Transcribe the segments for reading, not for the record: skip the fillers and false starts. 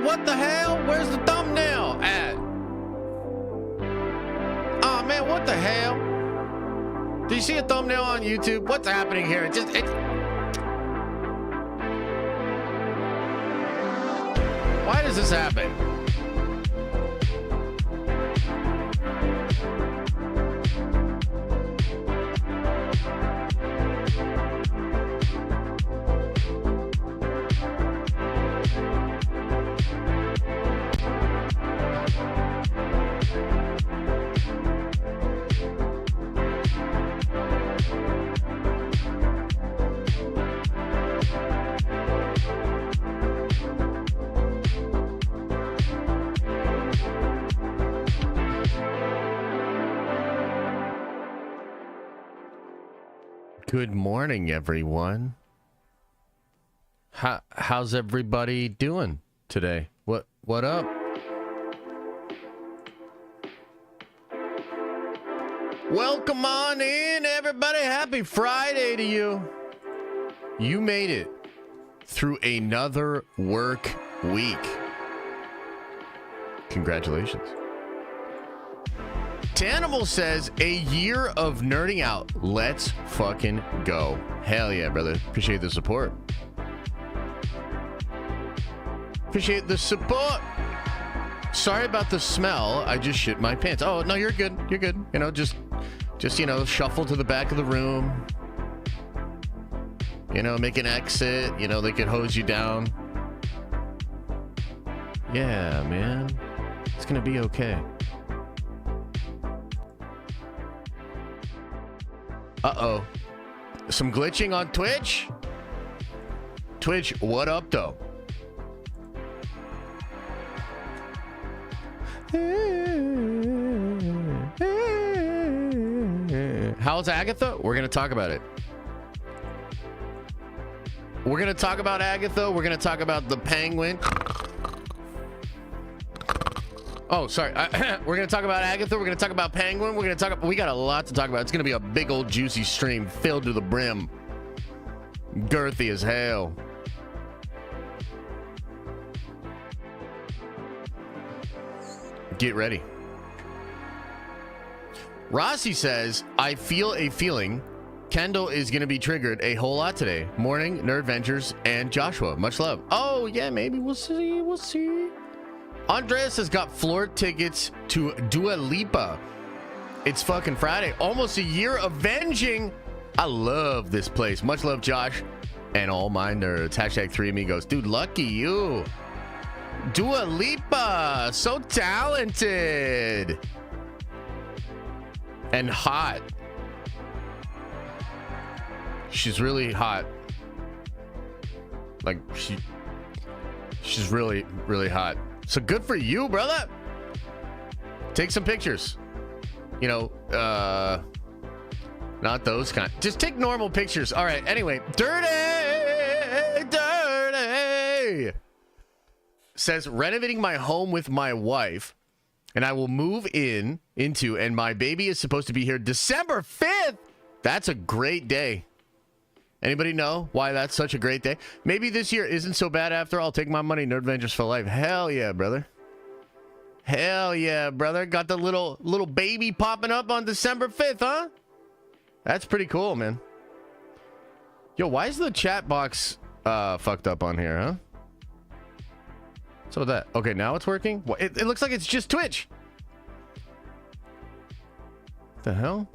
what the hell? Where's the thumbnail at? Oh man, what the hell? Do you see a thumbnail on YouTube? What's happening here? It's why does this happen? Good morning, everyone. How's everybody doing today? What up? Welcome on in, everybody. Happy Friday to you. You made it through another work week. Congratulations. Tanimal says, a year of nerding out. Let's fucking go. Hell yeah, brother. Appreciate the support. Appreciate the support. Sorry about the smell. I just shit my pants. Oh, no, you're good. You're good. You know, just you know, shuffle to the back of the room. You know, make an exit. You know, they could hose you down. Yeah, man. It's gonna be okay. Uh-oh. Some glitching on Twitch? Twitch, what up, though? How's Agatha? We're going to talk about it. We're going to talk about Agatha. We're going to talk about the Penguin. Oh, sorry. We're going to talk about Agatha. We're going to talk about Penguin. We're going to talk. We got a lot to talk about. It's going to be a big old juicy stream filled to the brim. Girthy as hell. Get ready. Rossi says, I feel a feeling Kendall is going to be triggered a whole lot today. Morning, Nerd Ventures, and Joshua. Much love. Oh, yeah, maybe. We'll see. We'll see. Andreas has got floor tickets to Dua Lipa. It's fucking Friday. Almost a year avenging. I love this place. Much love, Josh. And all my nerds. Hashtag 3 amigos. Dude, lucky you. Dua Lipa. So talented. And hot. She's really hot. Like, she's really, really hot. So good for you, brother. Take some pictures. You know, not those kind. Just take normal pictures. All right. Anyway, dirty says, renovating my home with my wife, and I will move into, and my baby is supposed to be here December 5th. That's a great day. Anybody know why that's such a great day? Maybe this year isn't so bad after all. Take my money, Nerd Ventures for life. Hell yeah, brother. Hell yeah, brother. Got the little baby popping up on December 5th, huh? That's pretty cool, man. Yo, why is the chat box fucked up on here, huh? So that, okay, now it's working? Well, it looks like it's just Twitch. What the hell?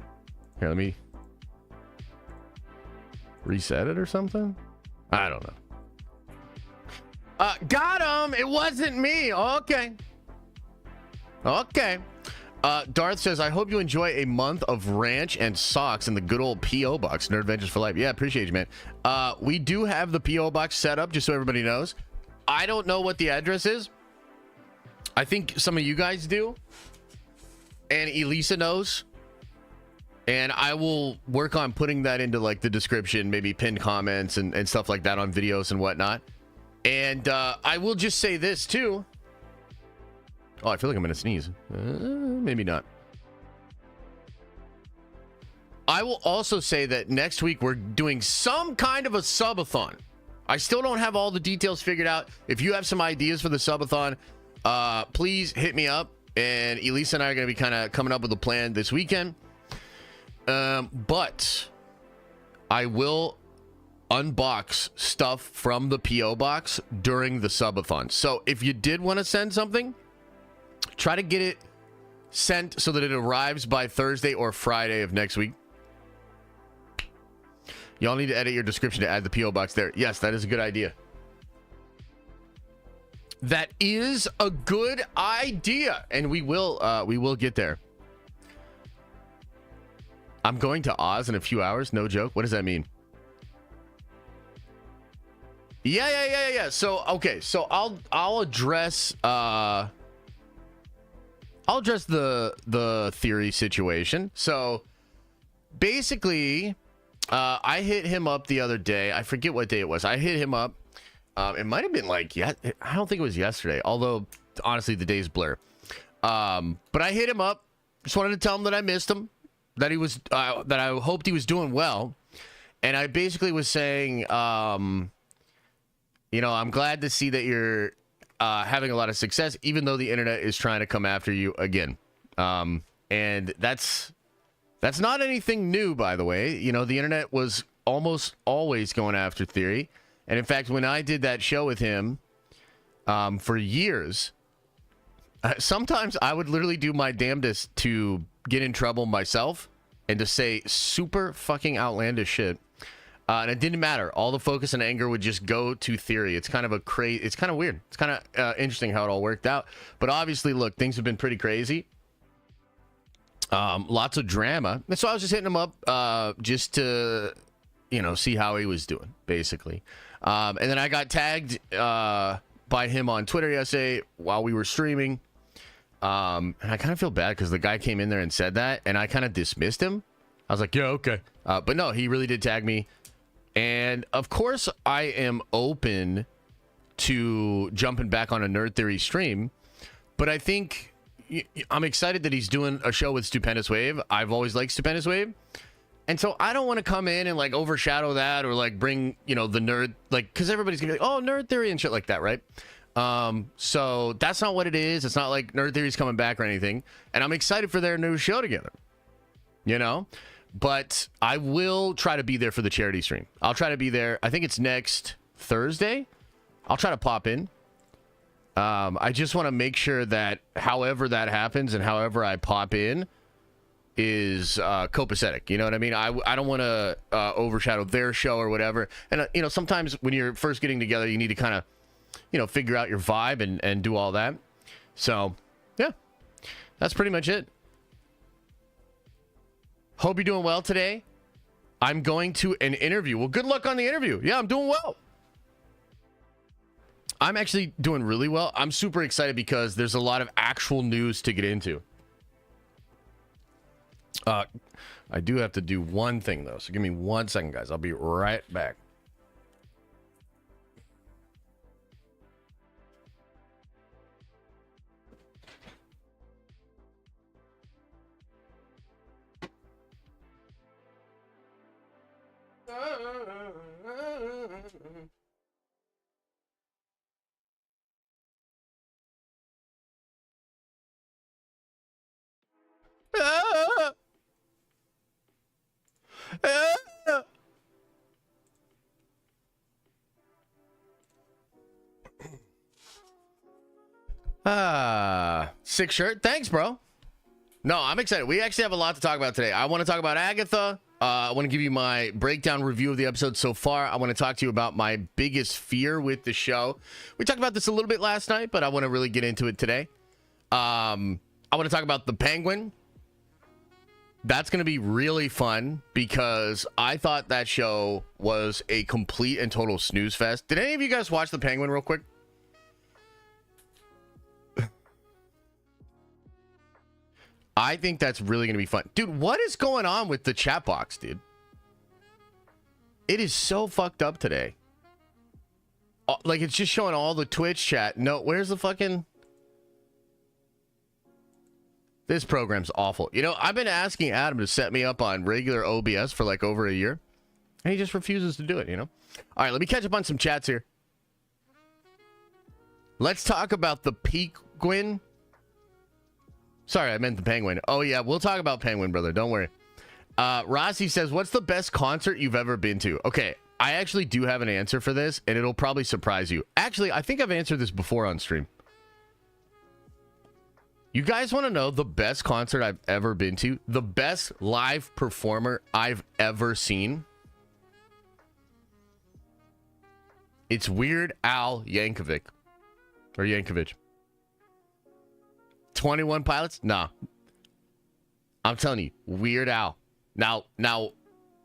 Here, let me reset it or something? I don't know. Got him! It wasn't me! Okay. Okay. Darth says, I hope you enjoy a month of ranch and socks in the good old P.O. box. Nerd Ventures for life. Yeah, appreciate you, man. We do have the P.O. box set up, just so everybody knows. I don't know what the address is. I think some of you guys do. And Elisa knows. And I will work on putting that into like the description, maybe pinned comments and stuff like that on videos and whatnot. And I will just say this too. Oh, I feel like I'm gonna sneeze. Maybe not. I will also say that next week we're doing some kind of a subathon. I still don't have all the details figured out. If you have some ideas for the subathon, please hit me up. And Elisa and I are going to be kind of coming up with a plan this weekend. But I will unbox stuff from the P.O. box during the subathon. So if you did want to send something, try to get it sent so that it arrives by Thursday or Friday of next week. Y'all need to edit your description to add the P.O. box there. Yes, that is a good idea. That is a good idea, and we will get there. I'm going to Oz in a few hours. No joke. What does that mean? Yeah. So okay, so I'll address the theory situation. So basically, I hit him up the other day. I forget what day it was. I hit him up. It might have been like, yeah, I don't think it was yesterday, although honestly the days blur. But I hit him up. Just wanted to tell him that I missed him, that he was that I hoped he was doing well. And I basically was saying, you know, I'm glad to see that you're having a lot of success, even though the internet is trying to come after you again. And that's not anything new, by the way. You know, the internet was almost always going after Theory. And in fact, when I did that show with him for years, sometimes I would literally do my damnedest to get in trouble myself and to say super fucking outlandish shit. And it didn't matter. All the focus and anger would just go to Theory. It's kind of it's kind of weird. It's kind of interesting how it all worked out. But obviously, look, things have been pretty crazy. Lots of drama. And so I was just hitting him up just to, you know, see how he was doing, basically. And then I got tagged by him on Twitter yesterday while we were streaming. And I kind of feel bad because the guy came in there and said that, and I kind of dismissed him. I was like, yeah, okay. But no, he really did tag me. And of course, I am open to jumping back on a Nerd Theory stream. But I think I'm excited that he's doing a show with Stupendous Wave. I've always liked Stupendous Wave. And so I don't want to come in and like overshadow that or like bring, you know, the nerd, like, because everybody's gonna be like, oh, Nerd Theory and shit like that, right? So that's not what it is. It's not like Nerd Theory's coming back or anything. And I'm excited for their new show together, you know? But I will try to be there for the charity stream. I'll try to be there. I think it's next Thursday. I'll try to pop in. I just want to make sure that however that happens and however I pop in is copacetic. You know what I mean? I don't want to overshadow their show or whatever. And, you know, sometimes when you're first getting together, you need to kind of, you know, figure out your vibe and do all that. So, yeah, that's pretty much it. Hope you're doing well today. I'm going to an interview. Well, good luck on the interview. Yeah, I'm doing well. I'm actually doing really well. I'm super excited because there's a lot of actual news to get into. I do have to do one thing, though. So give me 1 second, guys. I'll be right back. Sick shirt. Thanks, bro. No, I'm excited. We actually have a lot to talk about today. I want to talk about Agatha. I want to give you my breakdown review of the episode so far. I want to talk to you about my biggest fear with the show. We talked about this a little bit last night, but I want to really get into it today. I want to talk about the Penguin. That's going to be really fun because I thought that show was a complete and total snooze fest. Did any of you guys watch the Penguin real quick? I think that's really going to be fun. Dude, what is going on with the chat box, dude? It is so fucked up today. Like, it's just showing all the Twitch chat. No, where's the fucking... This program's awful. You know, I've been asking Adam to set me up on regular OBS for like over a year. And he just refuses to do it, you know? All right, let me catch up on some chats here. Let's talk about the Penguin. Sorry, I meant the Penguin. Oh, yeah, we'll talk about Penguin, brother. Don't worry. Rossi says, what's the best concert you've ever been to? Okay, I actually do have an answer for this, and it'll probably surprise you. Actually, I think I've answered this before on stream. You guys want to know the best concert I've ever been to? The best live performer I've ever seen? It's Weird Al Yankovic. Or Yankovic. 21 Pilots? Nah. I'm telling you, Weird Al. Now,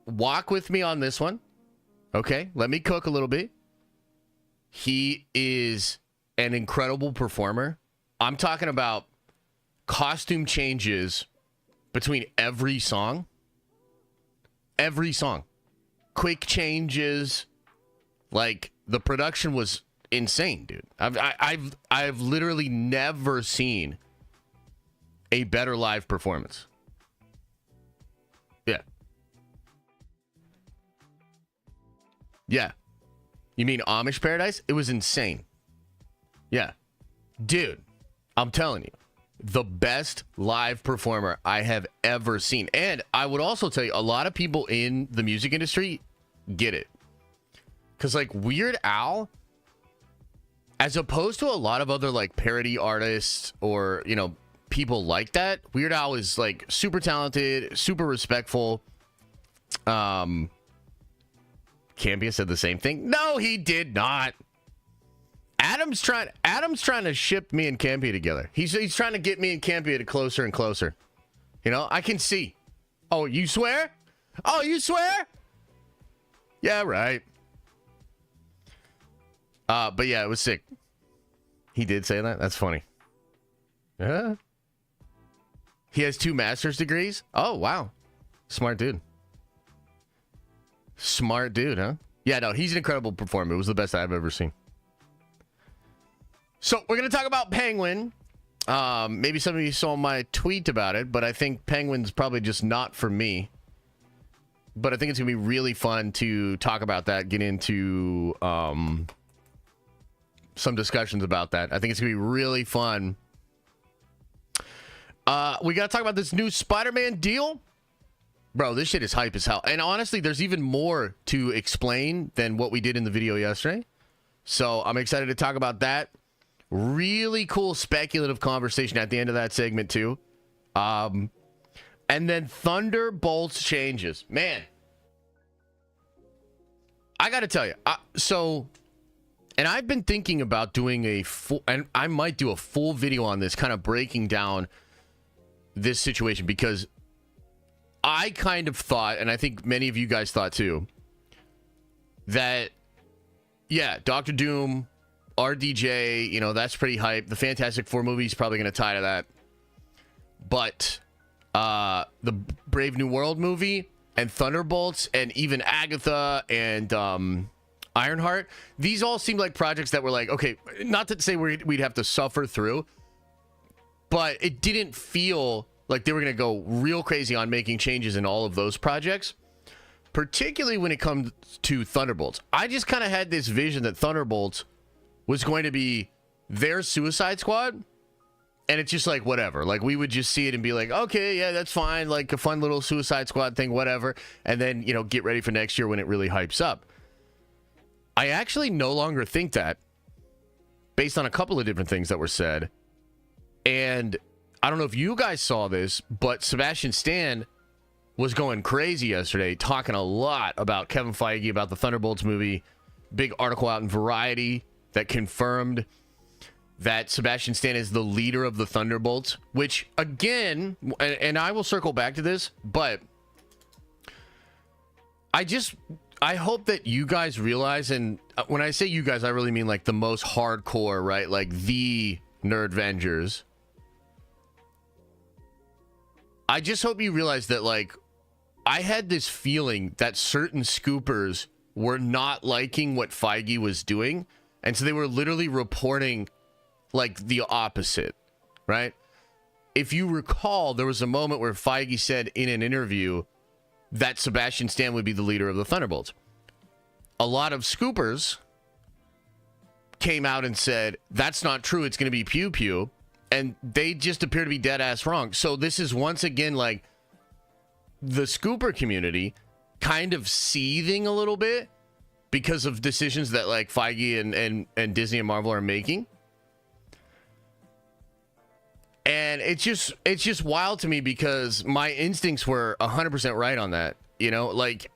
walk with me on this one. Okay, let me cook a little bit. He is an incredible performer. I'm talking about costume changes between every song. Every song. Quick changes. Like, the production was insane, dude. I've literally never seen a better live performance. Yeah. Yeah. You mean Amish Paradise? It was insane. Yeah. Dude, I'm telling you, the best live performer I have ever seen. And I would also tell you, a lot of people in the music industry get it. Because, like, Weird Al, as opposed to a lot of other, like, parody artists or, you know, people like that, Weird Al is, like, super talented, super respectful. Cambia said the same thing. No, he did not. Adam's trying to ship me and Cambia together. He's trying to get me and Cambia to closer and closer. You know, I can see. Oh, you swear? Oh, you swear? Yeah, right. But yeah, it was sick. He did say that? That's funny. Yeah. He has 2 master's degrees? Oh, wow. Smart dude. Smart dude, huh? Yeah, no, he's an incredible performer. It was the best I've ever seen. So, we're going to talk about Penguin. Maybe some of you saw my tweet about it, but I think Penguin's probably just not for me. But I think it's going to be really fun to talk about that, get into some discussions about that. I think it's going to be really fun. We got to talk about this new Spider-Man deal. Bro, this shit is hype as hell. And honestly, there's even more to explain than what we did in the video yesterday. So I'm excited to talk about that. Really cool speculative conversation at the end of that segment too. And then Thunderbolts changes. Man, I got to tell you. And I've been thinking about doing a full, and I might do a full video on this, kind of breaking down this situation, because I kind of thought, and I think many of you guys thought too, that, yeah, Doctor Doom, RDJ, you know, that's pretty hype. The Fantastic Four movie is probably going to tie to that. But the Brave New World movie and Thunderbolts and even Agatha and Ironheart, these all seemed like projects that were like, okay, not to say we'd have to suffer through, but it didn't feel like they were going to go real crazy on making changes in all of those projects, particularly when it comes to Thunderbolts. I just kind of had this vision that Thunderbolts was going to be their Suicide Squad, and it's just like, whatever. Like, we would just see it and be like, okay, yeah, that's fine, like a fun little Suicide Squad thing, whatever, and then, you know, get ready for next year when it really hypes up. I actually no longer think that, based on a couple of different things that were said. And I don't know if you guys saw this, but Sebastian Stan was going crazy yesterday, talking a lot about Kevin Feige, about the Thunderbolts movie. Big article out in Variety that confirmed that Sebastian Stan is the leader of the Thunderbolts, which, again, and I will circle back to this, but I hope that you guys realize, and when I say you guys, I really mean like the most hardcore, right? Like the Nerdvengers. I just hope you realize that, like, I had this feeling that certain scoopers were not liking what Feige was doing, and so they were literally reporting like the opposite, right? If you recall, there was a moment where Feige said in an interview that Sebastian Stan would be the leader of the Thunderbolts. A lot of scoopers came out and said, that's not true. It's going to be Pew Pew. And they just appear to be dead ass wrong. So this is once again like the scooper community kind of seething a little bit because of decisions that like Feige and Disney and Marvel are making. And it's just wild to me because my instincts were 100% right on that, you know, like,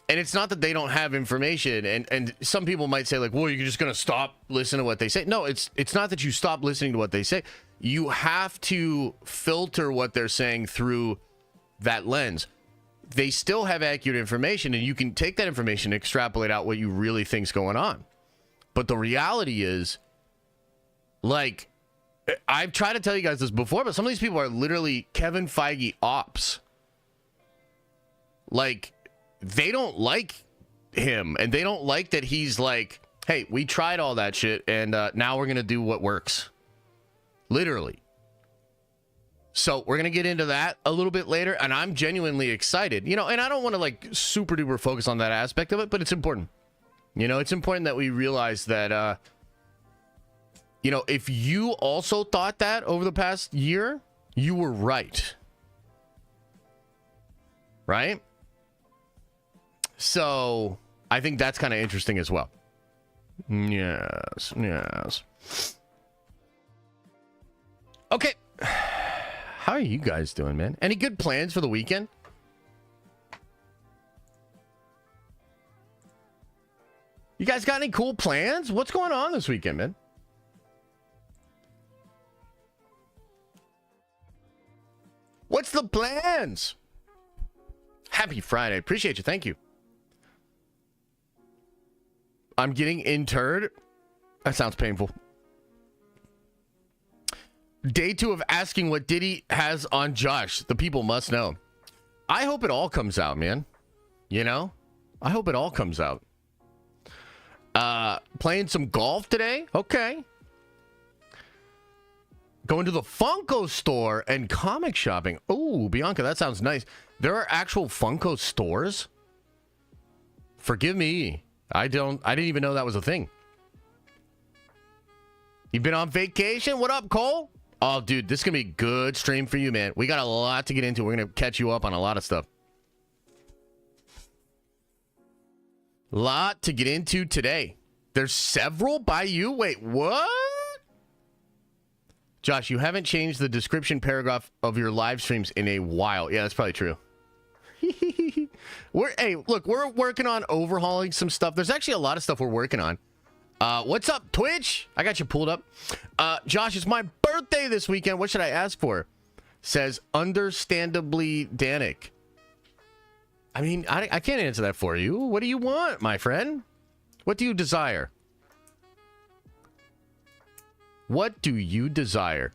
and it's not that they don't have information, and some people might say like, well, you're just going to stop listening to what they say. No, it's not that you stop listening to what they say. You have to filter what they're saying through that lens. They still have accurate information, and you can take that information and extrapolate out what you really think's going on. But the reality is, like, I've tried to tell you guys this before, but some of these people are literally Kevin Feige ops. Like, they don't like him, and they don't like that he's like, hey, we tried all that shit, and now we're going to do what works. Literally. So we're going to get into that a little bit later, and I'm genuinely excited. You know, and I don't want to, like, super duper focus on that aspect of it, but it's important. You know, it's important that we realize that, you know, if you also thought that over the past year, you were right. Right? So I think that's kind of interesting as well. Yes, yes. Okay. How are you guys doing, man? Any good plans for the weekend? You guys got any cool plans? What's going on this weekend, man? What's the plans? Happy Friday. Appreciate you. Thank you. I'm getting interred. That sounds painful. Day 2 of asking what Diddy has on Josh. The people must know. I hope it all comes out, man. You know? I hope it all comes out. Playing some golf today? Okay. Going to the Funko store and comic shopping. Oh, Bianca, that sounds nice. There are actual Funko stores? Forgive me. I didn't even know that was a thing. You been on vacation? What up, Cole? Oh, dude, this is going to be a good stream for you, man. We got a lot to get into. We're going to catch you up on a lot of stuff. Lot to get into today. There's several by you? Wait, what? Josh, you haven't changed the description paragraph of your live streams in a while. Yeah, that's probably true. Hey, look, we're working on overhauling some stuff. There's actually a lot of stuff we're working on. What's up, Twitch? I got you pulled up. Josh, it's my birthday this weekend. What should I ask for? Says, understandably Danik. I mean, I can't answer that for you. What do you want, my friend? What do you desire? What do you desire?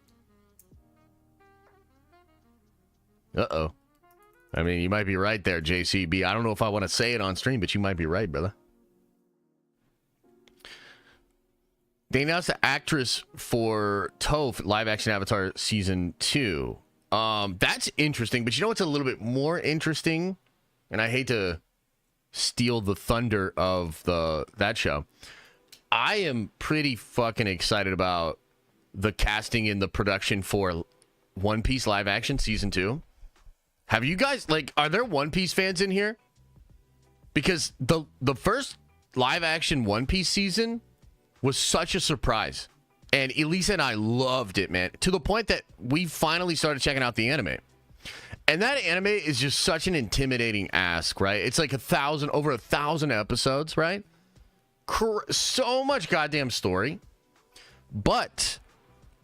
Uh-oh. I mean, you might be right there, JCB. I don't know if I want to say it on stream, but you might be right, brother. They announced the actress for Toph live action Avatar season 2. That's interesting, but you know what's a little bit more interesting? And I hate to steal the thunder of that show. I am pretty fucking excited about the casting in the production for One Piece live action season 2. Have you guys, like, are there One Piece fans in here? Because the first live action One Piece season was such a surprise. And Elisa and I loved it, man. To the point that we finally started checking out the anime. And that anime is just such an intimidating ask, right? It's like over 1,000 episodes, right? So much goddamn story. But,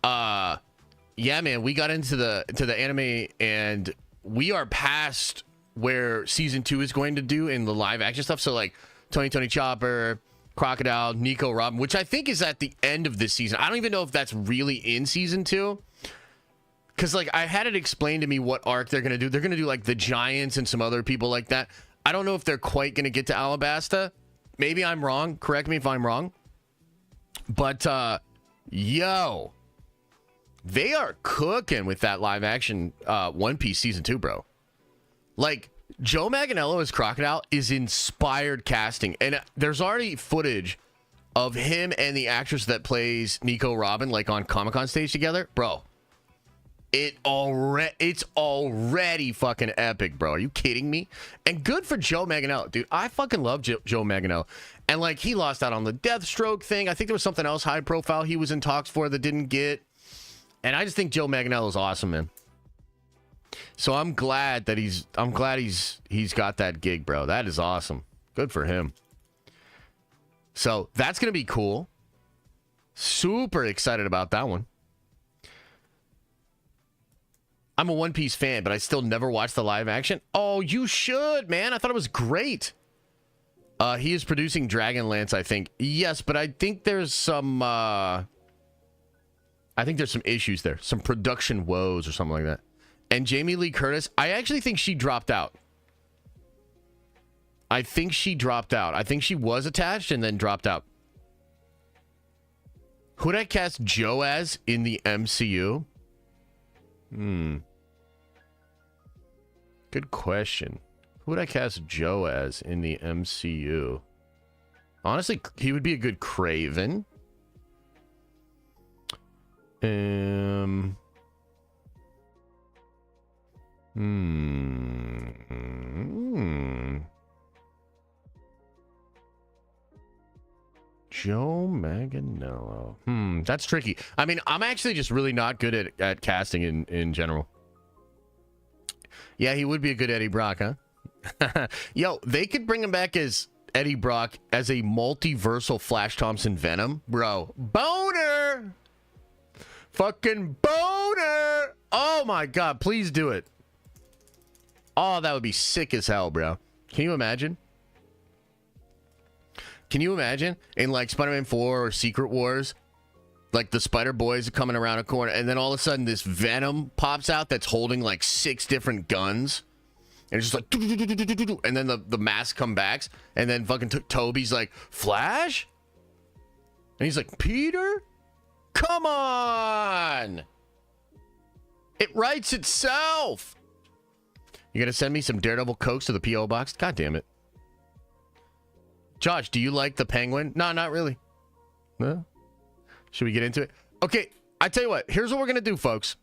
yeah, man, we got into the anime, and we are past where season 2 is going to do in the live action stuff. So, like, Tony Chopper, Crocodile, Nico Robin, which I think is at the end of this season. I don't even know if that's really in season 2. Because, like, I had it explained to me what arc they're going to do. They're going to do, like, the Giants and some other people like that. I don't know if they're quite going to get to Alabasta. Maybe I'm wrong. Correct me if I'm wrong. But, yo, they are cooking with that live action One Piece season 2, bro. Like, Joe Manganiello as Crocodile is inspired casting, and there's already footage of him and the actress that plays Nico Robin, like on Comic-Con stage together, bro. It's already fucking epic, bro. Are you kidding me? And good for Joe Manganiello, dude. I fucking love Joe Manganiello. And like, he lost out on the Deathstroke thing. I think there was something else high profile he was in talks for that didn't get. And I just think Joe Manganiello is awesome, man. So I'm glad that he's got that gig, bro. That is awesome. Good for him. So that's gonna be cool. Super excited about that one. I'm a One Piece fan, but I still never watched the live action. Oh, you should, man. I thought it was great. He is producing Dragonlance, I think. Yes, but I think there's some issues there. Some production woes or something like that. And Jamie Lee Curtis, I actually think she dropped out. I think she was attached and then dropped out. Who'd I cast Joe as in the MCU? Good question. Who would I cast Joe as in the MCU? Honestly, he would be a good Kraven. Joe Manganiello. That's tricky. I mean, I'm actually just really not good at casting in general. Yeah, he would be a good Eddie Brock, huh? Yo, they could bring him back as Eddie Brock as a multiversal Flash Thompson Venom. Bro, boner! Fucking boner! Oh my god, please do it. Oh, that would be sick as hell, bro. Can you imagine? Can you imagine in like Spider-Man 4 or Secret Wars, like the Spider Boys are coming around a corner and then all of a sudden this Venom pops out that's holding like 6 different guns and it's just like and then the mask comes back and then fucking Toby's like, Flash? And he's like, Peter? Come on! It writes itself! You gonna send me some Daredevil Cokes to the P.O. box? God damn it. Josh, do you like the Penguin? No, not really. No? Should we get into it? Okay, I tell you what. Here's what we're going to do, folks.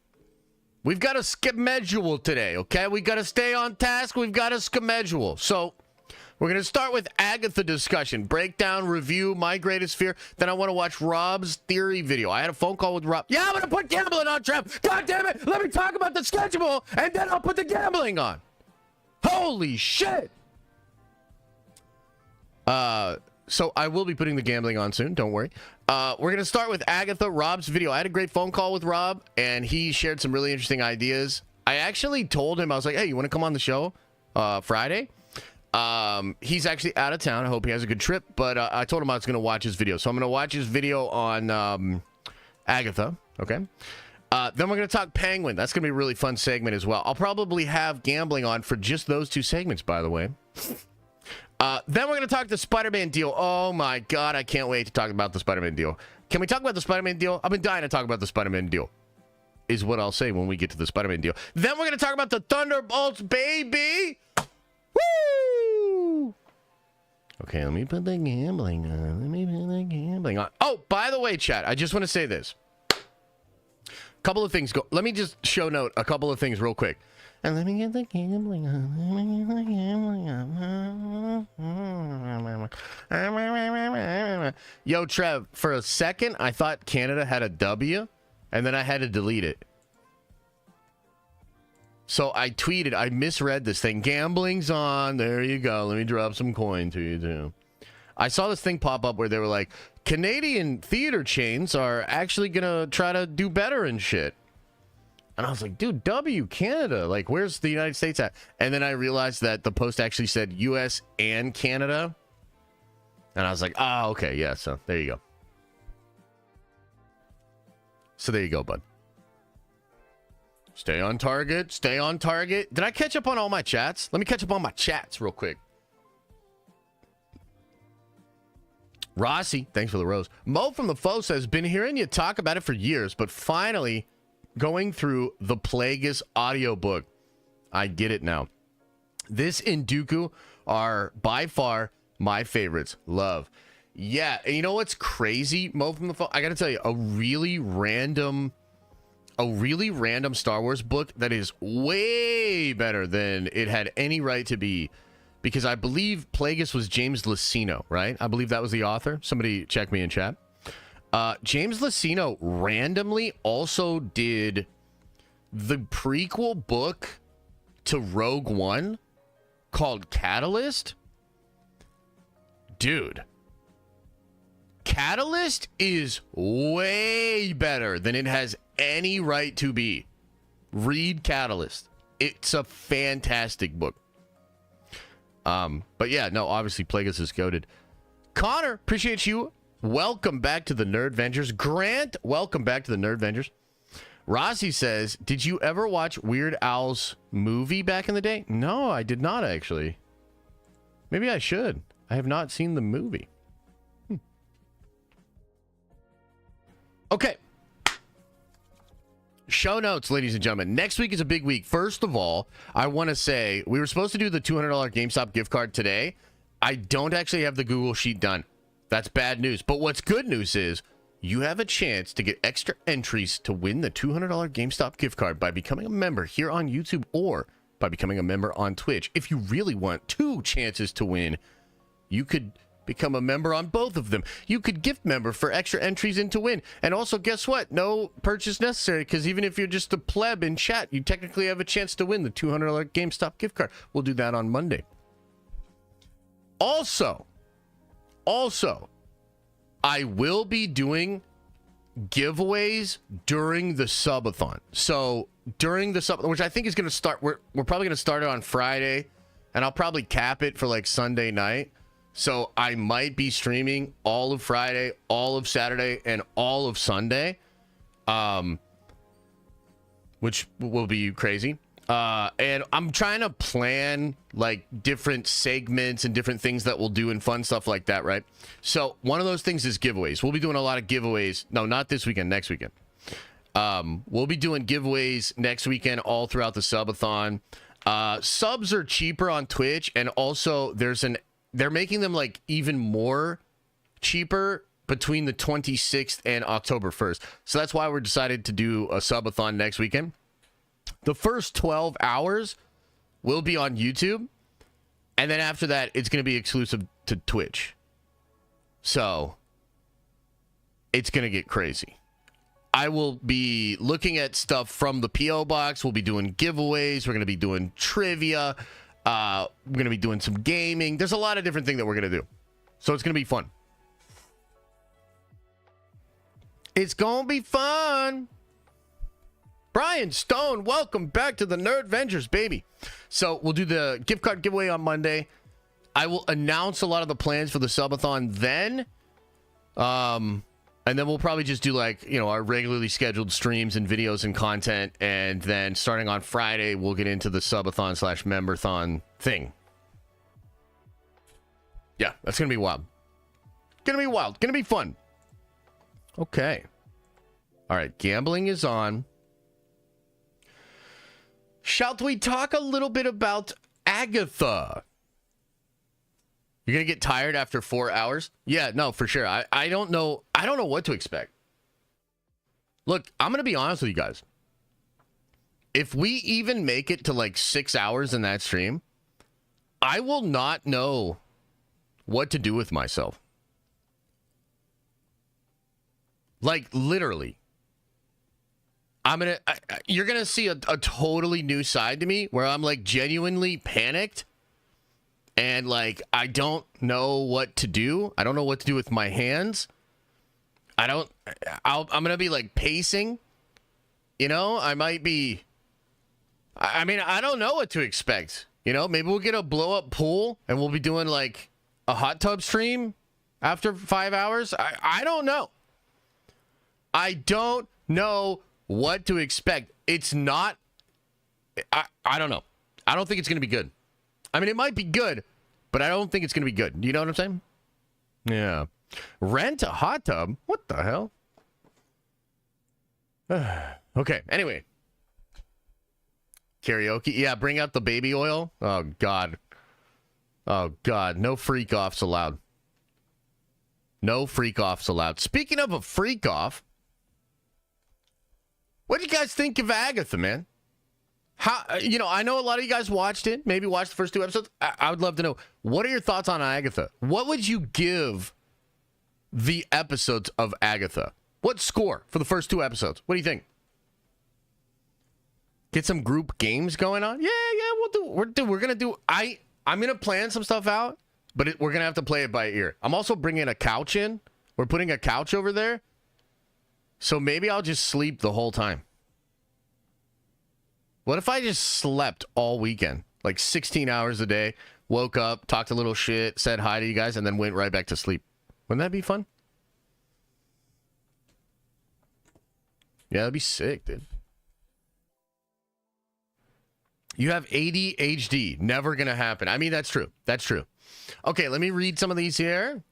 We've got a schedule today, okay? We got to stay on task. We've got a schedule. So we're going to start with Agatha discussion. Breakdown, review, my greatest fear. Then I want to watch Rob's theory video. I had a phone call with Rob. Yeah, I'm going to put gambling on, Trev. God damn it. Let me talk about the schedule, and then I'll put the gambling on. Holy shit. So I will be putting the gambling on soon. Don't worry. We're going to start with Agatha, Rob's video. I had a great phone call with Rob, and he shared some really interesting ideas. I actually told him, I was like, hey, you want to come on the show Friday? He's actually out of town. I hope he has a good trip, but I told him I was going to watch his video. So I'm going to watch his video on Agatha, okay? Then we're going to talk Penguin. That's going to be a really fun segment as well. I'll probably have gambling on for just those 2 segments, by the way. Then we're going to talk the Spider-Man deal. Oh my god, I can't wait to talk about the Spider-Man deal. Can we talk about the Spider-Man deal? I've been dying to talk about the Spider-Man deal, is what I'll say when we get to the Spider-Man deal. Then we're going to talk about the Thunderbolts, baby! Woo! Okay, let me put the gambling on. Oh, by the way, chat, I just want to say this. Couple of things. Let me just show note a couple of things real quick. And let me get the gambling on. Yo, Trev, for a second, I thought Canada had a W, and then I had to delete it. So I tweeted, I misread this thing. Gambling's on. There you go. Let me drop some coin to you, too. I saw this thing pop up where they were like, Canadian theater chains are actually going to try to do better and shit. And I was like, dude, W, Canada. Like, where's the United States at? And then I realized that the post actually said U.S. and Canada. And I was like, oh, okay, yeah, so there you go. So there you go, bud. Stay on target. Stay on target. Did I catch up on all my chats? Let me catch up on my chats real quick. Rossi, thanks for the rose. Mo from the Foe says, been hearing you talk about it for years, but finally going through the Plagueis audiobook. I get it now. This and Dooku are by far my favorites. Love. Yeah, and you know what's crazy, Mo from the phone? I gotta tell you, a really random Star Wars book that is way better than it had any right to be, because I believe Plagueis was James Luceno, right? I believe that was the author. Somebody check me in chat. James Luceno randomly also did the prequel book to Rogue One called Catalyst. Dude, Catalyst is way better than it has any right to be. Read Catalyst. It's a fantastic book. But yeah, no, obviously Plagueis is goated. Connor, appreciate you. Welcome back to the Nerd Vengers. Grant, welcome back to the Nerd Vengers. Rossi says, did you ever watch Weird Al's movie back in the day? No, I did not actually. Maybe I should. I have not seen the movie. Okay. Show notes, ladies and gentlemen. Next week is a big week. First of all, I want to say we were supposed to do the $200 GameStop gift card today. I don't actually have the Google Sheet done. That's bad news. But what's good news is you have a chance to get extra entries to win the $200 GameStop gift card by becoming a member here on YouTube or by becoming a member on Twitch. If you really want 2 chances to win, you could become a member on both of them. You could gift member for extra entries in to win. And also, guess what? No purchase necessary, because even if you're just a pleb in chat, you technically have a chance to win the $200 GameStop gift card. We'll do that on Monday. Also, I will be doing giveaways during the subathon. So during the subathon, which I think is going to start, we're probably going to start it on Friday, and I'll probably cap it for like Sunday night. So I might be streaming all of Friday, all of Saturday, and all of Sunday, which will be crazy. And I'm trying to plan like different segments and different things that we'll do and fun stuff like that, right? So one of those things is giveaways. We'll be doing a lot of giveaways. No, not this weekend, next weekend. We'll be doing giveaways next weekend all throughout the subathon. Subs are cheaper on Twitch, and also they're making them like even more cheaper between the 26th and October 1st. So that's why we're decided to do a subathon next weekend. The first 12 hours will be on YouTube. And then after that, it's going to be exclusive to Twitch. So it's going to get crazy. I will be looking at stuff from the P.O. box. We'll be doing giveaways. We're going to be doing trivia. We're going to be doing some gaming. There's a lot of different things that we're going to do. So it's going to be fun. It's going to be fun. Brian Stone, welcome back to the Nerd Vengers, baby. So we'll do the gift card giveaway on Monday. I will announce a lot of the plans for the subathon then. And then we'll probably just do like, you know, our regularly scheduled streams and videos and content. And then starting on Friday, we'll get into the subathon/memberthon thing. Yeah, that's going to be wild. Going to be wild. Going to be fun. Okay. All right. Gambling is on. Shall we talk a little bit about Agatha? You're going to get tired after 4 hours? Yeah, no, for sure. I don't know. I don't know what to expect. Look, I'm going to be honest with you guys. If we even make it to like 6 hours in that stream, I will not know what to do with myself. Like, literally. You're going to see a totally new side to me where I'm like genuinely panicked. And like, I don't know what to do. I don't know what to do with my hands. I'm going to be like pacing, you know, I might be, I mean, I don't know what to expect. You know, maybe we'll get a blow up pool and we'll be doing like a hot tub stream after 5 hours. I don't know. I don't know what to expect. It's not, I don't know. I don't think it's going to be good. I mean, it might be good, but I don't think it's going to be good. You know what I'm saying? Yeah. Rent a hot tub? What the hell? Okay, anyway. Karaoke. Yeah, bring out the baby oil. Oh, God. Oh, God. No freak-offs allowed. No freak-offs allowed. Speaking of a freak-off, what do you guys think of Agatha, man? How, I know a lot of you guys watched it, maybe watched the first 2 episodes. I would love to know, what are your thoughts on Agatha? What would you give the episodes of Agatha? What score for the first 2 episodes? What do you think? Get some group games going on? Yeah, we're going to do... I'm going to plan some stuff out, but we're going to have to play it by ear. I'm also bringing a couch in. We're putting a couch over there. So maybe I'll just sleep the whole time. What if I just slept all weekend? Like 16 hours a day, woke up, talked a little shit, said hi to you guys, and then went right back to sleep. Wouldn't that be fun? Yeah, that'd be sick, dude. You have ADHD. Never gonna happen. I mean, that's true. That's true. Okay, let me read some of these here.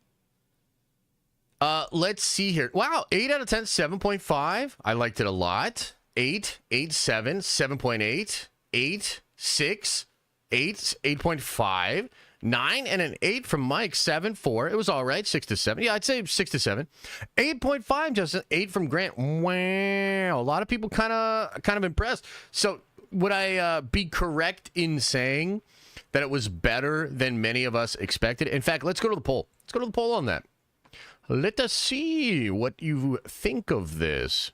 Let's see here. Wow, 8 out of 10, 7.5. I liked it a lot. 8, 8, 7, 7.8, 8, 6, 8, 8.5, 9, and an 8 from Mike, 7, 4. It was all right, 6 to 7. Yeah, I'd say 6 to 7. 8.5, Justin, 8 from Grant. Wow, a lot of people kind of impressed. So would I be correct in saying that it was better than many of us expected? In fact, let's go to the poll. Let's go to the poll on that. Let us see what you think of this.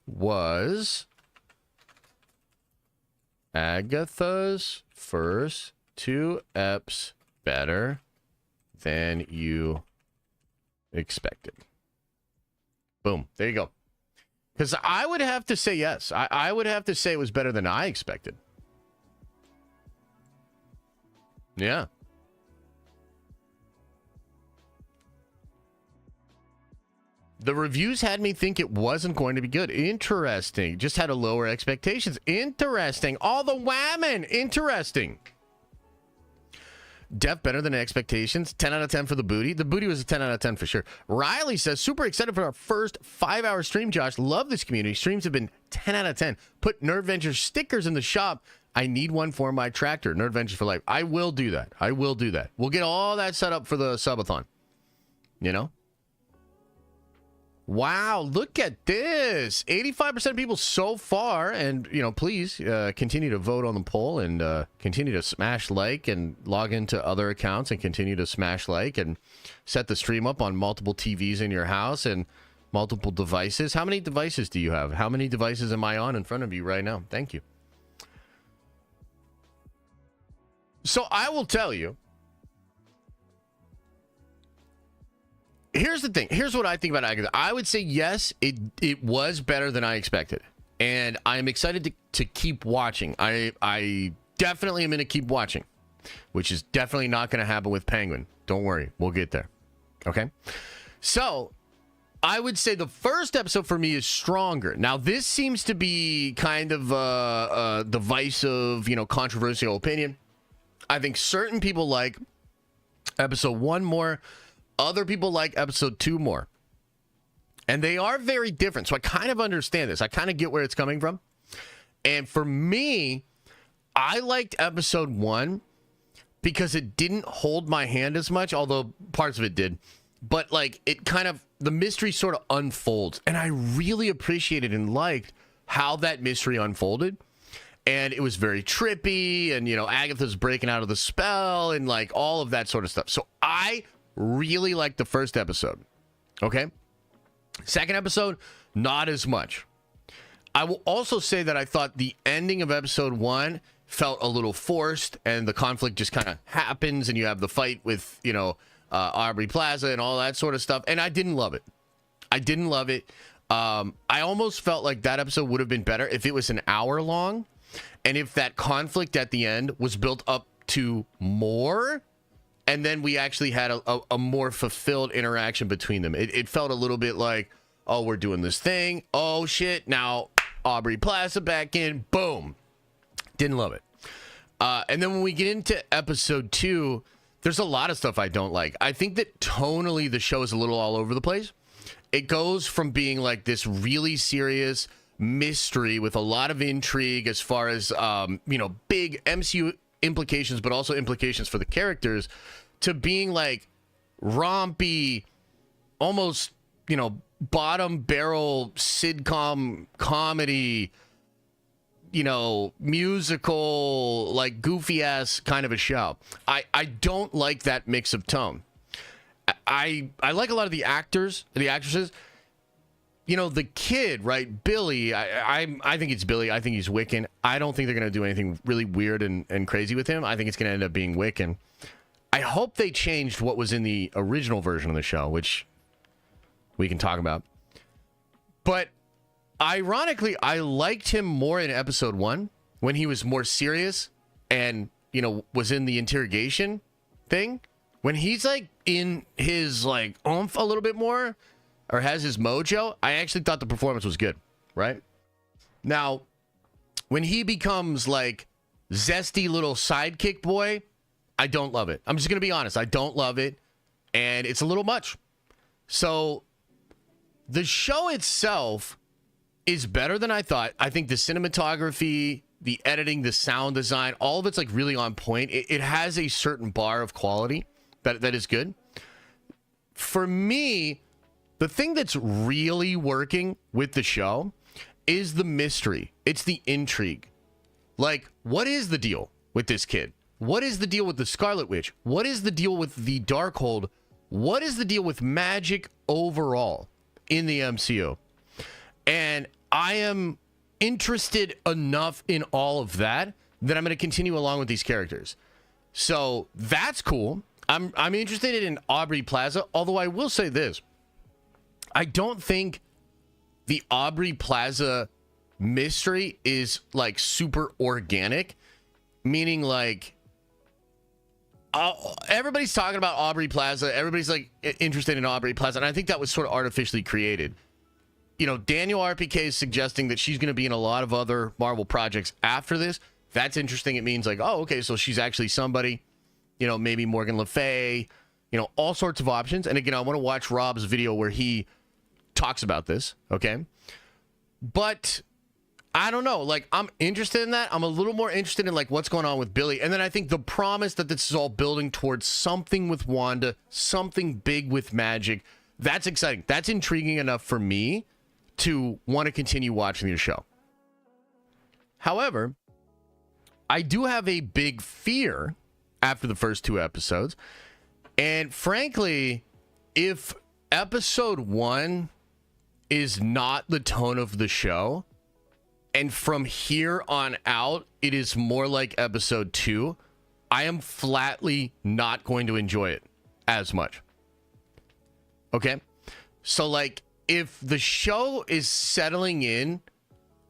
Was Agatha's first 2 eps better than you expected? Boom. There you go. Because I would have to say yes. I would have to say it was better than I expected. Yeah. The reviews had me think it wasn't going to be good. Interesting. Just had a lower expectations. Interesting. All the whammon. Interesting. Def better than expectations. 10 out of 10 for the booty. The booty was a 10 out of 10 for sure. Riley says, super excited for our first 5-hour stream, Josh. Love this community. Streams have been 10 out of 10. Put Nerdventure stickers in the shop. I need one for my tractor. Nerdventures for life. I will do that. I will do that. We'll get all that set up for the subathon. You know? Wow, look at this. 85% of people so far. And, please continue to vote on the poll and continue to smash like and log into other accounts and continue to smash like and set the stream up on multiple TVs in your house and multiple devices. How many devices do you have? How many devices am I on in front of you right now? Thank you. So I will tell you. Here's the thing. Here's what I think about Agatha. I would say yes, it was better than I expected. And I'm excited to keep watching. I definitely am going to keep watching, which is definitely not going to happen with Penguin. Don't worry. We'll get there. Okay? So, I would say the first episode for me is stronger. Now, this seems to be kind of a divisive, controversial opinion. I think certain people like episode 1 more. Other people like episode 2 more. And they are very different. So I kind of understand this. I kind of get where it's coming from. And for me, I liked episode 1 because it didn't hold my hand as much, although parts of it did. But it kind of, the mystery sort of unfolds. And I really appreciated and liked how that mystery unfolded. And it was very trippy. And, Agatha's breaking out of the spell and all of that sort of stuff. So I really liked the first episode. Okay? Second episode, not as much. I will also say that I thought the ending of episode 1 felt a little forced, and the conflict just kind of happens, and you have the fight with, Aubrey Plaza and all that sort of stuff, and I didn't love it. I didn't love it. I almost felt like that episode would have been better if it was an hour long, and if that conflict at the end was built up to more. And then we actually had a more fulfilled interaction between them. It felt a little bit like, oh, we're doing this thing. Oh, shit. Now, Aubrey Plaza back in. Boom. Didn't love it. And then when we get into episode 2, there's a lot of stuff I don't like. I think that tonally the show is a little all over the place. It goes from being like this really serious mystery with a lot of intrigue as far as, big MCU implications, but also implications for the characters, to being like rompy, almost, bottom barrel sitcom comedy, musical, like goofy ass kind of a show. I don't like that mix of tone. I like a lot of the actors, the actresses. The kid, right? Billy, I think it's Billy. I think he's Wiccan. I don't think they're going to do anything really weird and crazy with him. I think it's going to end up being Wiccan. I hope they changed what was in the original version of the show, which we can talk about. But ironically, I liked him more in episode 1 when he was more serious and, was in the interrogation thing. When he's like in his like oomph a little bit more, or has his mojo, I actually thought the performance was good, right? Now, when he becomes like zesty little sidekick boy, I don't love it. I'm just going to be honest. I don't love it, and it's a little much. So the show itself is better than I thought. I think the cinematography, the editing, the sound design, all of it's like really on point. It has a certain bar of quality that is good. For me, the thing that's really working with the show is the mystery. It's the intrigue. Like, what is the deal with this kid? What is the deal with the Scarlet Witch? What is the deal with the Darkhold? What is the deal with magic overall in the MCU? And I am interested enough in all of that that I'm going to continue along with these characters. So that's cool. I'm interested in Aubrey Plaza, although I will say this. I don't think the Aubrey Plaza mystery is like super organic, meaning like everybody's talking about Aubrey Plaza. Everybody's like interested in Aubrey Plaza. And I think that was sort of artificially created. Daniel RPK is suggesting that she's going to be in a lot of other Marvel projects after this. That's interesting. It means like, oh, okay, so she's actually somebody, maybe Morgan Le Fay, all sorts of options. And again, I want to watch Rob's video where he talks about this, okay? But I don't know, like, I'm interested in that. I'm a little more interested in like what's going on with Billy. And then I think the promise that this is all building towards something with Wanda, something big with magic, that's exciting. That's intriguing enough for me to want to continue watching the show. However, I do have a big fear after the first 2 episodes. And frankly, if episode 1 is not the tone of the show, and from here on out, it is more like episode 2, I am flatly not going to enjoy it as much. Okay? So, like, if the show is settling in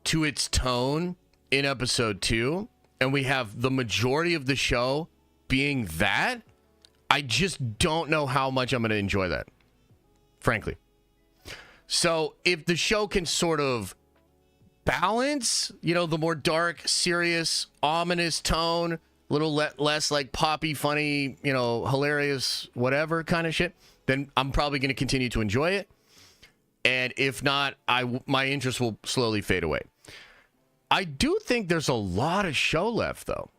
to its tone in episode 2, and we have the majority of the show being that, I just don't know how much I'm going to enjoy that, frankly. So if the show can sort of balance, the more dark, serious, ominous tone, a little less like poppy, funny, hilarious, whatever kind of shit, then I'm probably going to continue to enjoy it. And if not, my interest will slowly fade away. I do think there's a lot of show left, though,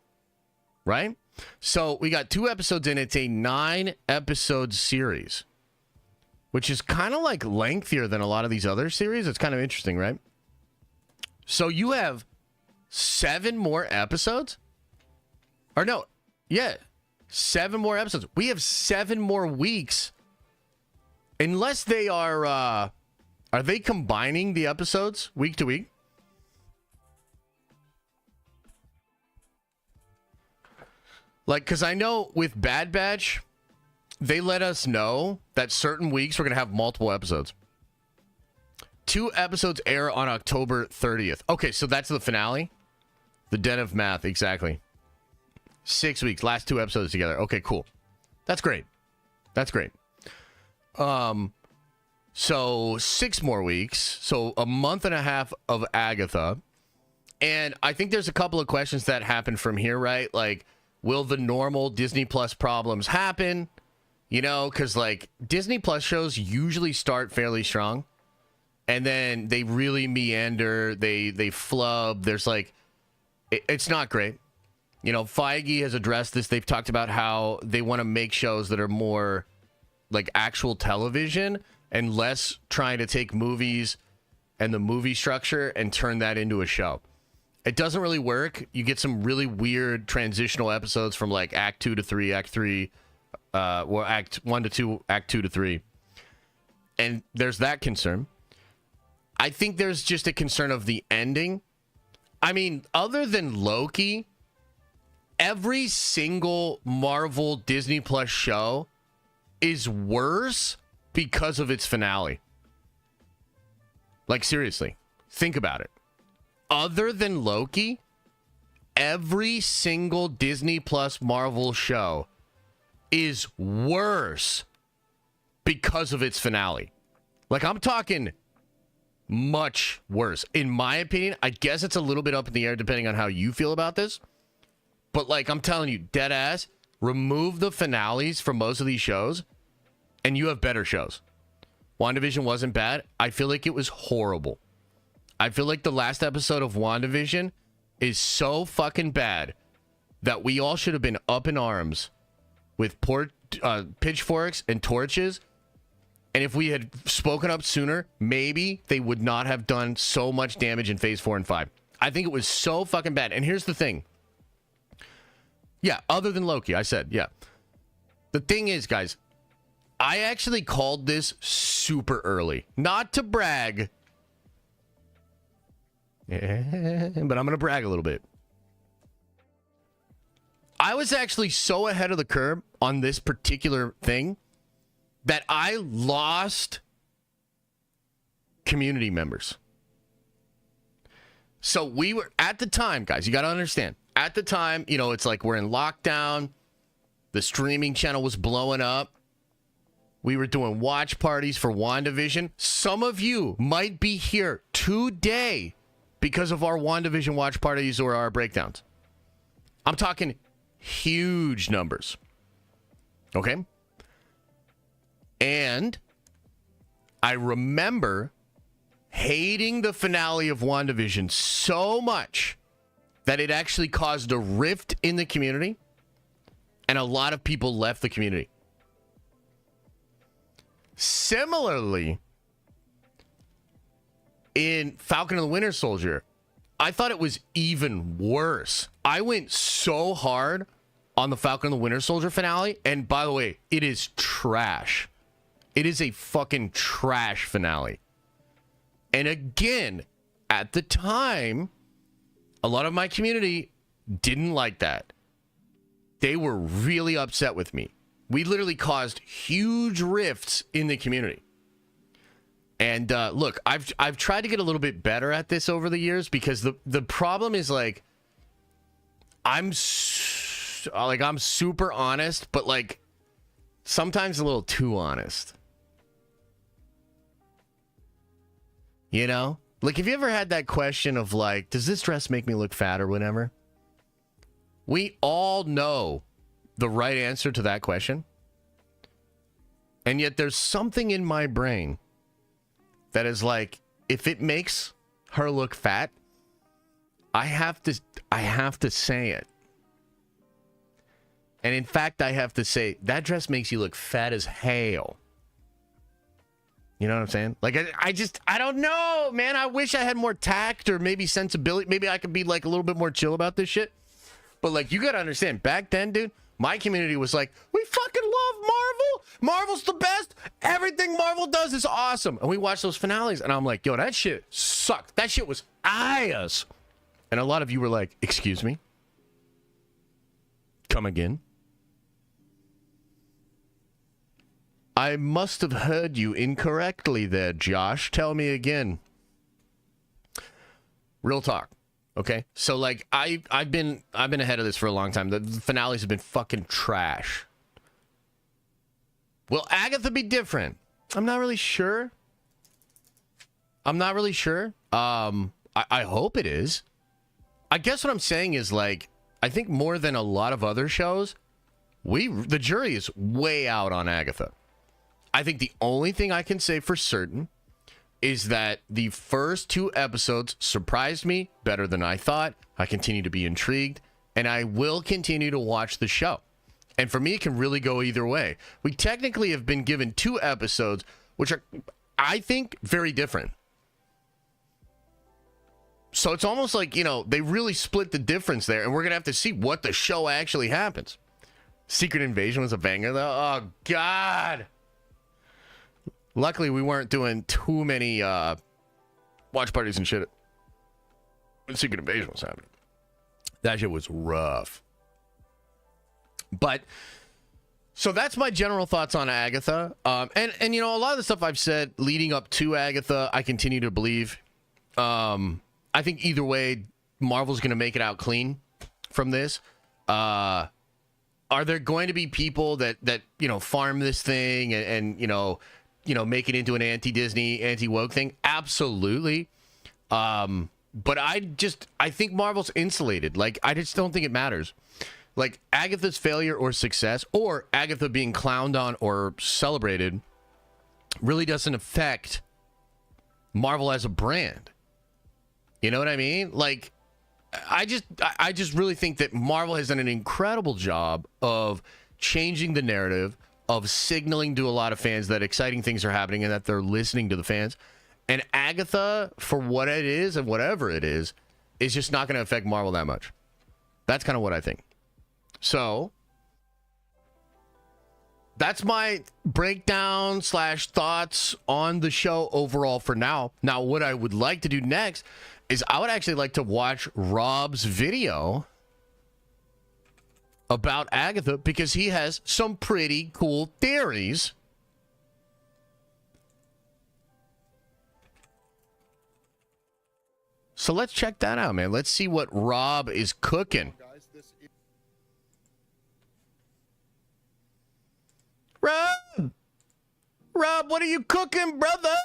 right? So we got 2 episodes in. It's a 9-episode series, which is kind of like lengthier than a lot of these other series. It's kind of interesting, right? So you have 7 more episodes? Or no, yeah, 7 more episodes. We have 7 more weeks. Unless they are they combining the episodes week to week? Like, because I know with Bad Batch, they let us know that certain weeks we're going to have multiple episodes. 2 episodes air on October 30th. Okay, so that's the finale? The Den of Math, exactly. 6 weeks, last 2 episodes together. Okay, cool. That's great. That's great. So 6 more weeks. So a month and a half of Agatha. And I think there's a couple of questions that happen from here, right? Like, will the normal Disney Plus problems happen? Because like Disney Plus shows usually start fairly strong. and then they really meander. They flub. There's like, it's not great. You know, Feige has addressed this. They've talked about how they want to make shows that are more like actual television and less trying to take movies and the movie structure and turn that into a show. It doesn't really work. You get some really weird transitional episodes from like Act 2 to 3, Act 3, or Act 1 to 2, Act 2 to 3. And there's that concern. I think there's just a concern of the ending. I mean, other than Loki, every single Marvel Disney Plus show is worse because of its finale. Like, seriously, think about it. Other than Loki, every single Disney Plus Marvel show is worse because of its finale. Like, I'm talking much worse. In my opinion, I guess it's a little bit up in the air depending on how you feel about this. But, like, I'm telling you, dead ass, remove the finales from most of these shows, and you have better shows. WandaVision wasn't bad. I feel like it was horrible. I feel like the last episode of WandaVision is so fucking bad that we all should have been up in arms with pitchforks and torches. And if we had spoken up sooner, maybe they would not have done so much damage in Phase 4 and 5. I think it was so fucking bad. And here's the thing. Yeah, other than Loki, I said, yeah. The thing is, guys, I actually called this super early. Not to brag, but I'm going to brag a little bit. I was actually so ahead of the curve on this particular thing that I lost community members. So we were, at the time, guys, you got to understand, at the time, you know, it's like we're in lockdown. The streaming channel was blowing up. We were doing watch parties for WandaVision. Some of you might be here today because of our WandaVision watch parties or our breakdowns. I'm talking huge numbers. Okay? And I remember hating the finale of WandaVision so much that it actually caused a rift in the community, and a lot of people left the community. Similarly, in Falcon and the Winter Soldier, I thought it was even worse. I went so hard on the Falcon and the Winter Soldier finale, and by the way, it is trash. It is a fucking trash finale. And again, at the time, a lot of my community didn't like that. They were really upset with me. We literally caused huge rifts in the community. And look, I've tried to get a little bit better at this over the years because the problem is like I'm super honest, but like sometimes a little too honest. You know? Like, have you ever had that question of like, does this dress make me look fat or whatever? We all know the right answer to that question. And yet there's something in my brain that is like, if it makes her look fat, I have to say it. And in fact, I have to say, that dress makes you look fat as hell. You know what I'm saying? Like, I don't know, man. I wish I had more tact or maybe sensibility. Maybe I could be like a little bit more chill about this shit. But like, you got to understand, back then, dude, my community was like, we fucking love Marvel. Marvel's the best. Everything Marvel does is awesome. And we watched those finales and I'm like, yo, that shit sucked. That shit was ass. And a lot of you were like, excuse me? Come again? I must have heard you incorrectly there, Josh. Tell me again. Real talk. Okay? So like I've been ahead of this for a long time. The finales have been fucking trash. Will Agatha be different? I'm not really sure. I hope it is. I guess what I'm saying is like, I think more than a lot of other shows, the jury is way out on Agatha. I think the only thing I can say for certain is that the first 2 episodes surprised me better than I thought. I continue to be intrigued, and I will continue to watch the show. And for me, it can really go either way. We technically have been given 2 episodes, which are, I think, very different. So it's almost like, you know, they really split the difference there, and we're going to have to see what the show actually happens. Secret Invasion was a banger, though. Oh, God. Luckily, we weren't doing too many watch parties and shit when Secret Invasion was happening. That shit was rough. But, so that's my general thoughts on Agatha. And you know, a lot of the stuff I've said leading up to Agatha, I continue to believe. I think either way, Marvel's going to make it out clean from this. Are there going to be people that you know, farm this thing and you know, make it into an anti-Disney, anti-woke thing? Absolutely. But I think Marvel's insulated. Like, I just don't think it matters. Like, Agatha's failure or success, or Agatha being clowned on or celebrated, really doesn't affect Marvel as a brand. You know what I mean? Like, I just really think that Marvel has done an incredible job of changing the narrative, of signaling to a lot of fans that exciting things are happening and that they're listening to the fans. And Agatha, for what it is and whatever it is just not going to affect Marvel that much. That's kind of what I think. So, that's my breakdown / thoughts on the show overall for now. Now, what I would like to do next is I would actually like to watch Rob's video about Agatha, because he has some pretty cool theories. So let's check that out, man. Let's see what Rob is cooking. Rob, what are you cooking, brother?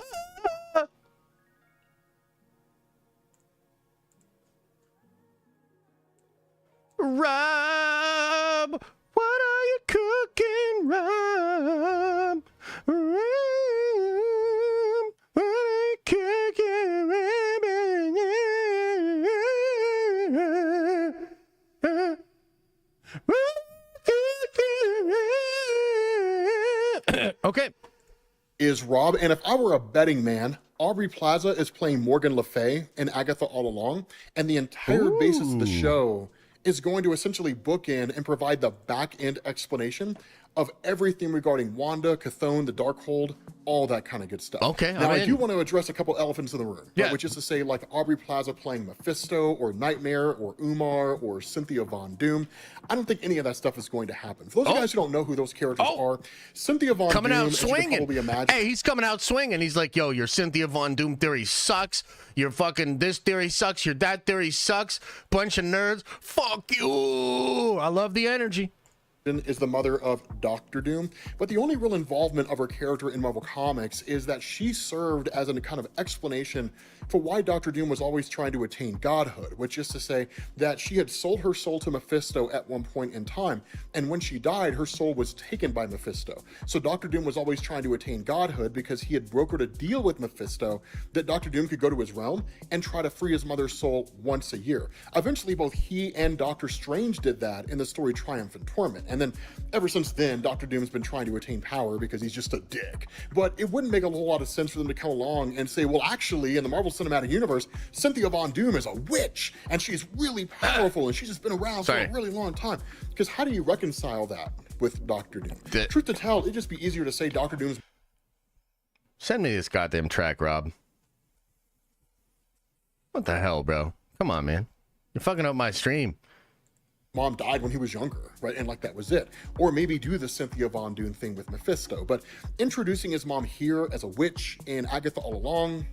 Rob, what are you cooking, Rob? Rob, what are you cooking, Rob? Okay. Is Rob, and if I were a betting man, Aubrey Plaza is playing Morgan Le Fay and Agatha all along, and the entire basis of the show is going to essentially bookend and provide the back-end explanation of everything regarding Wanda, Chthon, the Darkhold, all that kind of good stuff. Okay, now I do want to address a couple elephants in the room, yeah. Right, which is to say, like Aubrey Plaza playing Mephisto or Nightmare or Umar or Cynthia Von Doom. I don't think any of that stuff is going to happen. For those of you guys who don't know who those characters are, Cynthia Von coming Doom, out as you can swinging. probably imagine, Hey, he's coming out swinging. He's like, yo, your Cynthia Von Doom theory sucks. Your fucking this theory sucks. Your that theory sucks. Bunch of nerds. Fuck you. I love the energy. Is the mother of Doctor Doom, but the only real involvement of her character in Marvel Comics is that she served as a kind of explanation for why Doctor Doom was always trying to attain godhood, which is to say that she had sold her soul to Mephisto at one point in time, and when she died, her soul was taken by Mephisto. So Doctor Doom was always trying to attain godhood because he had brokered a deal with Mephisto that Doctor Doom could go to his realm and try to free his mother's soul once a year. Eventually, both he and Doctor Strange did that in the story Triumph and Torment. And then ever since then, Doctor Doom's been trying to attain power because he's just a dick. But it wouldn't make a whole lot of sense for them to come along and say, well, actually, in the Marvel Cinematic Universe, Cynthia Von Doom is a witch, and she's really powerful, and she's just been around for a really long time. Because how do you reconcile that with Doctor Doom? Truth to tell, it'd just be easier to say Doctor Doom's... Send me this goddamn track, Rob. What the hell, bro? Come on, man. You're fucking up my stream. Mom died when he was younger, right? And like that was it. Or maybe do the Cynthia Von Doom thing with Mephisto. But introducing his mom here as a witch and Agatha all along,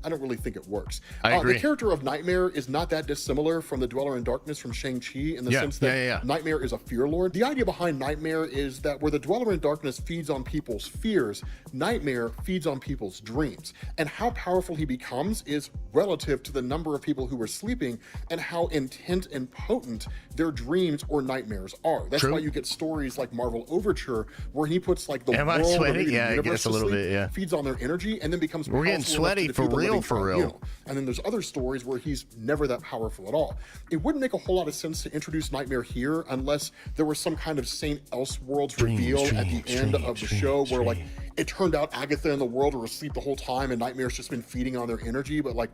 I don't really think it works. I agree. The character of Nightmare is not that dissimilar from the Dweller in Darkness from Shang-Chi in the sense that Nightmare is a fear lord. The idea behind Nightmare is that where the Dweller in Darkness feeds on people's fears, Nightmare feeds on people's dreams. And how powerful he becomes is relative to the number of people who are sleeping and how intent and potent their dreams or nightmares are. That's why you get stories like Marvel Overture, where he puts like the world or maybe the universe to sleep, feeds on their energy, and then becomes we're getting sweaty for real. And then there's other stories where he's never that powerful at all. It wouldn't make a whole lot of sense to introduce Nightmare here unless there was some kind of Saint Elseworlds reveal at the end of the show where like it turned out Agatha and the world were asleep the whole time and Nightmare's just been feeding on their energy, but like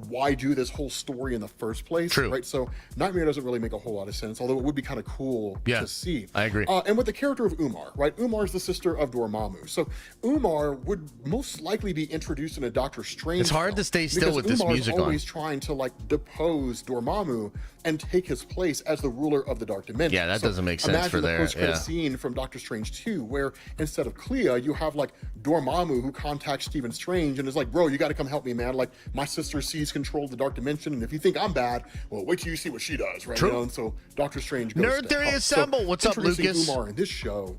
why do this whole story in the first place? Right. So Nightmare doesn't really make a whole lot of sense, although it would be kind of cool to see. I agree. And with the character of Umar, right? Umar is the sister of Dormammu. So Umar would most likely be introduced in a Doctor Strange. It's hard to stay still with this music on. Always trying to like depose Dormammu and take his place as the ruler of the Dark Dimension. Yeah, that doesn't make sense for there. Imagine the post-credit scene from Doctor Strange 2, where instead of Clea, you have like Dormammu who contacts Stephen Strange and is like, bro, you got to come help me, man. Like my sister sees control of the Dark Dimension, and if you think I'm bad, well, wait till you see what she does, right? You know, and so Doctor Strange goes Nerd Theory Assemble. What's up, Lucas? Umar in this show.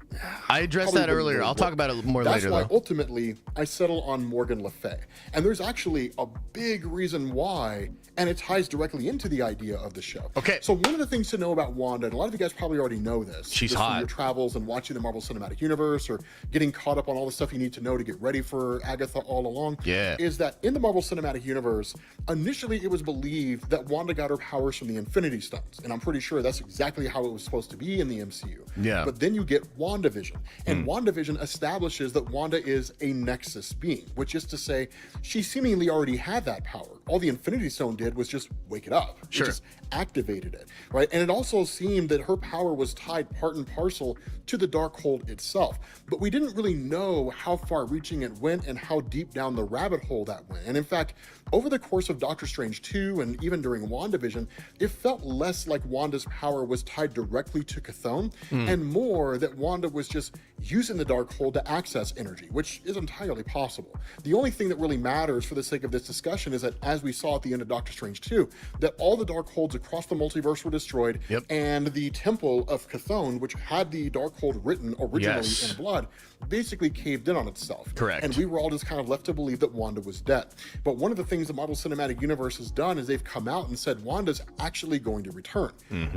I addressed that earlier. I'll talk about it more later, That's why ultimately I settle on Morgan Le Fay. And there's actually a big reason why, and it ties directly into the idea of the show. Okay. So one of the things to know about Wanda, and a lot of you guys probably already know this. She's just hot. from your travels and watching the Marvel Cinematic Universe or getting caught up on all the stuff you need to know to get ready for Agatha all along. Is that in the Marvel Cinematic Universe, initially it was believed that Wanda got her powers from the Infinity Stones. And I'm pretty sure that's exactly how it was supposed to be in the MCU. But then you get WandaVision. And WandaVision establishes that Wanda is a Nexus being, which is to say she seemingly already had that power. All the Infinity Stone did was just wake it up. It just activated it, right? And it also seemed that her power was tied part and parcel to the Darkhold itself. But we didn't really know how far reaching it went and how deep down the rabbit hole that went. And in fact, over the course of Doctor Strange 2 and even during WandaVision, it felt less like Wanda's power was tied directly to Chthon and more that Wanda was just using the Darkhold to access energy, which is entirely possible. The only thing that really matters for the sake of this discussion is that, as we saw at the end of Doctor Strange 2, that all the Darkholds across the multiverse were destroyed, and the Temple of Chthon, which had the Darkhold written originally in blood, basically caved in on itself. And we were all just kind of left to believe that Wanda was dead. But one of the things the Marvel Cinematic Universe has done is they've come out and said Wanda's actually going to return.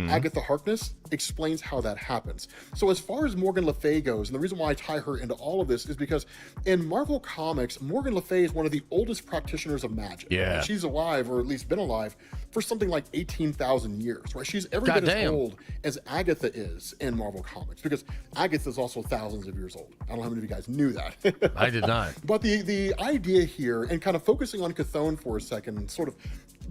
Agatha Harkness explains how that happens. So as far as Morgan Le Fay goes, and the reason why I tie her into all of this is because in Marvel Comics, Morgan Le Fay is one of the oldest practitioners of magic. Right? She's alive, or at least been alive, for something like 18,000 years, right? She's every bit as old as Agatha is in Marvel Comics, because Agatha is also thousands of years old. I don't know how many of you guys knew that. I did not. But the idea here, and kind of focusing on Chthon for a second, and sort of,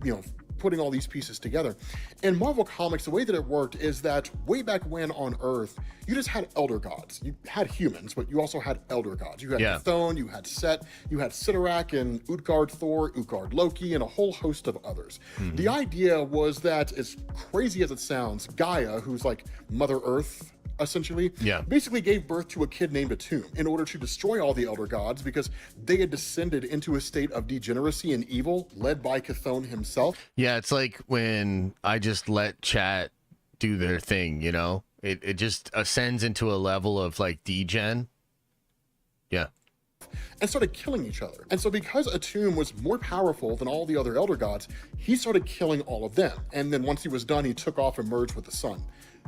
you know, putting all these pieces together. In Marvel Comics, the way that it worked is that way back when on Earth, you just had elder gods. You had humans, but you also had elder gods. You had Chthon, you had Set, you had Sidorak and Utgard Thor, Utgard Loki, and a whole host of others. The idea was that, as crazy as it sounds, Gaia, who's like Mother Earth, essentially, basically gave birth to a kid named Atum in order to destroy all the elder gods because they had descended into a state of degeneracy and evil led by Chthon himself. It's like when I just let chat do their thing, you know? It just ascends into a level of like degen. And started killing each other. And so because Atum was more powerful than all the other elder gods, he started killing all of them. And then once he was done, he took off and merged with the sun.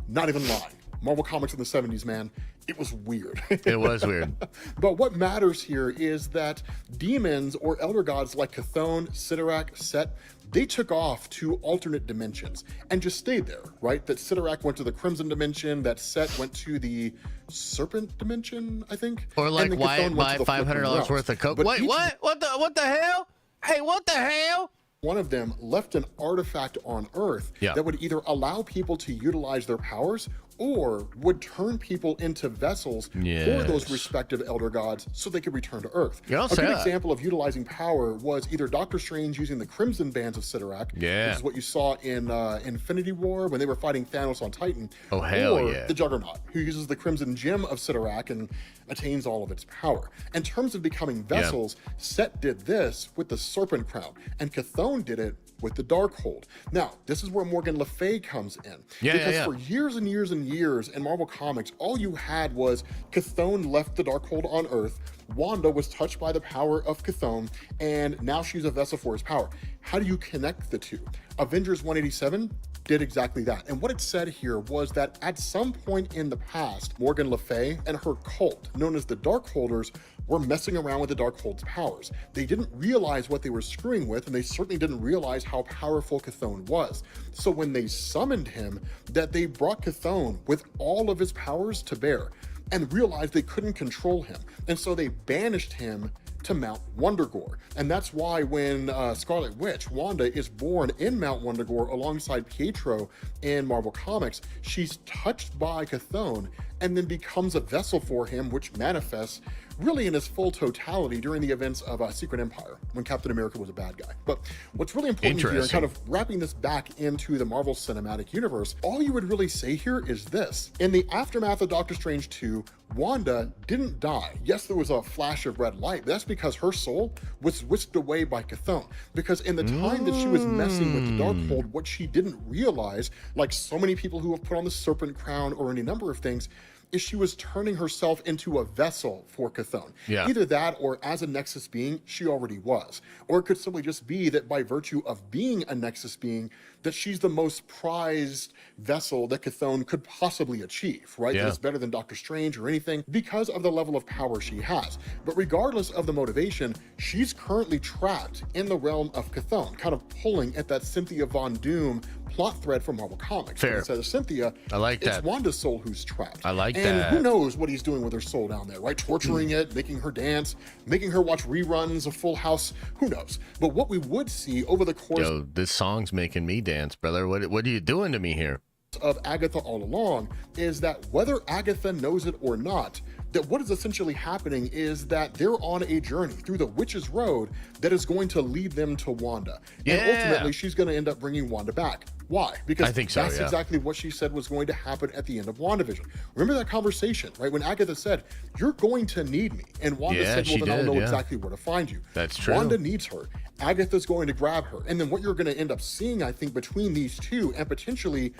Not even lying. Marvel Comics in the 70s, man, it was weird. It was weird. But what matters here is that demons or elder gods like Chthon, Sidorak, Set, they took off to alternate dimensions and just stayed there, right? That Sidorak went to the Crimson Dimension, that Set went to the Serpent Dimension, I think. Or like, why buy $500 worth of coke? Wait, what? What the hell? Hey, what the hell? One of them left an artifact on Earth that would either allow people to utilize their powers or would turn people into vessels for those respective elder gods so they could return to Earth. A good example of utilizing power was either Doctor Strange using the Crimson Bands of Sidorak, which is what you saw in Infinity War when they were fighting Thanos on Titan, or the Juggernaut, who uses the Crimson Gem of Sidorak and attains all of its power. In terms of becoming vessels, Set did this with the Serpent Crown, and Chthon did it with the Darkhold. Now, this is where Morgan Le Fay comes in. Because for years and years and years in Marvel Comics, all you had was Chthon left the Darkhold on Earth, Wanda was touched by the power of Chthon, and now she's a vessel for his power. How do you connect the two? Avengers 187 did exactly that. And what it said here was that at some point in the past, Morgan Le Fay and her cult, known as the Darkholders, were messing around with the Darkhold's powers. They didn't realize what they were screwing with, and they certainly didn't realize how powerful Chthon was. So when they summoned him, that they brought Chthon with all of his powers to bear and realized they couldn't control him. And so they banished him to Mount Wundagore. And that's why when Scarlet Witch, Wanda, is born in Mount Wundagore alongside Pietro in Marvel Comics, she's touched by Chthon and then becomes a vessel for him, which manifests really in his full totality during the events of Secret Empire, when Captain America was a bad guy. But what's really important here, and kind of wrapping this back into the Marvel Cinematic Universe, all you would really say here is this. In the aftermath of Doctor Strange 2, Wanda didn't die. Yes, there was a flash of red light, but that's because her soul was whisked away by Chthon. Because in the time that she was messing with the Darkhold, what she didn't realize, like so many people who have put on the Serpent Crown or any number of things, is she was turning herself into a vessel for Chthon. Either that, or as a Nexus being, she already was. Or it could simply just be that by virtue of being a Nexus being, that she's the most prized vessel that Chthon could possibly achieve, right? That it's better than Doctor Strange or anything because of the level of power she has. But regardless of the motivation, she's currently trapped in the realm of Chthon, kind of pulling at that Cynthia Von Doom plot thread from Marvel Comics. Instead of Cynthia, it's Wanda's soul who's trapped. And who knows what he's doing with her soul down there, right? Torturing it, making her dance, making her watch reruns of Full House, who knows? But what we would see over the course... Yo, this song's making me dance, brother. What are you doing to me here? ...of Agatha all along is that whether Agatha knows it or not, that what is essentially happening is that they're on a journey through the Witch's Road that is going to lead them to Wanda. And ultimately, she's going to end up bringing Wanda back. Why? Because I think that's exactly what she said was going to happen at the end of WandaVision. Remember that conversation, right? When Agatha said, "You're going to need me." And Wanda said, "Well, then I'll know exactly where to find you." That's true. Wanda needs her. Agatha's going to grab her. And then what you're going to end up seeing, I think, between these two and potentially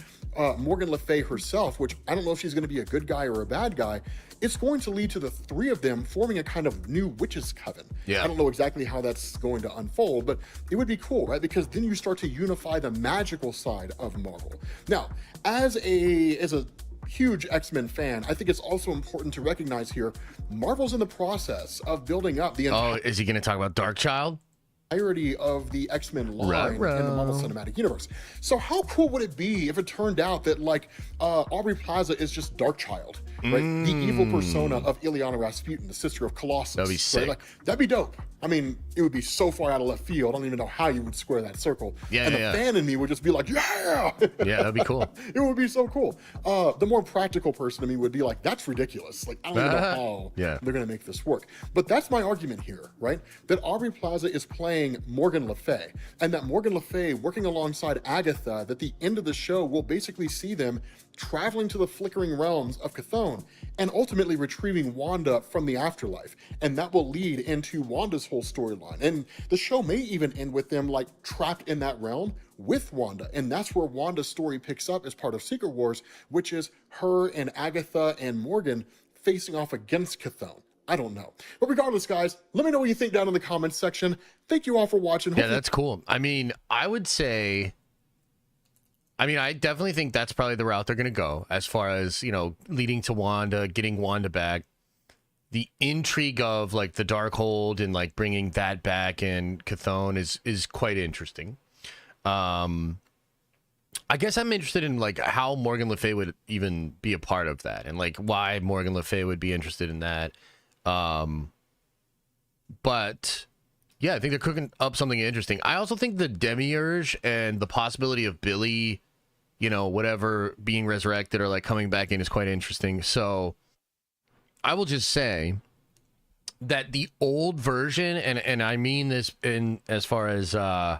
Morgan Le Fay herself, which I don't know if she's going to be a good guy or a bad guy, it's going to lead to the three of them forming a kind of new witches coven. I don't know exactly how that's going to unfold, but it would be cool, right? Because then you start to unify the magical side of Marvel. Now, as a huge X-Men fan, I think it's also important to recognize here, Marvel's in the process of building up the entire... Oh, is he going to talk about Darkchild? ...entirety of the X-Men line in the Marvel Cinematic Universe. So how cool would it be if it turned out that, like, Aubrey Plaza is just Darkchild, right? The evil persona of Ileana Rasputin, the sister of Colossus. That'd be sick. Right? Like, that'd be dope. I mean, it would be so far out of left field. I don't even know how you would square that circle. And the fan in me would just be like, yeah! That'd be cool. It would be so cool. The more practical person in me would be like, that's ridiculous. Like, I don't even know how they're going to make this work. But that's my argument here, right? That Aubrey Plaza is playing Morgan Le Fay, and that Morgan Le Fay working alongside Agatha, that the end of the show will basically see them traveling to the flickering realms of Chthon and ultimately retrieving Wanda from the afterlife. And that will lead into Wanda's whole storyline. And the show may even end with them like trapped in that realm with Wanda. And that's where Wanda's story picks up as part of Secret Wars, which is her and Agatha and Morgan facing off against Chthon. I don't know. But regardless, guys, let me know what you think down in the comments section. Thank you all for watching. Yeah, that's cool. I mean, I would say... I definitely think that's probably the route they're going to go as far as, you know, leading to Wanda, getting Wanda back. The intrigue of, like, the Darkhold and, like, bringing that back and Chthon is quite interesting. I guess I'm interested in, like, how Morgan Le Fay would even be a part of that and, like, why Morgan Le Fay would be interested in that. But... yeah, I think they're cooking up something interesting. I also think the Demiurge and the possibility of Billy, you know, whatever being resurrected or like coming back in is quite interesting. So I will just say that the old version, and I mean this in as far as I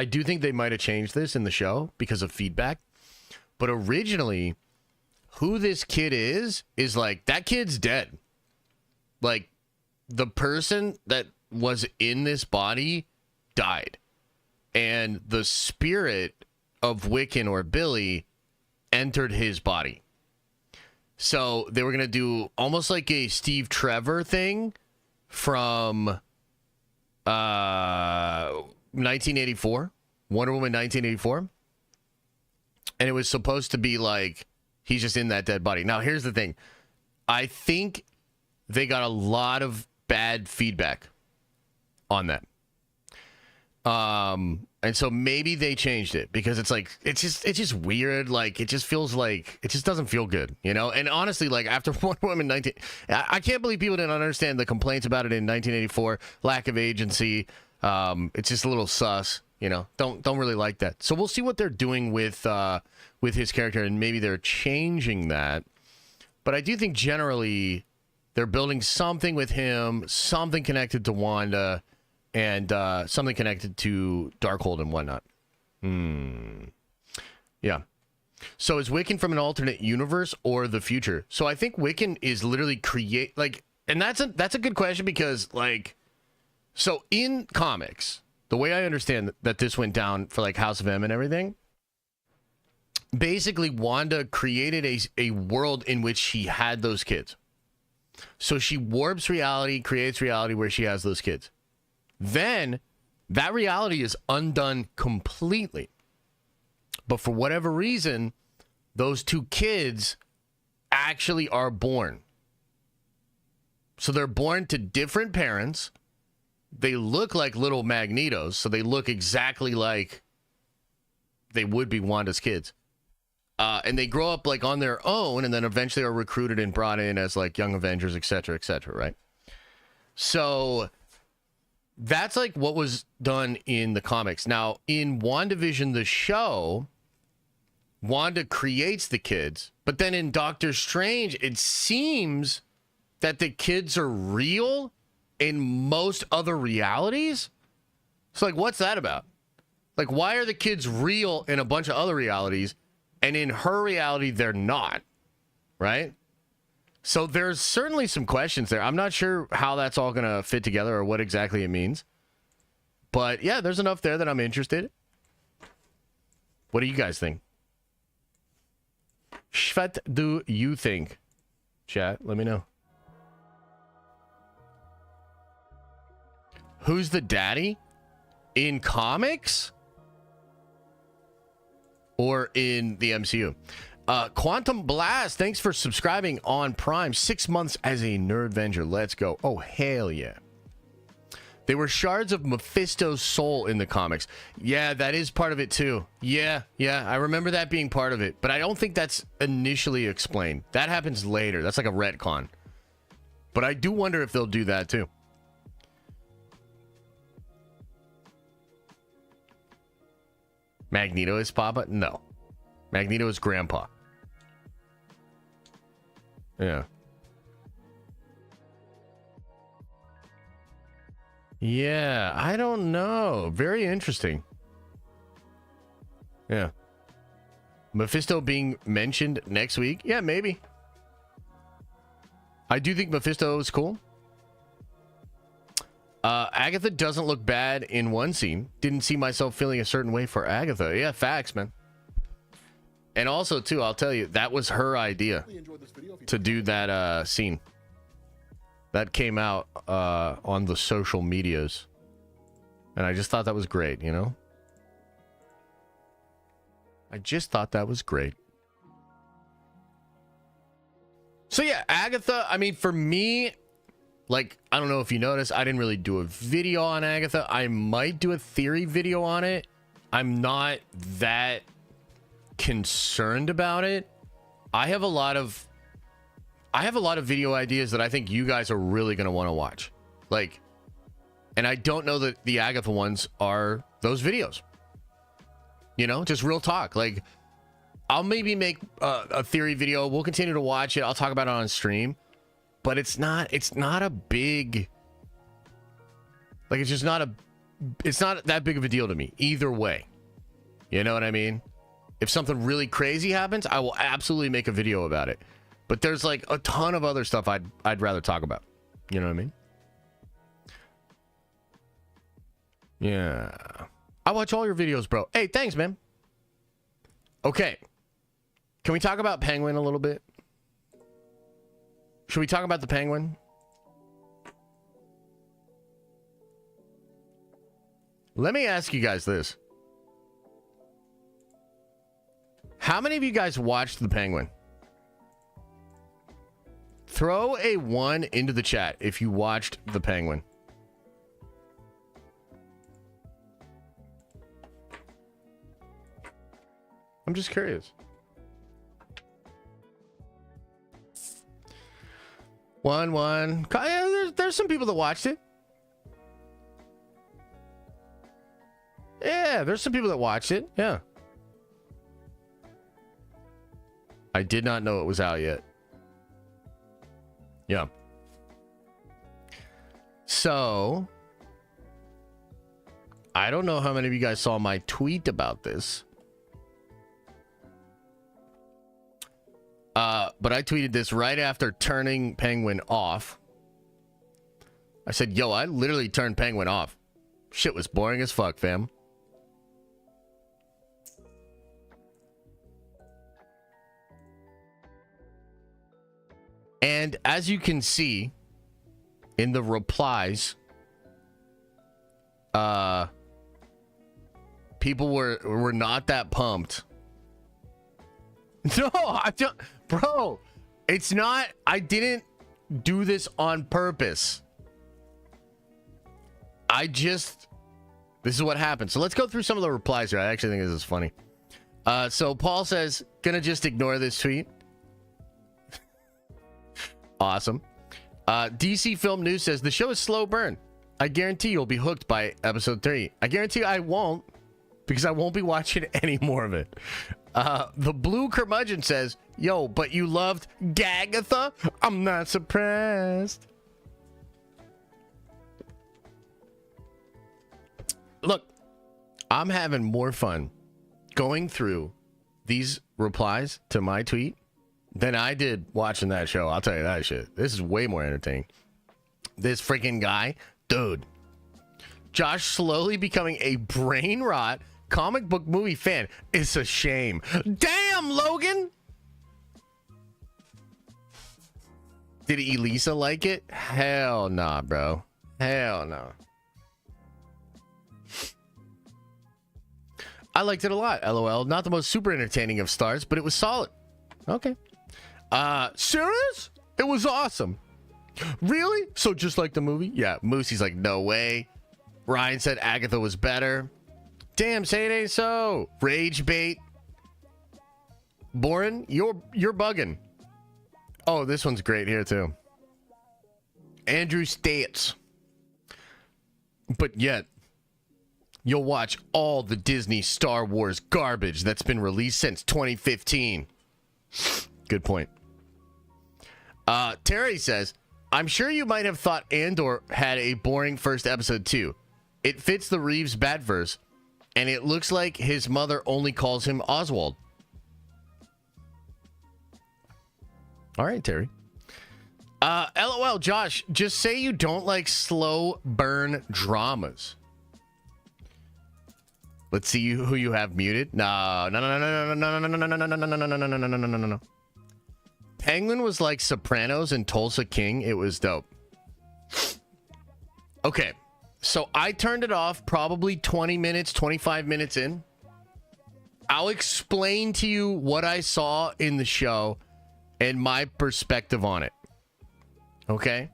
do think they might have changed this in the show because of feedback, but originally who this kid is like, that kid's dead. Like, the person that was in this body died, and the spirit of Wiccan or Billy entered his body. So they were going to do almost like a Steve Trevor thing from 1984, Wonder Woman 1984. And it was supposed to be like he's just in that dead body. Now, here's the thing. I think they got a lot of bad feedback on that. And so maybe they changed it because it's like, it's just weird. Like, it just feels like, it just doesn't feel good, you know? And honestly, like, after Wonder Woman 19, I can't believe people didn't understand the complaints about it in 1984, lack of agency. It's just a little sus, you know? Don't really like that. So we'll see what they're doing with his character, and maybe they're changing that. But I do think generally they're building something with him, something connected to Wanda, and something connected to Darkhold and whatnot. Yeah. So is Wiccan from an alternate universe or the future? So I think Wiccan is literally and that's a good question because, like, so in comics, the way I understand that this went down for like House of M and everything, basically Wanda created a world in which she had those kids. So she warps reality, creates reality where she has those kids. Then that reality is undone completely. But for whatever reason, those two kids actually are born. So they're born to different parents. They look like little Magnetos, so they look exactly like they would be Wanda's kids. And they grow up like on their own, and then eventually are recruited and brought in as like young Avengers, etc., right? So that's like what was done in the comics. Now, in WandaVision, the show, Wanda creates the kids, but then in Doctor Strange, it seems that the kids are real in most other realities. So, like, what's that about? Like, why are the kids real in a bunch of other realities, and in her reality, they're not, right? So there's certainly some questions there. I'm not sure how that's all going to fit together or what exactly it means. But yeah, there's enough there that I'm interested. What do you guys think? What do you think? Chat, let me know. Who's the daddy? In comics? Or in the MCU? Quantum Blast, thanks for subscribing on Prime. 6 months as a Nerdvenger. Let's go. Oh, hell yeah. They were shards of Mephisto's soul in the comics. Yeah, that is part of it too. Yeah, I remember that being part of it. But I don't think that's initially explained. That happens later. That's like a retcon. But I do wonder if they'll do that too. Magneto is Papa? No. Magneto is Grandpa. Yeah. Yeah, I don't know. Very interesting. Yeah. Mephisto being mentioned next week? Yeah, maybe. I do think Mephisto is cool. Agatha doesn't look bad in one scene. Didn't see myself feeling a certain way for Agatha. Yeah, facts, man. And also, too, I'll tell you, that was her idea to do that scene. That came out on the social medias. And I just thought that was great, you know? I just thought that was great. So, yeah, Agatha, I mean, for me, like, I don't know if you noticed, I didn't really do a video on Agatha. I might do a theory video on it. I'm not that concerned about it. I have a lot of video ideas that I think you guys are really going to want to watch. Like, and I don't know that the Agatha ones are those videos. You know, just real talk. Like, I'll maybe make a theory video. We'll continue to watch it. I'll talk about it on stream, but it's not a big, like, it's not that big of a deal to me either way. You know what I mean? If something really crazy happens, I will absolutely make a video about it. But there's like a ton of other stuff I'd rather talk about. You know what I mean? Yeah. I watch all your videos, bro. Hey, thanks, man. Okay. Can we talk about Penguin a little bit? Should we talk about the Penguin? Let me ask you guys this. How many of you guys watched the Penguin? Throw a 1 into the chat if you watched the Penguin. I'm just curious. 1. Yeah, there's some people that watched it. Yeah, there's some people that watched it. Yeah. I did not know it was out yet. Yeah. So, I don't know how many of you guys saw my tweet about this. But I tweeted this right after turning Penguin off. I said, yo, I literally turned Penguin off. Shit was boring as fuck, fam. And as you can see in the replies, people were not that pumped. No, I don't, bro. It's not. I didn't do this on purpose. This is what happened. So let's go through some of the replies here. I actually think this is funny. So Paul says, gonna just ignore this tweet. Awesome. DC Film News says the show is slow burn. I guarantee you'll be hooked by episode 3. I guarantee I won't, because I won't be watching any more of it. The Blue Curmudgeon says, yo, but you loved Agatha? I'm not surprised. Look, I'm having more fun going through these replies to my tweet than I did watching that show. I'll tell you that shit. This is way more entertaining. This freaking guy, dude. Josh slowly becoming a brain rot comic book movie fan. It's a shame. Damn, Logan. Did Elisa like it? Hell nah, bro. Hell no. I liked it a lot. LOL. Not the most super entertaining of stars, but it was solid. Okay. Serious? It was awesome. Really? So just like the movie? Yeah. Moosey's like, no way. Ryan said Agatha was better. Damn, say it ain't so. Rage bait. Boren, you're bugging. Oh, this one's great here too. Andrew States. But yet, you'll watch all the Disney Star Wars garbage that's been released since 2015. Good point. Terry says, I'm sure you might have thought Andor had a boring first episode too. It fits the Reeves Batverse, and it looks like his mother only calls him Oswald. All right, Terry. LOL, Josh, just say you don't like slow burn dramas. Let's see who you have muted. No. Penguin was like Sopranos and Tulsa King. It was dope. Okay, so I turned it off probably 20 minutes, 25 minutes in. I'll explain to you what I saw in the show and my perspective on it. Okay?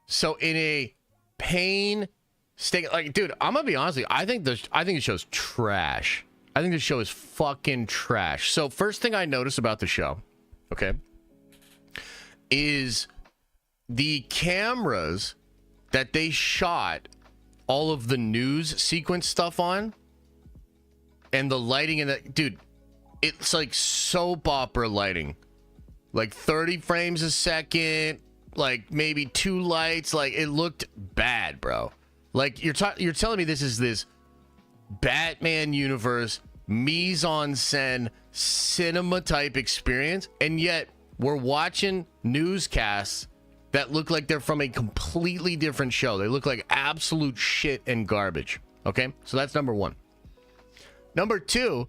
So in a pain state, like, dude, I'm gonna be honest with you, I think the show's trash. I think the show is fucking trash. So first thing I noticed about the show, okay, is the cameras that they shot all of the news sequence stuff on and the lighting and that, dude, it's like soap opera lighting. Like 30 frames a second, like maybe 2 lights. Like it looked bad, bro. Like you're telling me this is this Batman universe mise-en-scène cinema type experience, and yet we're watching newscasts that look like they're from a completely different show. They look like absolute shit and garbage. Okay, so that's number one. Number two,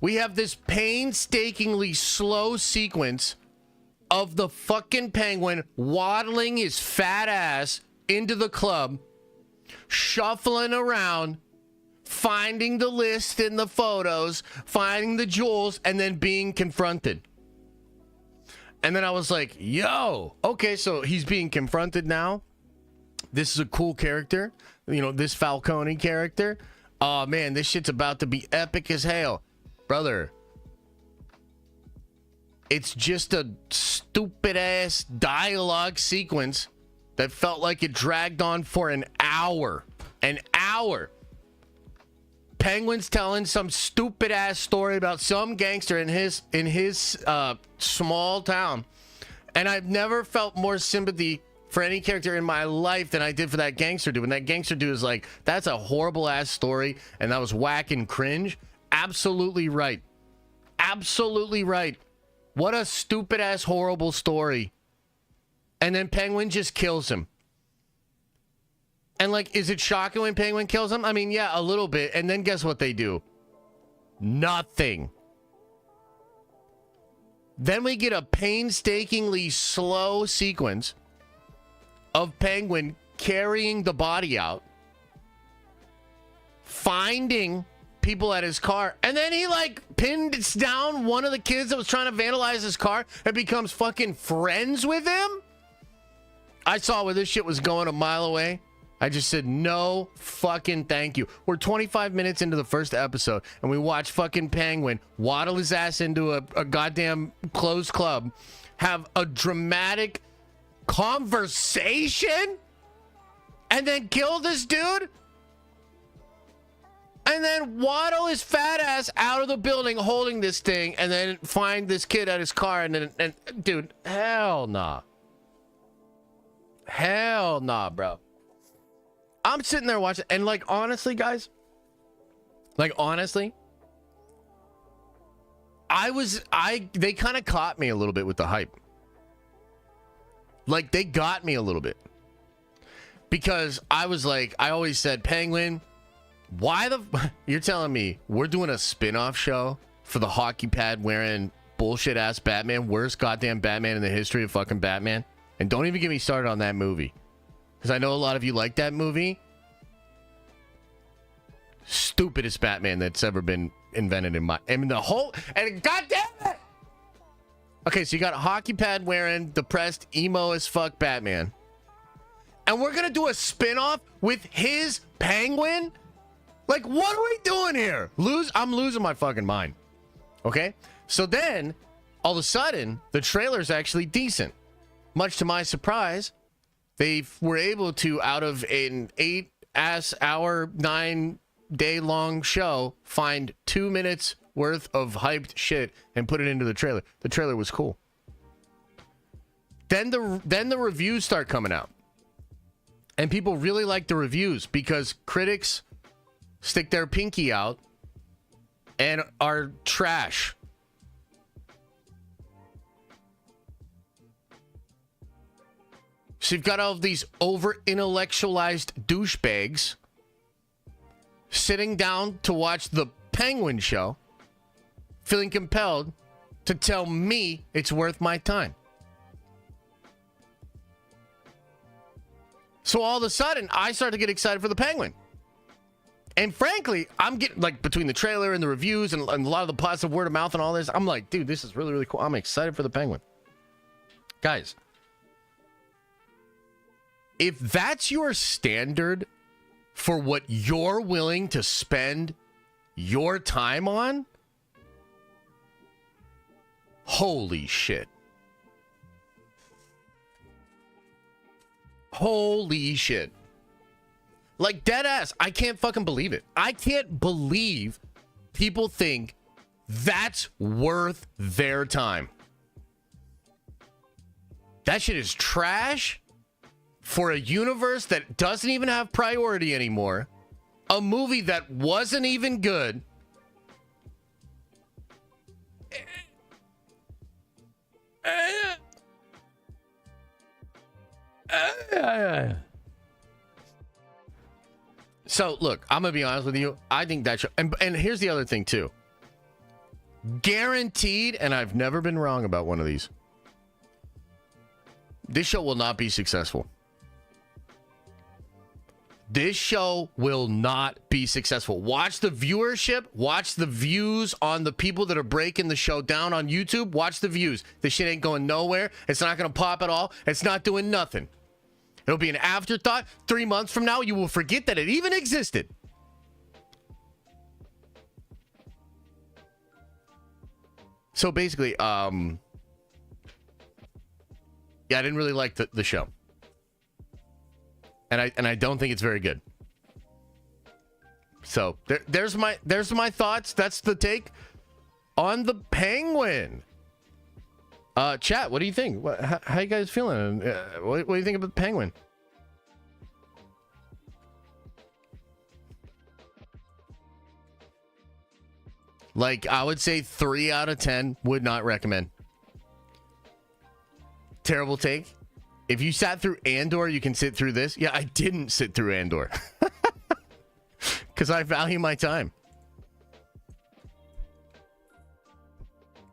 we have this painstakingly slow sequence of the fucking Penguin waddling his fat ass into the club, shuffling around, finding the list in the photos, finding the jewels, and then being confronted. And then I was like, yo, okay, so he's being confronted now. This is a cool character. You know, this Falcone character. Oh, man, this shit's about to be epic as hell. Brother, it's just a stupid-ass dialogue sequence that felt like it dragged on for an hour. An hour. Penguin's telling some stupid ass story about some gangster in his small town, and I've never felt more sympathy for any character in my life than I did for that gangster dude. And that gangster dude is like, that's a horrible ass story, and that was whack and cringe. Absolutely right. Absolutely right. What a stupid ass horrible story. And then Penguin just kills him. And, like, is it shocking when Penguin kills him? I mean, yeah, a little bit. And then guess what they do? Nothing. Then we get a painstakingly slow sequence of Penguin carrying the body out, finding people at his car, and then he, like, pins down one of the kids that was trying to vandalize his car and becomes fucking friends with him? I saw where this shit was going a mile away. I just said, no fucking thank you. We're 25 minutes into the first episode, and we watch fucking Penguin waddle his ass into a goddamn closed club, have a dramatic conversation, and then kill this dude, and then waddle his fat ass out of the building holding this thing, and then find this kid at his car, and dude, hell nah. Hell nah, bro. I'm sitting there watching, and like, honestly, guys, like, honestly, they kind of caught me a little bit with the hype. Like, they got me a little bit. Because I was like, I always said, Penguin, you're telling me we're doing a spin-off show for the hockey pad wearing bullshit ass Batman, worst goddamn Batman in the history of fucking Batman? And don't even get me started on that movie. Because I know a lot of you like that movie. Stupidest Batman that's ever been invented and goddamn it! Okay, so you got a hockey pad wearing, depressed, emo as fuck Batman. And we're gonna do a spin-off with his Penguin? Like, what are we doing here? I'm losing my fucking mind. Okay? So then, all of a sudden, the trailer's actually decent. Much to my surprise, they were able to, out of an 8-hour, 9-day-long show, find 2 minutes worth of hyped shit and put it into the trailer. The trailer was cool. Then the reviews start coming out. And people really like the reviews because critics stick their pinky out and are trash. So you've got all of these over-intellectualized douchebags sitting down to watch the Penguin show, feeling compelled to tell me it's worth my time. So all of a sudden, I start to get excited for the Penguin. And frankly, I'm getting, like, between the trailer and the reviews and a lot of the positive word of mouth and all this, I'm like, dude, this is really, really cool. I'm excited for the Penguin. Guys, if that's your standard for what you're willing to spend your time on, holy shit. Holy shit. Like, dead ass, I can't fucking believe it. I can't believe people think That's worth their time. That shit is trash for a universe that doesn't even have priority anymore. A movie that wasn't even good. So, look, I'm going to be honest with you. I think that show, and here's the other thing, too. Guaranteed, and I've never been wrong about one of these. This show will not be successful. This show will not be successful. Watch the viewership. Watch the views on the people that are breaking the show down on YouTube. Watch the views. This shit ain't going nowhere. It's not going to pop at all. It's not doing nothing. It'll be an afterthought. 3 months from now, you will forget that it even existed. So basically, yeah, I didn't really like the show. And I don't think it's very good. So there's my thoughts. That's the take on the Penguin. Chat, what do you think? How you guys feeling? What do you think about the Penguin? Like, I would say 3 out of 10 would not recommend. Terrible take. If you sat through Andor, you can sit through this. Yeah, I didn't sit through Andor. Because I value my time.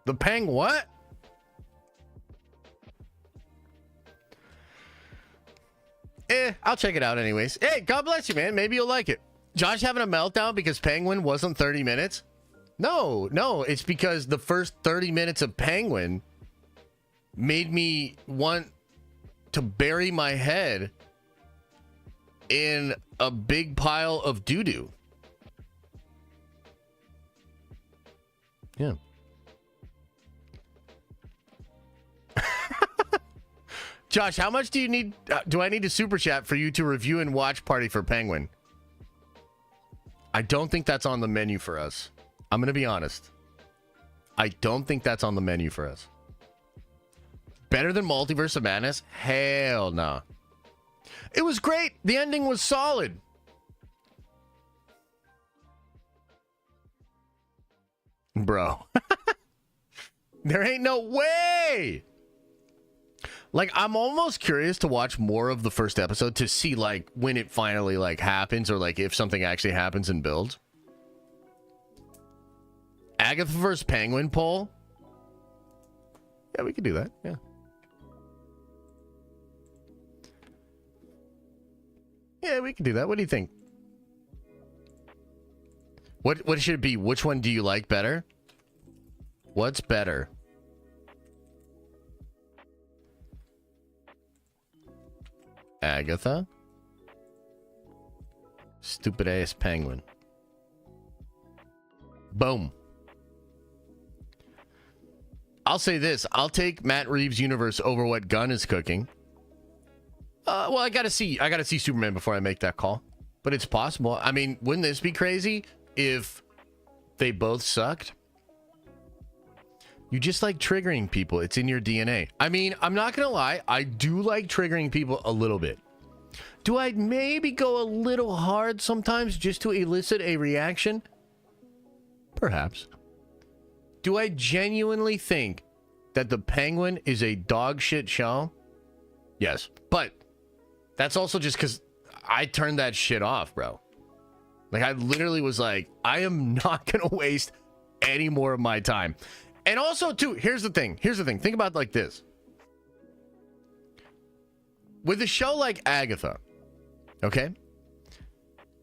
The Peng what? I'll check it out anyways. Hey, God bless you, man. Maybe you'll like it. Josh having a meltdown because Penguin wasn't 30 minutes? No, it's because the first 30 minutes of Penguin made me want to bury my head in a big pile of doo-doo. Yeah. Josh, how much do you need? Do I need to super chat for you to review and watch Party for Penguin? I don't think that's on the menu for us. I'm going to be honest. I don't think that's on the menu for us. Better than Multiverse of Madness? Hell no. It was great. The ending was solid. Bro. There ain't no way. Like, I'm almost curious to watch more of the first episode to see, like, when it finally, like, happens or, like, if something actually happens and builds. Agatha vs. Penguin poll? Yeah, we could do that. Yeah. Yeah, we could do that. What do you think? What should it be? Which one do you like better? What's better? Agatha? Stupid ass Penguin. Boom. I'll say this. I'll take Matt Reeves' universe over what Gunn is cooking. Well, I gotta see Superman before I make that call. But it's possible. I mean, wouldn't this be crazy if they both sucked? You just like triggering people. It's in your DNA. I mean, I'm not gonna lie. I do like triggering people a little bit. Do I maybe go a little hard sometimes just to elicit a reaction? Perhaps. Do I genuinely think that the Penguin is a dog shit show? Yes. But that's also just because I turned that shit off, bro. Like, I literally was like, I am not going to waste any more of my time. And also, too, here's the thing. Think about it like this. With a show like Agatha, okay?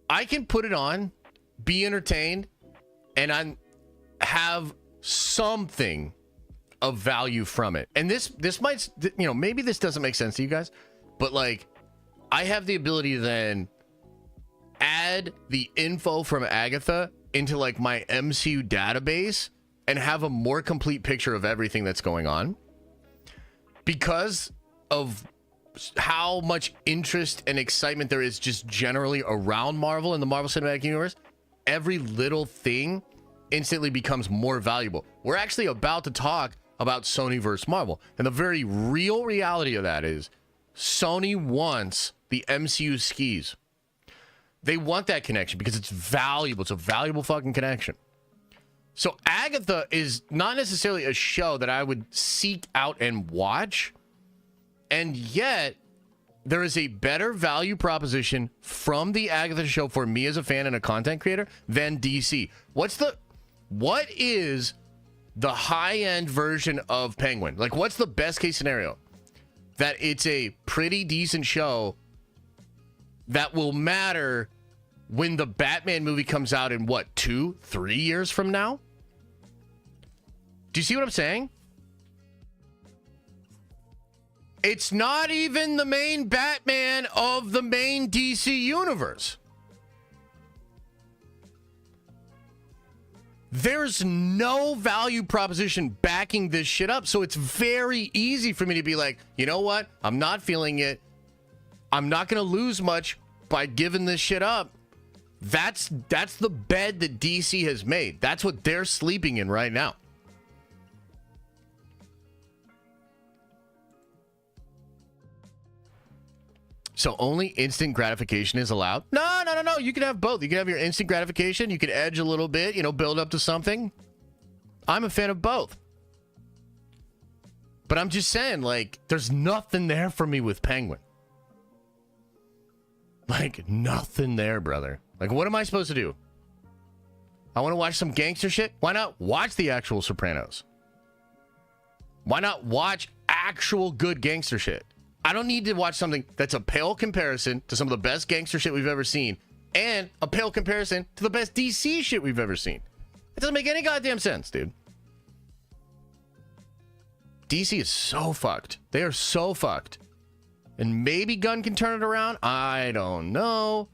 I can put it on, be entertained, and have something of value from it. And this might, you know, maybe this doesn't make sense to you guys, but like, I have the ability to then add the info from Agatha into like my MCU database and have a more complete picture of everything that's going on because of how much interest and excitement there is just generally around Marvel and the Marvel Cinematic Universe. Every little thing instantly becomes more valuable. We're actually about to talk about Sony versus Marvel. And the very real reality of that is Sony wants the MCU skis. They want that connection because it's valuable. It's a valuable fucking connection. So Agatha is not necessarily a show that I would seek out and watch. And yet, there is a better value proposition from the Agatha show for me as a fan and a content creator than DC. What is the high-end version of Penguin? Like, what's the best case scenario? That it's a pretty decent show that will matter when the Batman movie comes out in, what, 2-3 years from now? Do you see what I'm saying? It's not even the main Batman of the main DC universe. There's no value proposition backing this shit up. So it's very easy for me to be like, you know what? I'm not feeling it. I'm not going to lose much by giving this shit up. That's the bed that DC has made. That's what they're sleeping in right now. So only instant gratification is allowed? No. You can have both. You can have your instant gratification. You can edge a little bit, build up to something. I'm a fan of both. But I'm just saying, like, there's nothing there for me with Penguin. Like, nothing there, brother. Like, what am I supposed to do? I want to watch some gangster shit? Why not watch the actual Sopranos? Why not watch actual good gangster shit? I don't need to watch something that's a pale comparison to some of the best gangster shit we've ever seen and a pale comparison to the best DC shit we've ever seen. It doesn't make any goddamn sense, dude. DC is so fucked. They are so fucked. And maybe Gunn can turn it around. I don't know.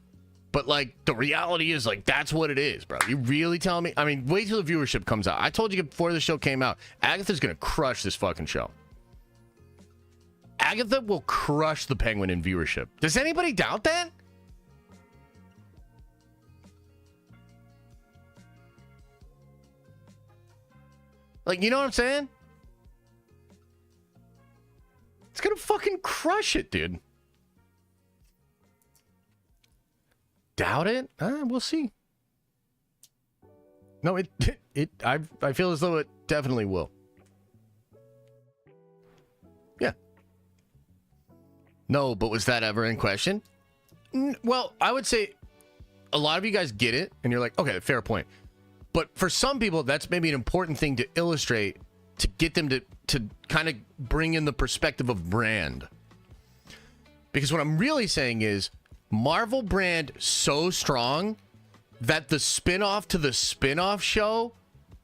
But, like, the reality is, like, that's what it is, bro. You really telling me? I mean, wait till the viewership comes out. I told you before the show came out, Agatha's going to crush this fucking show. Agatha will crush the Penguin in viewership. Does anybody doubt that? Like, you know what I'm saying? It's gonna fucking crush it, dude. Doubt it? We'll see. No, I feel as though it definitely will. Yeah. No, but was that ever in question? Well, I would say a lot of you guys get it, and you're like, okay, fair point. But for some people, that's maybe an important thing to illustrate to get them to kind of bring in the perspective of brand. Because what I'm really saying is Marvel brand so strong that the spin-off to the spin-off show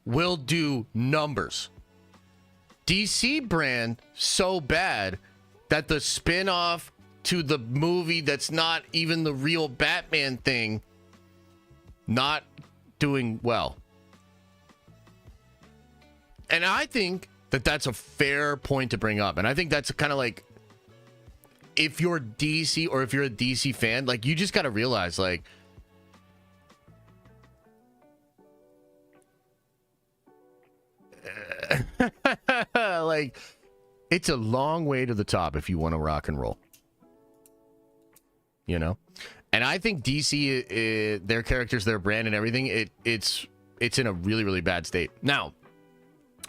will do numbers. DC brand so bad that the spin-off to the movie that's not even the real Batman thing not doing well. And I think that that's a fair point to bring up. And I think that's kind of like, if you're DC or if you're a DC fan, like, you just got to realize, like, like, it's a long way to the top if you want to rock and roll, you know? And I think DC, their characters, their brand and everything, it's in a really, really bad state. Now,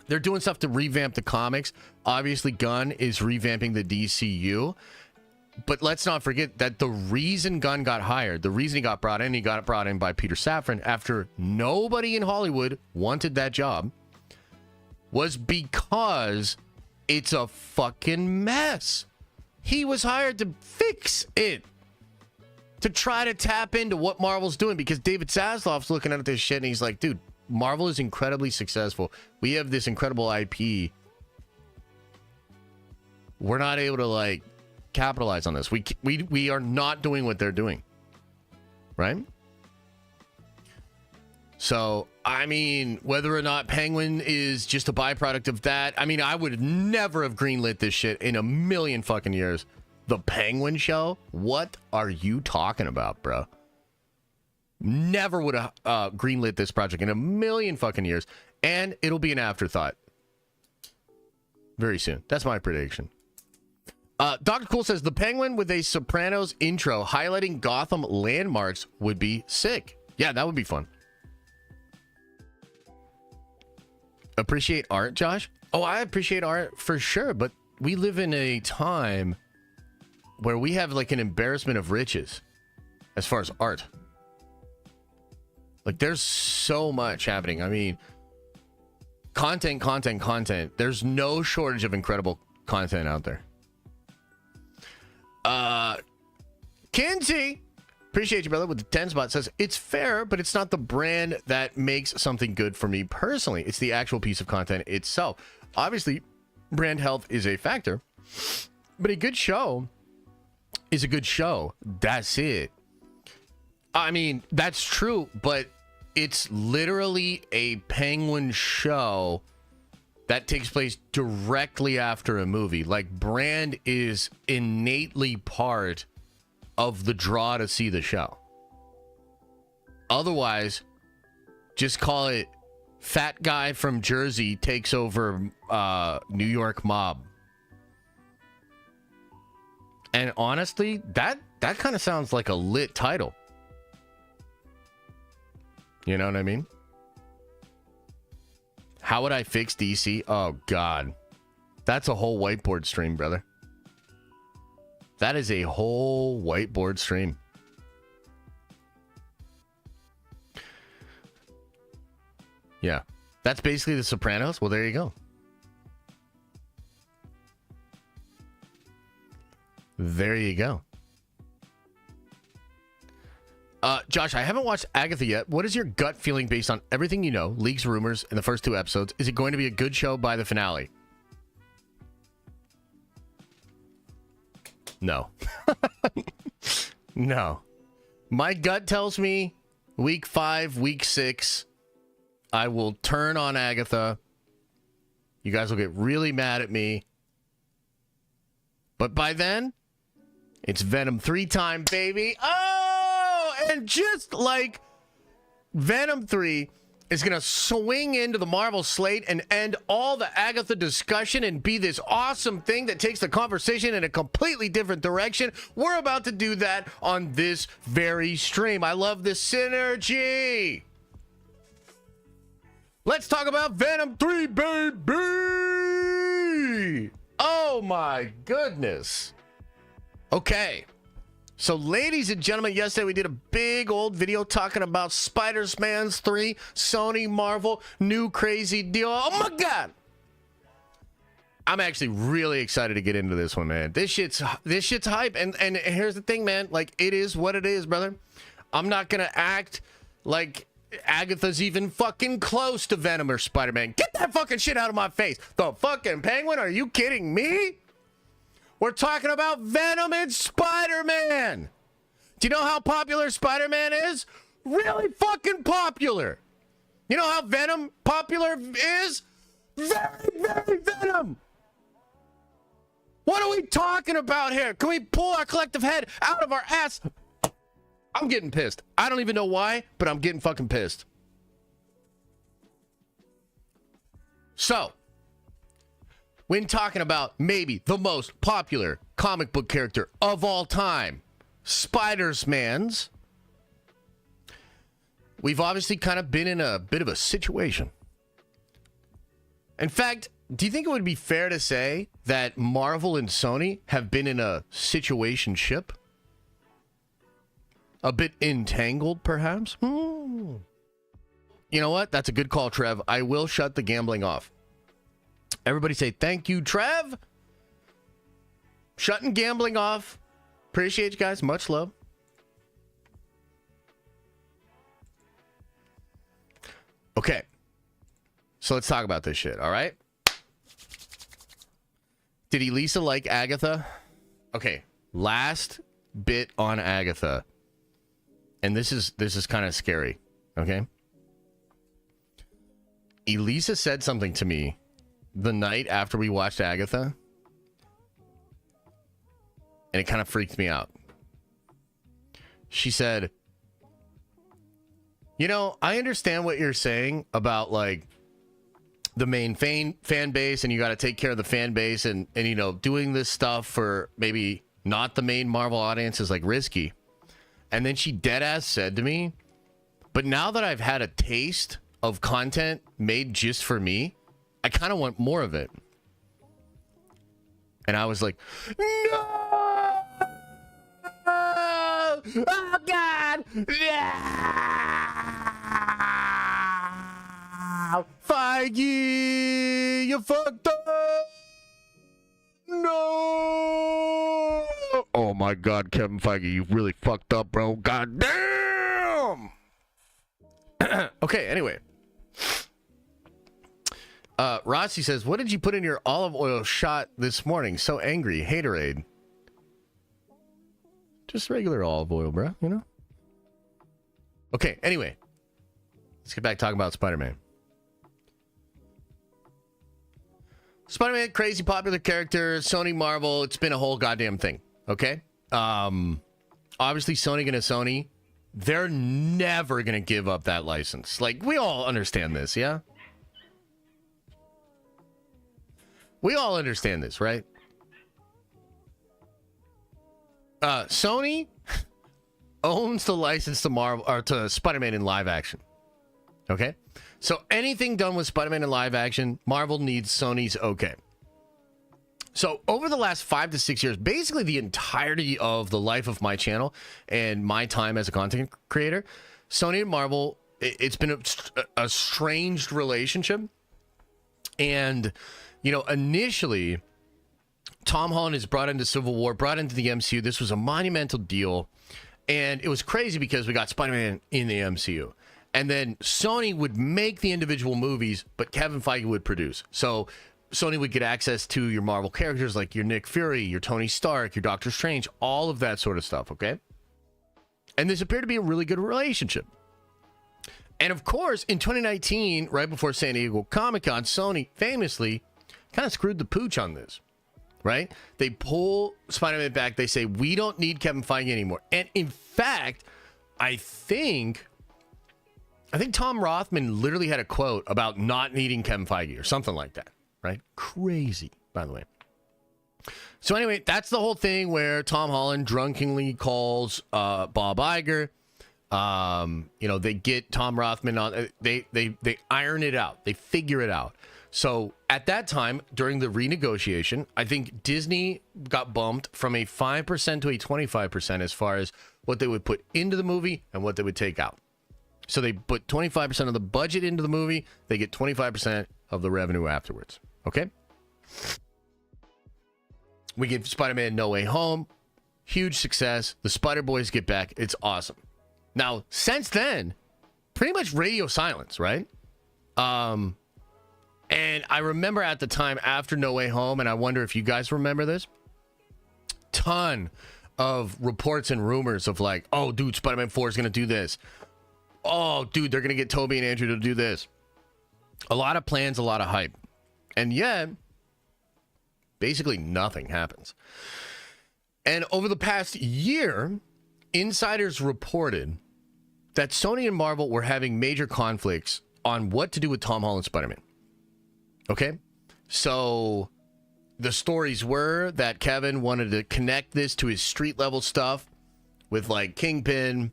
they're doing stuff to revamp the comics. Obviously, Gunn is revamping the DCU. But let's not forget that the reason Gunn got hired, the reason he got brought in by Peter Safran after nobody in Hollywood wanted that job, was because it's a fucking mess. He was hired to fix it, to try to tap into what Marvel's doing, because David Zaslav's looking at this shit and he's like, dude, Marvel is incredibly successful. We have this incredible IP. We're not able to, like, capitalize on this. We are not doing what they're doing, right? So, I mean, whether or not Penguin is just a byproduct of that, I mean, I would never have greenlit this shit in a million fucking years. The Penguin show? What are you talking about, bro? Never would have greenlit this project in a million fucking years. And it'll be an afterthought very soon. That's my prediction. Dr. Cool says the Penguin with a Sopranos intro highlighting Gotham landmarks would be sick. Yeah, that would be fun. Appreciate art, Josh? Oh, I appreciate art for sure, but we live in a time where we have like an embarrassment of riches as far as art. Like there's so much happening. I mean, content. There's no shortage of incredible content out there. Kinsey, appreciate you, brother, with the 10 spot, says it's fair, but it's not the brand that makes something good for me personally. It's the actual piece of content itself. Obviously, brand health is a factor, but a good show is a good show. That's it. I mean, that's true, but it's literally a Penguin show that takes place directly after a movie. Like, brand is innately part of the draw to see the show. Otherwise, just call it fat guy from Jersey takes over New York mob. And honestly, that kind of sounds like a lit title. You know what I mean? How would I fix DC? Oh, God. That's a whole whiteboard stream, brother. That is a whole whiteboard stream. Yeah. That's basically The Sopranos. Well, there you go. There you go. Josh, I haven't watched Agatha yet. What is your gut feeling based on everything you know, leaks, rumors, in the first 2 episodes? Is it going to be a good show by the finale? No. No. My gut tells me week 5, week 6, I will turn on Agatha. You guys will get really mad at me. But by then, it's Venom 3 time, baby. Oh, and just like Venom 3 is going to swing into the Marvel slate and end all the Agatha discussion and be this awesome thing that takes the conversation in a completely different direction. We're about to do that on this very stream. I love this synergy. Let's talk about Venom 3, baby. Oh my goodness. Okay. So, ladies and gentlemen, yesterday we did a big old video talking about Spider-Man 3, Sony, Marvel, new crazy deal. Oh my God. I'm actually really excited to get into this one, man. This shit's hype. And here's the thing, man. Like, it is what it is, brother. I'm not going to act like Agatha's even fucking close to Venom or Spider-Man. Get that fucking shit out of my face. The fucking Penguin? Are you kidding me? We're talking about Venom and Spider-Man. Do you know how popular Spider-Man is? Really fucking popular. You know how Venom popular is? Very, very Venom. What are we talking about here? Can we pull our collective head out of our ass? I'm getting pissed. I don't even know why, but I'm getting fucking pissed. So, when talking about maybe the most popular comic book character of all time, Spider-Man's, we've obviously kind of been in a bit of a situation. In fact, do you think it would be fair to say that Marvel and Sony have been in a situationship? A bit entangled, perhaps? You know what? That's a good call, Trev. I will shut the gambling off. Everybody say thank you, Trev. Shutting gambling off. Appreciate you guys. Much love. Okay. So let's talk about this shit, all right? Did Elisa like Agatha? Okay. Last bit on Agatha. And this is kind of scary, okay? Elisa said something to me the night after we watched Agatha, and it kind of freaked me out. She said, You know, I understand what you're saying about like the main fan base, and you got to take care of the fan base, and you know, doing this stuff for maybe not the main Marvel audience is like risky. And then she dead ass said to me, but now that I've had a taste of content made just for me, I kind of want more of it. And I was like, no! Oh, God! No! Feige! You fucked up! No! Oh, my God, Kevin Feige, you really fucked up, bro. God damn! Okay, anyway. Rossi says, what did you put in your olive oil shot this morning? So angry. Haterade. Just regular olive oil, bro, you know? Okay, anyway. Let's get back talking about Spider-Man. Spider-Man, crazy popular character. Sony, Marvel, it's been a whole goddamn thing, okay? Obviously, Sony gonna Sony. They're never gonna give up that license. Like, we all understand this, yeah? We all understand this, right? Sony owns the license to Marvel or to Spider-Man in live action. Okay? So anything done with Spider-Man in live action, Marvel needs Sony's okay. So over the last 5 to 6 years, basically the entirety of the life of my channel and my time as a content creator, Sony and Marvel, it's been a estranged relationship. And, you know, initially, Tom Holland is brought into Civil War, brought into the MCU. This was a monumental deal. And it was crazy because we got Spider-Man in the MCU. And then Sony would make the individual movies, but Kevin Feige would produce. So Sony would get access to your Marvel characters like your Nick Fury, your Tony Stark, your Doctor Strange, all of that sort of stuff, okay? And this appeared to be a really good relationship. And of course, in 2019, right before San Diego Comic-Con, Sony famously kind of screwed the pooch on this, right? They pull Spider-Man back. They say, we don't need Kevin Feige anymore. And in fact, I think Tom Rothman literally had a quote about not needing Kevin Feige or something like that, right? Crazy, by the way. So anyway, that's the whole thing where Tom Holland drunkenly calls Bob Iger. You know, they get Tom Rothman on. They iron it out. They figure it out. So at that time, during the renegotiation, I think Disney got bumped from a 5% to a 25% as far as what they would put into the movie and what they would take out. So they put 25% of the budget into the movie. They get 25% of the revenue afterwards. Okay? We get Spider-Man No Way Home. Huge success. The Spider-Boys get back. It's awesome. Now, since then, pretty much radio silence, right? And I remember at the time after No Way Home, and I wonder if you guys remember this, ton of reports and rumors of like, oh, dude, Spider-Man 4 is going to do this. Oh, dude, they're going to get Toby and Andrew to do this. A lot of plans, a lot of hype. And yet, basically nothing happens. And over the past year, insiders reported that Sony and Marvel were having major conflicts on what to do with Tom Holland Spider-Man. Okay? So the stories were that Kevin wanted to connect this to his street level stuff with like Kingpin,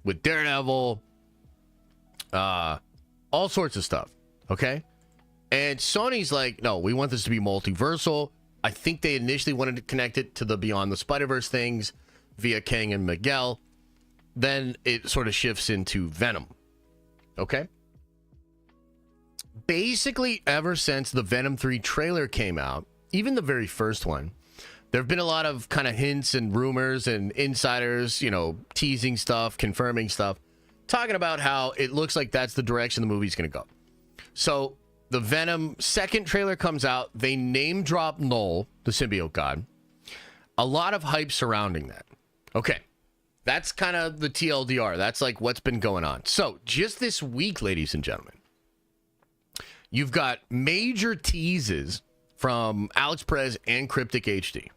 with Daredevil, all sorts of stuff. Okay? And Sony's like, no, we want this to be multiversal. I think they initially wanted to connect it to the Beyond the Spider-Verse things via Kang and Miguel. Then it sort of shifts into Venom. Okay? Basically, ever since the Venom 3 trailer came out, even the very first one, there have been a lot of kind of hints and rumors and insiders, you know, teasing stuff, confirming stuff, talking about how it looks like that's the direction the movie's going to go. So the Venom second trailer comes out. They name drop Null, the symbiote god. A lot of hype surrounding that. Okay. That's kind of the TLDR. That's like what's been going on. So just this week, ladies and gentlemen, you've got major teases from Alex Perez and Cryptic HD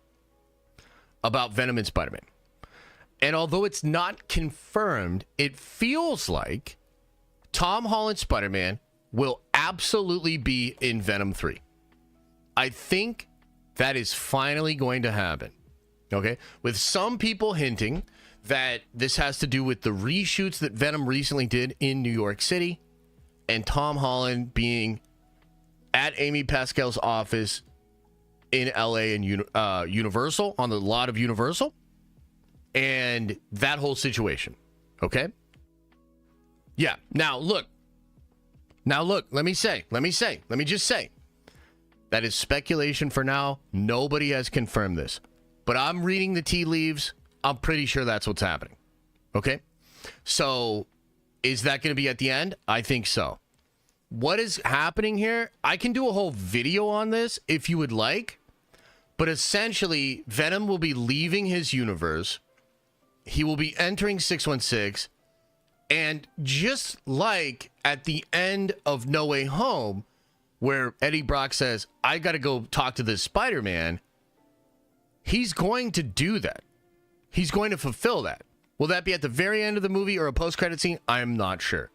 about Venom and Spider-Man. And although it's not confirmed, it feels like Tom Holland Spider-Man will absolutely be in Venom 3. I think that is finally going to happen. Okay? With some people hinting that this has to do with the reshoots that Venom recently did in New York City and Tom Holland being at Amy Pascal's office in LA and Universal, on the lot of Universal, and that whole situation. Okay? Yeah. Now look, let me just say, that is speculation for now. Nobody has confirmed this, but I'm reading the tea leaves. I'm pretty sure that's what's happening. Okay? So is that going to be at the end? I think so. What is happening here? I can do a whole video on this if you would like, but essentially Venom will be leaving his universe. He will be entering 616, and just like at the end of No Way Home, where Eddie Brock says, I got to go talk to this Spider-Man, he's going to do that. He's going to fulfill that. Will that be at the very end of the movie or a post-credit scene? I'm not sure.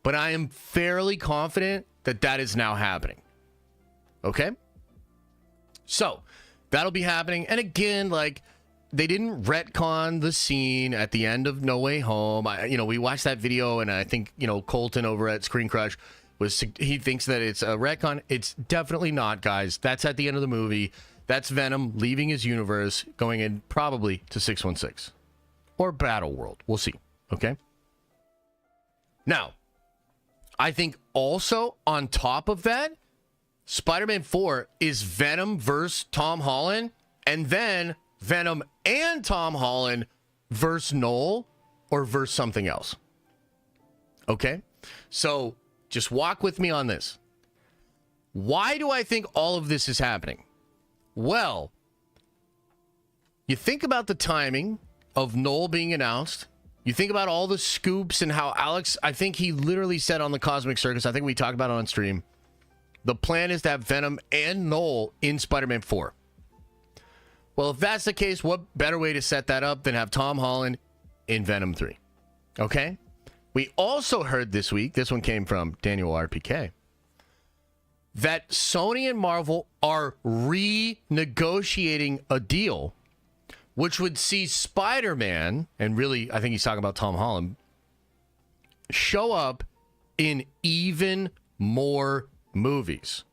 But I am fairly confident that that is now happening. Okay? So, that'll be happening. And again, like, they didn't retcon the scene at the end of No Way Home. We watched that video, and I think, Colton over at Screen Crush, he thinks that it's a retcon. It's definitely not, guys. That's at the end of the movie. That's Venom leaving his universe, going in probably to 616. Or Battle World. We'll see. Okay? Now, I think also on top of that, Spider-Man 4 is Venom versus Tom Holland, and then Venom and Tom Holland versus Noel or versus something else. Okay? So, just walk with me on this. Why do I think all of this is happening? Well, you think about the timing of Noel being announced. You think about all the scoops and how Alex, I think he literally said on the Cosmic Circus, I think we talked about it on stream, the plan is to have Venom and Noel in Spider-Man 4. Well, if that's the case, what better way to set that up than have Tom Holland in Venom 3? Okay? We also heard this week, this one came from Daniel RPK, that Sony and Marvel are renegotiating a deal which would see Spider-Man, and really, I think he's talking about Tom Holland, show up in even more movies.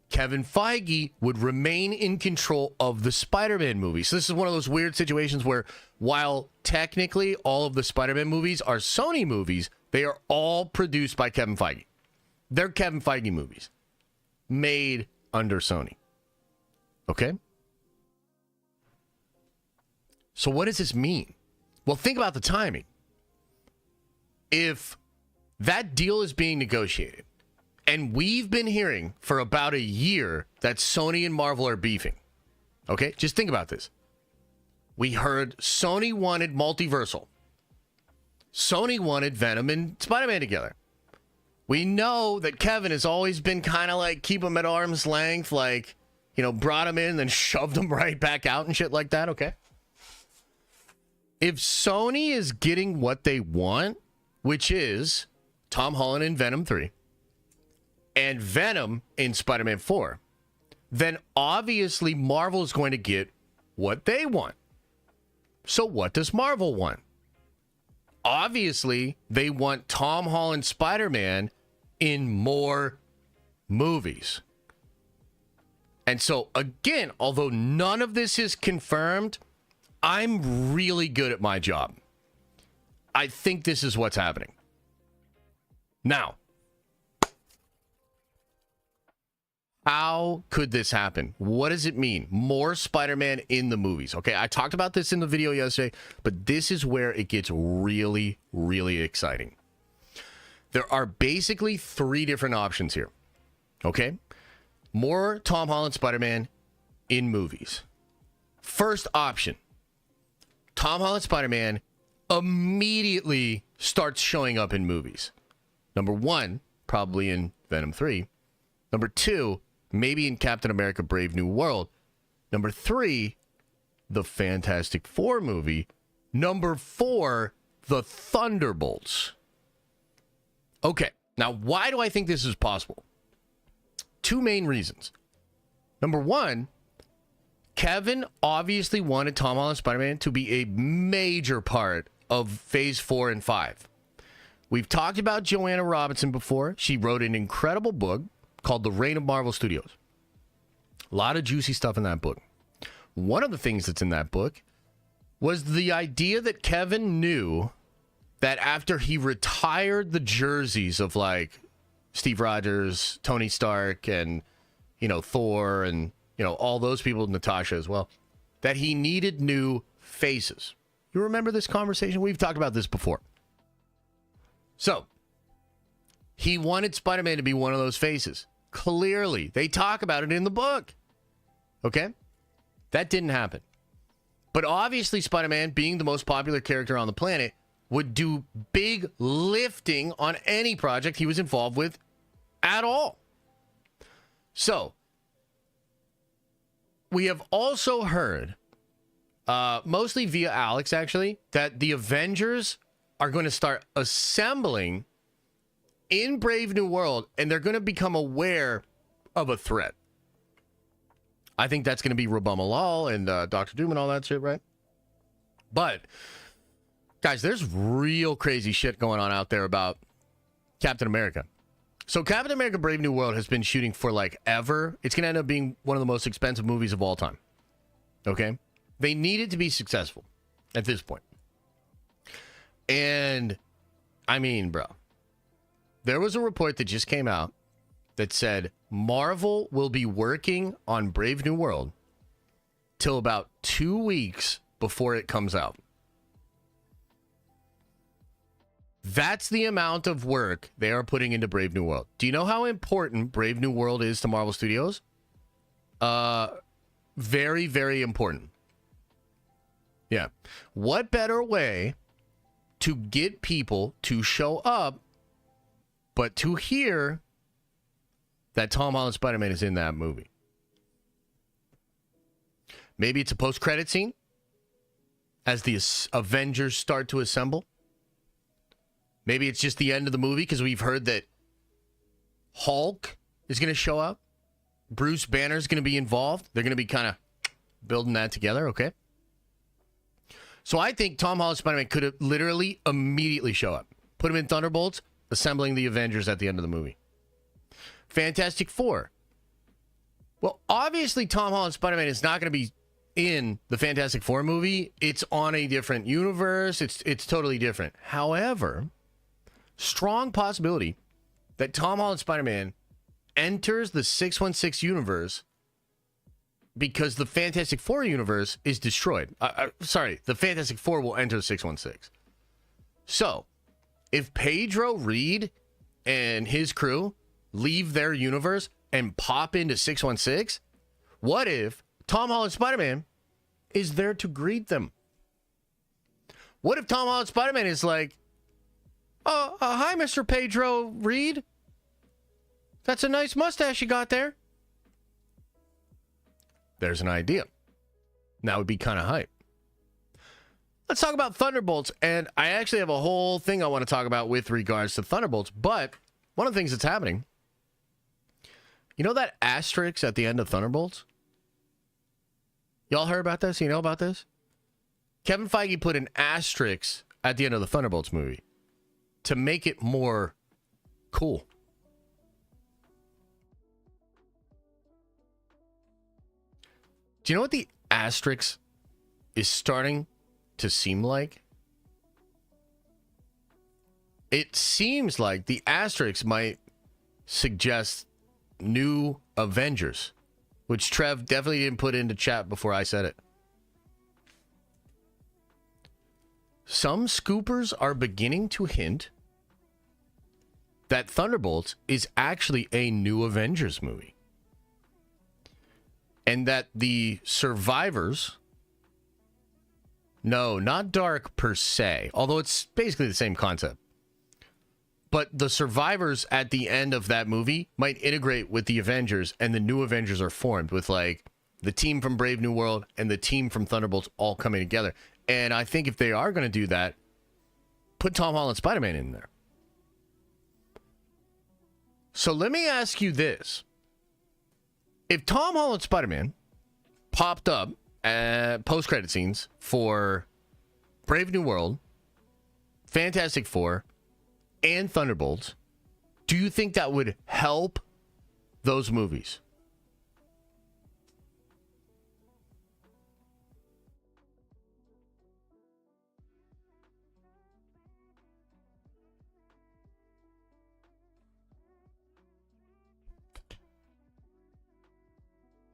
Kevin Feige would remain in control of the Spider-Man movies. So this is one of those weird situations where, while technically all of the Spider-Man movies are Sony movies, they are all produced by Kevin Feige. They're Kevin Feige movies made under Sony. Okay? So what does this mean? Well, think about the timing. If that deal is being negotiated, and we've been hearing for about a year that Sony and Marvel are beefing. Okay? Just think about this. We heard Sony wanted multiversal. Sony wanted Venom and Spider-Man together. We know that Kevin has always been kind of like keep him at arm's length, like, brought him in, then shoved him right back out and shit like that, okay? If Sony is getting what they want, which is Tom Holland in Venom 3, and Venom in Spider-Man 4, then obviously Marvel is going to get what they want. So what does Marvel want? Obviously, they want Tom Holland Spider-Man in more movies. And so, again, although none of this is confirmed, I'm really good at my job. I think this is what's happening. Now, how could this happen? What does it mean? More Spider-Man in the movies. Okay, I talked about this in the video yesterday, but this is where it gets really, really exciting. There are basically three different options here. Okay? More Tom Holland Spider-Man in movies. First option. Tom Holland Spider-Man immediately starts showing up in movies. Number one, probably in Venom 3. Number two, maybe in Captain America Brave New World. Number three, the Fantastic Four movie Number 4, the Thunderbolts. Okay, now why do I think this is possible? 2 main reasons. Number 1, Kevin obviously wanted Tom Holland Spider-Man to be a major part of Phase 4 and 5. We've talked about Joanna Robinson before. She wrote an incredible book called The Reign of Marvel Studios. A lot of juicy stuff in that book. One of the things that's in that book was the idea that Kevin knew that after he retired the jerseys of like Steve Rogers, Tony Stark, and, you know, Thor, and, you know, all those people, Natasha as well, that he needed new faces. You remember this conversation? We've talked about this before. So, he wanted Spider-Man to be one of those faces. Clearly, they talk about it in the book. Okay? That didn't happen. But obviously, Spider-Man, being the most popular character on the planet, would do big lifting on any project he was involved with at all. So, we have also heard, mostly via Alex actually, that the Avengers are going to start assembling in Brave New World, and they're going to become aware of a threat. I think that's going to be Rabumalal and Doctor Doom and all that shit, right? But, guys, there's real crazy shit going on out there about Captain America. So Captain America Brave New World has been shooting for like ever. It's going to end up being one of the most expensive movies of all time. Okay? They need it to be successful at this point. And, I mean, bro, there was a report that just came out that said Marvel will be working on Brave New World till about 2 weeks before it comes out. That's the amount of work they are putting into Brave New World. Do you know how important Brave New World is to Marvel Studios? Very, very important. Yeah. What better way to get people to show up, but to hear that Tom Holland Spider-Man is in that movie? Maybe it's a post-credit scene as the Avengers start to assemble. Maybe it's just the end of the movie because we've heard that Hulk is going to show up. Bruce Banner is going to be involved. They're going to be kind of building that together, okay? So I think Tom Holland Spider-Man could have literally immediately show up. Put him in Thunderbolts, assembling the Avengers at the end of the movie. Fantastic Four. Well, obviously Tom Holland Spider-Man is not going to be in the Fantastic Four movie. It's on a different universe. It's totally different. However, strong possibility that Tom Holland Spider-Man enters the 616 universe because the Fantastic Four universe is destroyed. The Fantastic Four will enter the 616. So, if Pedro Reed and his crew leave their universe and pop into 616, what if Tom Holland Spider-Man is there to greet them? What if Tom Holland Spider-Man is like, hi, Mr. Pedro Reed. That's a nice mustache you got there. There's an idea. That would be kind of hype. Let's talk about Thunderbolts. And I actually have a whole thing I want to talk about with regards to Thunderbolts. But one of the things that's happening, you know that asterisk at the end of Thunderbolts? Y'all heard about this? You know about this? Kevin Feige put an asterisk at the end of the Thunderbolts movie to make it more cool. Do you know what the asterisk is starting to seem like? It seems like the asterisk might suggest new Avengers, which Trev definitely didn't put into chat before I said it. Some scoopers are beginning to hint that Thunderbolts is actually a new Avengers movie. And that the survivors, no, not dark per se, although it's basically the same concept, but the survivors at the end of that movie might integrate with the Avengers, and the new Avengers are formed with like the team from Brave New World and the team from Thunderbolts all coming together. And I think if they are going to do that, put Tom Holland Spider-Man in there. So let me ask you this. If Tom Holland Spider-Man popped up at post-credit scenes for Brave New World, Fantastic Four, and Thunderbolts, do you think that would help those movies?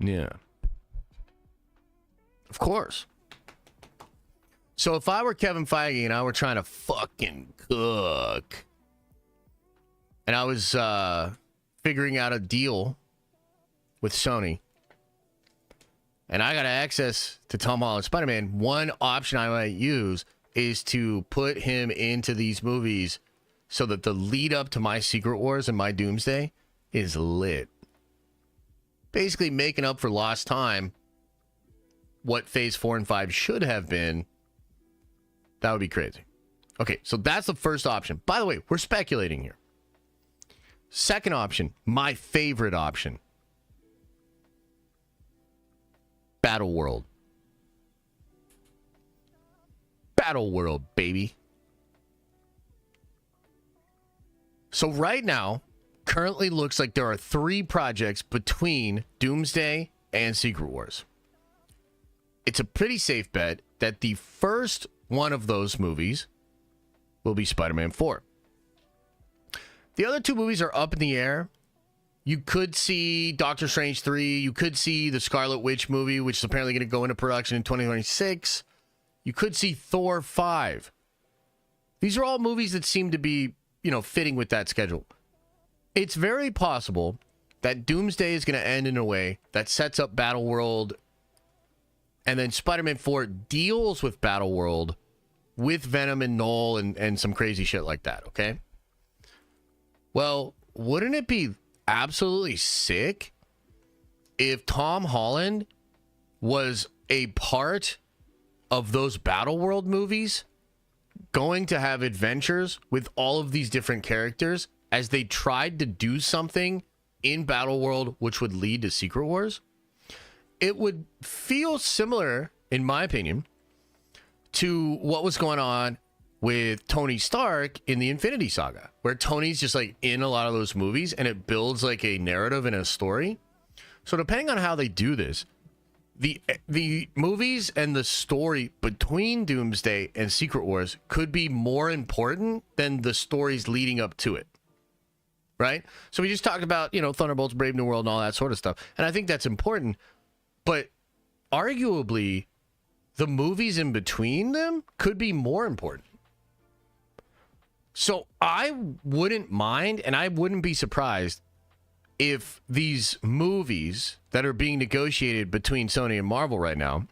Yeah. Of course. So if I were Kevin Feige and I were trying to fucking cook, and I was figuring out a deal with Sony, and I got access to Tom Holland Spider-Man, one option I might use is to put him into these movies so that the lead up to my Secret Wars and my Doomsday is lit. Basically making up for lost time what Phase 4 and 5 should have been. That would be crazy. Okay, so that's the first option. By the way, we're speculating here. Second option, my favorite option. Battle World. Battle World, baby. So right now, currently looks like there are 3 projects between Doomsday and Secret Wars. It's a pretty safe bet that the first one of those movies will be Spider-Man 4. The other 2 movies are up in the air. You could see Doctor Strange 3. You could see the Scarlet Witch movie, which is apparently going to go into production in 2026. You could see Thor 5. These are all movies that seem to be, fitting with that schedule. It's very possible that Doomsday is going to end in a way that sets up Battle World, and then Spider-Man 4 deals with Battle World with Venom and Null and some crazy shit like that, okay? Well, wouldn't it be absolutely sick if Tom Holland was a part of those Battle World movies, going to have adventures with all of these different characters as they tried to do something in Battle World which would lead to Secret Wars? It would feel similar, in my opinion, to what was going on with Tony Stark in the Infinity Saga, where Tony's just like in a lot of those movies and it builds like a narrative and a story. So depending on how they do this, the movies and the story between Doomsday and Secret Wars could be more important than the stories leading up to it. Right? So we just talked about, Thunderbolts, Brave New World, and all that sort of stuff. And I think that's important. But arguably, the movies in between them could be more important. So I wouldn't mind, and I wouldn't be surprised if these movies that are being negotiated between Sony and Marvel right now,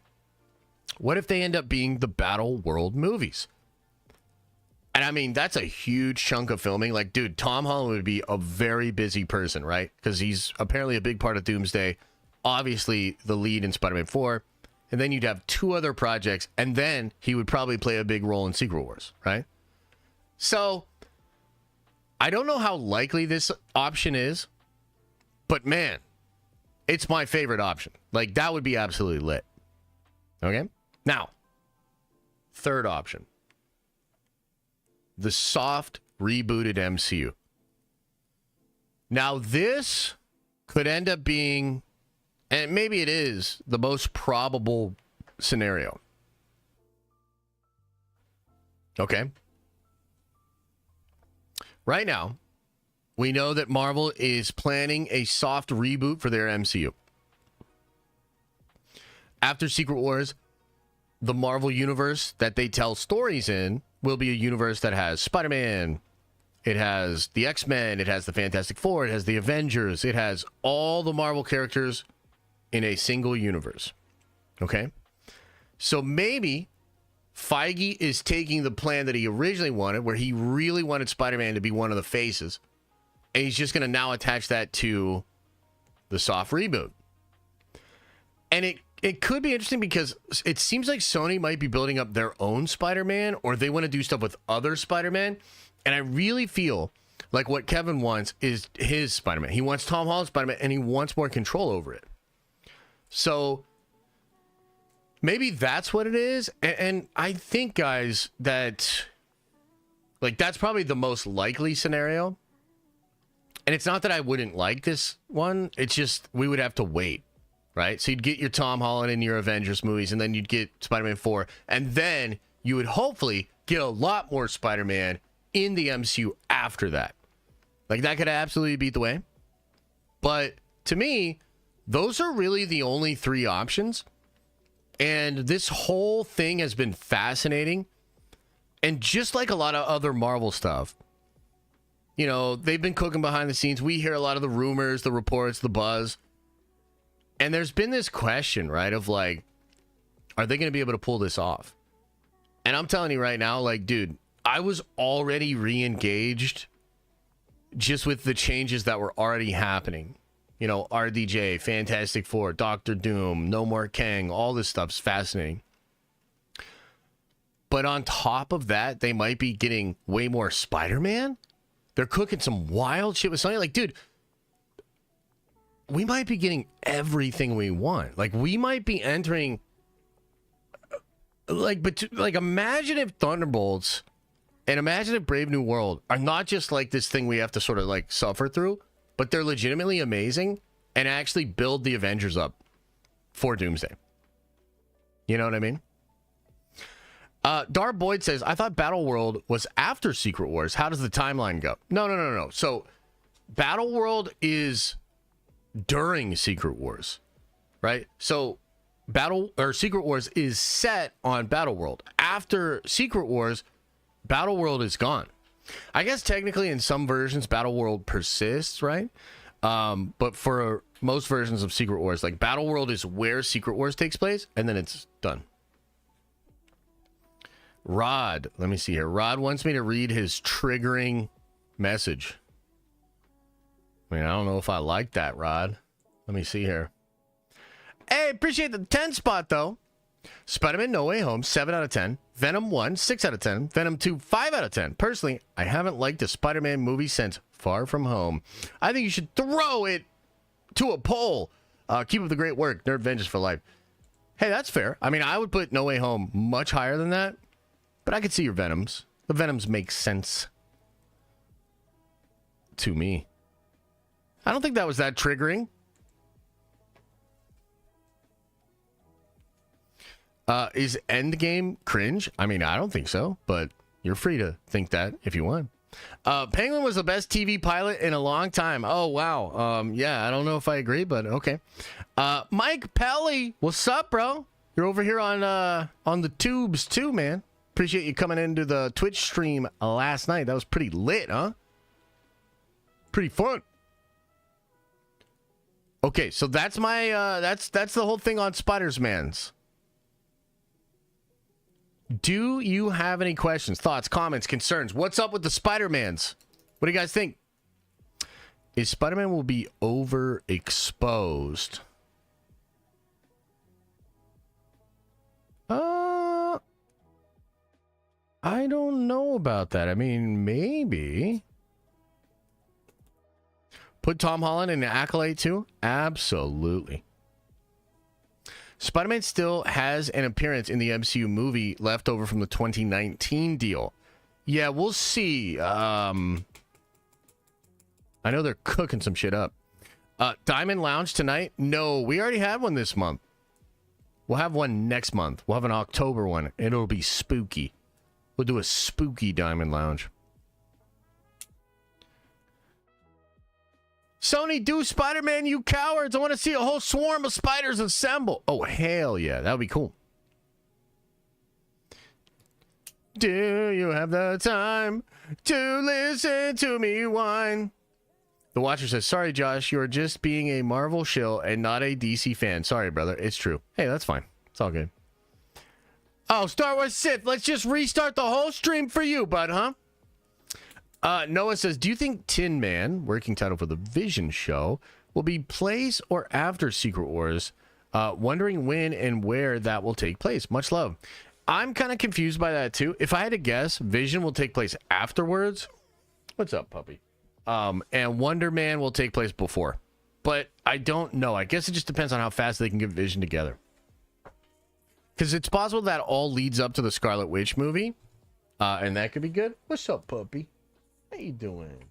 what if they end up being the Battle World movies? And I mean, that's a huge chunk of filming. Like, dude, Tom Holland would be a very busy person, right? Because he's apparently a big part of Doomsday. Obviously, the lead in Spider-Man 4. And then you'd have 2 other projects. And then he would probably play a big role in Secret Wars, right? So, I don't know how likely this option is. But man, it's my favorite option. Like, that would be absolutely lit. Okay? Now, third option. The soft rebooted MCU. Now, this could end up being, and maybe it is, the most probable scenario. Okay? Right now, we know that Marvel is planning a soft reboot for their MCU. After Secret Wars, the Marvel universe that they tell stories in will be a universe that has Spider-Man, it has the X-Men, it has the Fantastic Four, it has the Avengers, it has all the Marvel characters in a single universe. Okay? So maybe Feige is taking the plan that he originally wanted, where he really wanted Spider-Man to be one of the faces, and he's just going to now attach that to the soft reboot. And it it could be interesting because it seems like Sony might be building up their own Spider-Man, or they want to do stuff with other Spider-Man. And I really feel like what Kevin wants is his Spider-Man. He wants Tom Holland Spider-Man, and he wants more control over it. So maybe that's what it is. And I think, guys, that like that's probably the most likely scenario. And it's not that I wouldn't like this one. It's just we would have to wait. Right? So you'd get your Tom Holland in your Avengers movies, and then you'd get Spider-Man 4, and then you would hopefully get a lot more Spider-Man in the MCU after that. Like, that could absolutely be the way. But to me, those are really the only three options. And this whole thing has been fascinating. And just like a lot of other Marvel stuff, you know, they've been cooking behind the scenes. We hear a lot of the rumors, the reports, the buzz. And there's been this question, right, of like, are they going to be able to pull this off? And I'm telling you right now, like, dude, I was already re-engaged just with the changes that were already happening. You know, RDJ, Fantastic Four, Doctor Doom, No More Kang, all this stuff's fascinating. But on top of that, they might be getting way more Spider-Man. They're cooking some wild shit with Sony. Like, dude, we might be getting everything we want. Like, we might be entering, like, but like, imagine if Thunderbolts and imagine if Brave New World are not just like this thing we have to sort of like suffer through, but they're legitimately amazing and actually build the Avengers up for Doomsday. You know what I mean? Dar Boyd says, I thought Battle World was after Secret Wars. How does the timeline go? No. So Battle World is during Secret Wars, right? So Secret Wars is set on Battle World. After Secret Wars, Battle World is gone. I guess technically in some versions Battle World persists, right? But for most versions of Secret Wars, like Battle World is where Secret Wars takes place, and then it's done. Rod, let me see here. Rod wants me to read his triggering message. I mean, I don't know if I like that, Rod. Let me see here. Hey, appreciate the 10 spot, though. Spider-Man No Way Home, 7 out of 10. Venom 1, 6 out of 10. Venom 2, 5 out of 10. Personally, I haven't liked a Spider-Man movie since Far From Home. I think you should throw it to a poll. Keep up the great work. Nerd Vengeance for life. Hey, that's fair. I mean, I would put No Way Home much higher than that. But I could see your Venoms. The Venoms make sense to me. I don't think that was that triggering. Is Endgame cringe? I mean, I don't think so, but you're free to think that if you want. Penguin was the best TV pilot in a long time. Oh, wow. Yeah, I don't know if I agree, but okay. Mike Pelly, what's up, bro? You're over here on the tubes too, man. Appreciate you coming into the Twitch stream last night. That was pretty lit, huh? Pretty fun. Okay, so that's my that's the whole thing on Spider-Man's. Do you have any questions, thoughts, comments, concerns? What's up with the Spider-Mans? What do you guys think? Is Spider-Man will be overexposed? I don't know about that. I mean, maybe. Put Tom Holland in the Acolyte too? Absolutely. Spider-Man still has an appearance in the MCU movie left over from the 2019 deal. Yeah, we'll see. I know they're cooking some shit up. Diamond Lounge tonight? No, we already had one this month. We'll have one next month. We'll have an October one. It'll be spooky. We'll do a spooky Diamond Lounge. Sony, do Spider-Man, you cowards. I want to see a whole swarm of spiders assemble. Oh, hell yeah. That would be cool. Do you have the time to listen to me whine? The Watcher says, sorry, Josh. You're just being a Marvel shill and not a DC fan. Sorry, brother. It's true. Hey, that's fine. It's all good. Oh, Star Wars Sith. Let's just restart the whole stream for you, bud, huh? Noah says, do you think Tin Man, working title for the Vision show, will be plays or after Secret Wars? Wondering when and where that will take place. Much love. I'm kind of confused by that too. If I had to guess, Vision will take place afterwards. What's up, puppy? And Wonder Man will take place before. But I don't know. I guess it just depends on how fast they can get Vision together. Because it's possible that all leads up to the Scarlet Witch movie. And that could be good. What's up, puppy? How you doing?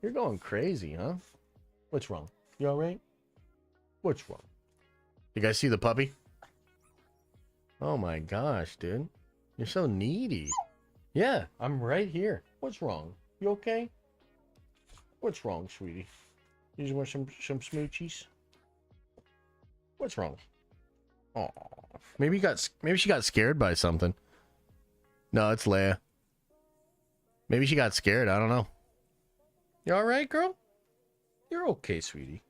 You're going crazy, huh? What's wrong? You all right? What's wrong? You guys see the puppy? Oh my gosh, dude. You're so needy. Yeah, I'm right here. What's wrong? You okay? What's wrong, sweetie? You just want some smoochies? What's wrong? Oh, maybe she got scared by something. No, it's Leia. Maybe she got scared. I don't know. You all right, girl? You're okay, sweetie.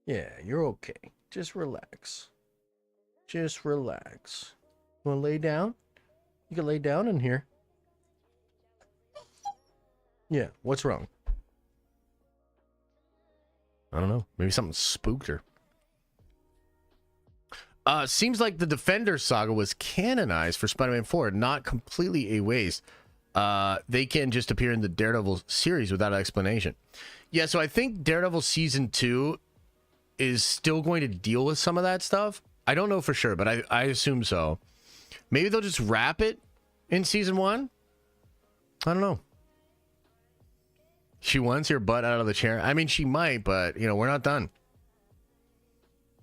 Yeah, you're okay. Just relax. Just relax. You want to lay down? You can lay down in here. Yeah, what's wrong? I don't know. Maybe something spooked her. Seems like the Defender saga was canonized for Spider-Man 4, not completely a waste. They can just appear in the Daredevil series without explanation. Yeah, so I think Daredevil Season 2 is still going to deal with some of that stuff. I don't know for sure, but I assume so. Maybe they'll just wrap it in Season 1? I don't know. She wants your butt out of the chair. I mean, she might, but, you know, we're not done.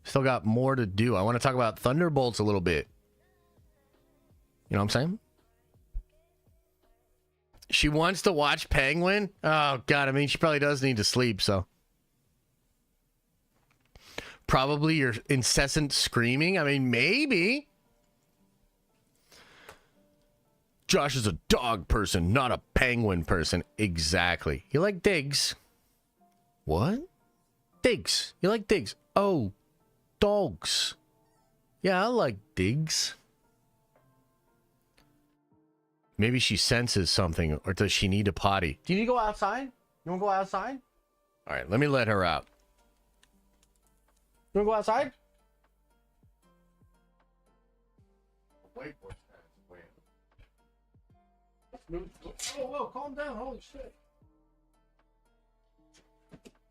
Still got more to do. I want to talk about Thunderbolts a little bit. You know what I'm saying? She wants to watch Penguin? Oh, God. I mean, she probably does need to sleep, so. Probably your incessant screaming. I mean, maybe. Josh is a dog person, not a penguin person. Exactly. You like Diggs? What? Diggs. You like Diggs? Oh, dogs. Yeah, I like Diggs. Maybe she senses something, or does she need a potty? Do you need to go outside? You want to go outside? All right, let me let her out. You want to go outside? Whiteboard. Oh, whoa, calm down. Holy shit.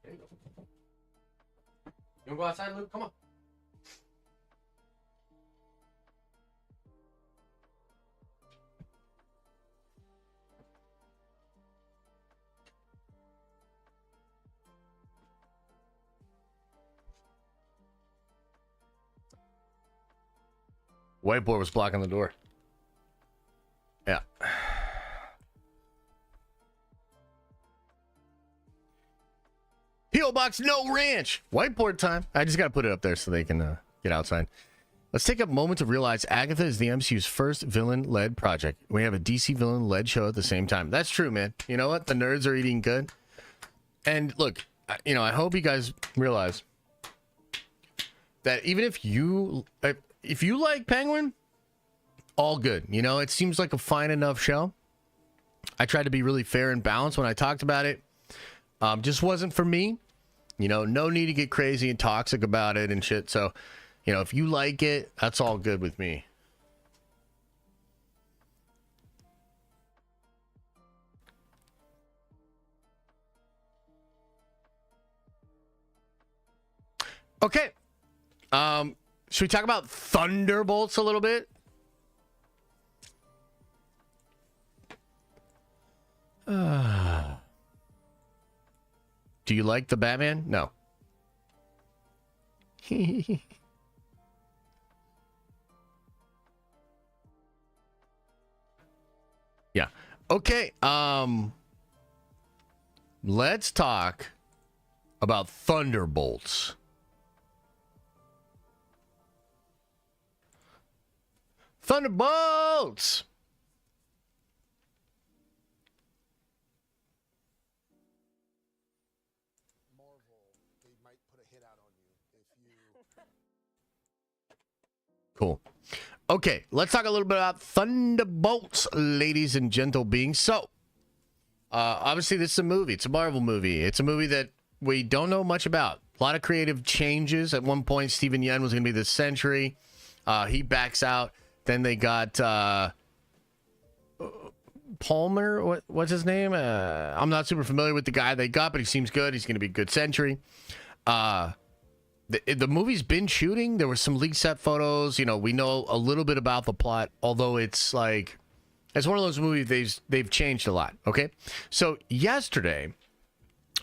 There you go. You want to go outside, Luke? Come on. Whiteboard was blocking the door. Yeah. P.O. Box No Ranch. Whiteboard time. I just got to put it up there so they can get outside. Let's take a moment to realize Agatha is the MCU's first villain-led project. We have a DC villain-led show at the same time. That's true, man. You know what? The nerds are eating good. And look, you know, I hope you guys realize that even if you like Penguin, all good. You know, it seems like a fine enough show. I tried to be really fair and balanced when I talked about it. Just wasn't for me. You know, no need to get crazy and toxic about it and shit. So, you know, if you like it, that's all good with me. Okay. Should we talk about Thunderbolts a little bit? Do you like the Batman? No. Yeah. Okay. Let's talk about Thunderbolts. Thunderbolts! Cool. Okay, let's talk a little bit about Thunderbolts, ladies and gentle beings. So, obviously, this is a movie. It's a Marvel movie. It's a movie that we don't know much about. A lot of creative changes. At one point, Steven Yeun was going to be the Sentry. He backs out. Then they got Palmer. What's his name? I'm not super familiar with the guy they got, but he seems good. He's going to be a good Sentry. The movie's been shooting. There were some leaked set photos. You know, we know a little bit about the plot, although it's like, it's one of those movies they've changed a lot. Okay, so yesterday,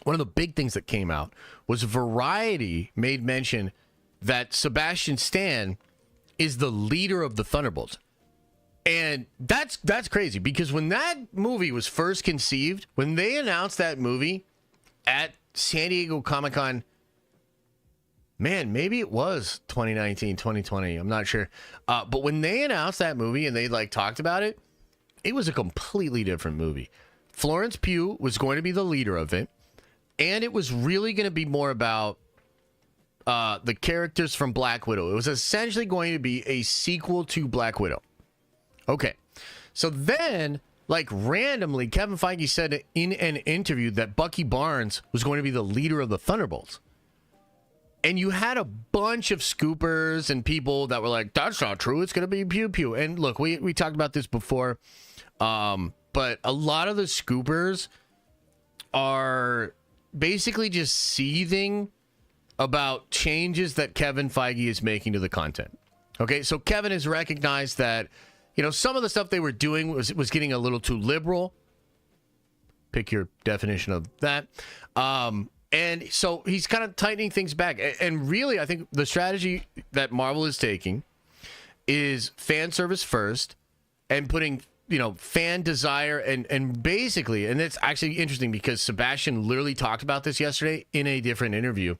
one of the big things that came out was Variety made mention that Sebastian Stan is the leader of the Thunderbolts. And that's crazy, because when that movie was first conceived, when they announced that movie at San Diego Comic-Con, man, maybe it was 2019, 2020, I'm not sure. But when they announced that movie and they like talked about it, it was a completely different movie. Florence Pugh was going to be the leader of it, and it was really going to be more about the characters from Black Widow. It was essentially going to be a sequel to Black Widow. Okay, so then, like, randomly, Kevin Feige said in an interview that Bucky Barnes was going to be the leader of the Thunderbolts. And you had a bunch of scoopers and people that were like, that's not true, it's going to be Pew Pew. And look, we talked about this before, but a lot of the scoopers are basically just seething about changes that Kevin Feige is making to the content. Okay, so Kevin has recognized that, you know, some of the stuff they were doing was getting a little too liberal. Pick your definition of that. And so he's kind of tightening things back. And really, I think the strategy that Marvel is taking is fan service first and putting, you know, fan desire and basically, and it's actually interesting because Sebastian literally talked about this yesterday in a different interview.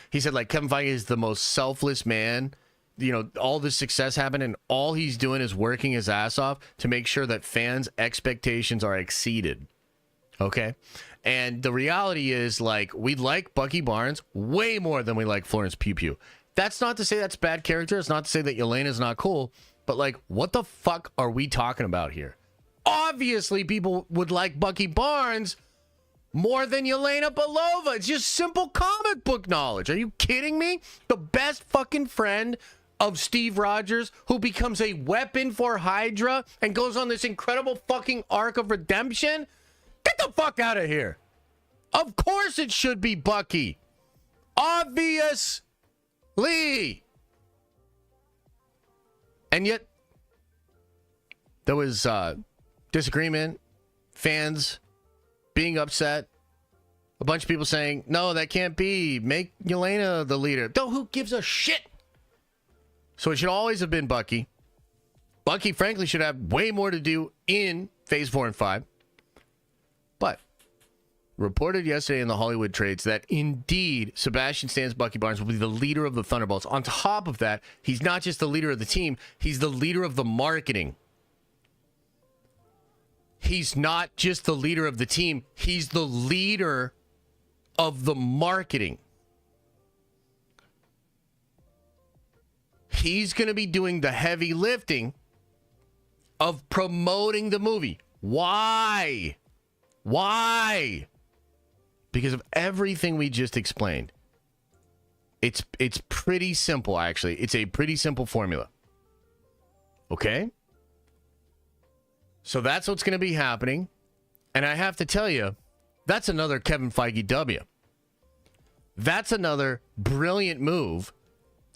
He said, like, Kevin Feige is the most selfless man. You know, all this success happened and all he's doing is working his ass off to make sure that fans' expectations are exceeded. Okay? And the reality is, like, we like Bucky Barnes way more than we like Florence Pugh Pugh. That's not to say that's bad character. It's not to say that Yelena's not cool. But, like, what the fuck are we talking about here? Obviously, people would like Bucky Barnes more than Yelena Belova. It's just simple comic book knowledge. Are you kidding me? The best fucking friend of Steve Rogers, who becomes a weapon for Hydra and goes on this incredible fucking arc of redemption? Get the fuck out of here. Of course it should be Bucky. Obviously. And yet, there was disagreement, fans being upset, a bunch of people saying, no, that can't be. Make Yelena the leader. No, who gives a shit? So it should always have been Bucky. Bucky, frankly, should have way more to do in Phase 4 and 5. But reported yesterday in the Hollywood trades that indeed Sebastian Stan's Bucky Barnes will be the leader of the Thunderbolts. On top of that, he's not just the leader of the team, he's the leader of the marketing. He's not just the leader of the team, he's the leader of the marketing. He's going to be doing the heavy lifting of promoting the movie. Why? Why? Because of everything we just explained. It's pretty simple, actually. It's a pretty simple formula. Okay? So that's what's going to be happening. And I have to tell you, that's another Kevin Feige W. That's another brilliant move.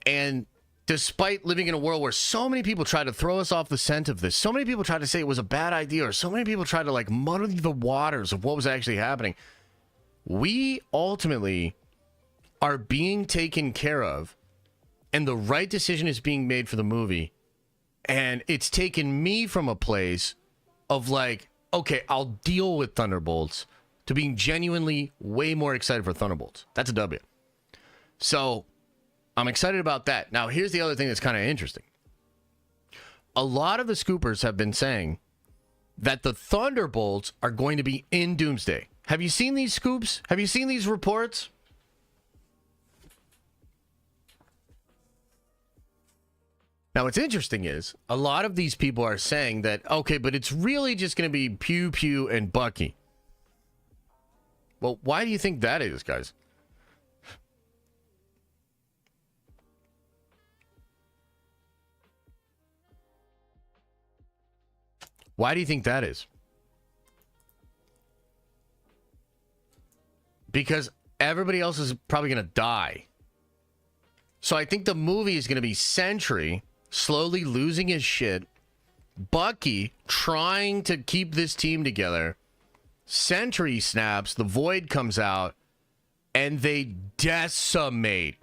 And despite living in a world where so many people try to throw us off the scent of this, so many people try to say it was a bad idea, or so many people try to like muddy the waters of what was actually happening, we ultimately are being taken care of, and the right decision is being made for the movie. And it's taken me from a place of like, okay, I'll deal with Thunderbolts, to being genuinely way more excited for Thunderbolts. That's a W. So I'm excited about that. Now, here's the other thing that's kind of interesting. A lot of the scoopers have been saying that the Thunderbolts are going to be in Doomsday. Have you seen these scoops? Have you seen these reports? Now, what's interesting is a lot of these people are saying that, okay, but it's really just going to be Pew Pew and Bucky. Well, why do you think that is, guys? Why do you think that is? Because everybody else is probably going to die. So I think the movie is going to be Sentry slowly losing his shit, Bucky trying to keep this team together, Sentry snaps, the Void comes out, and they decimate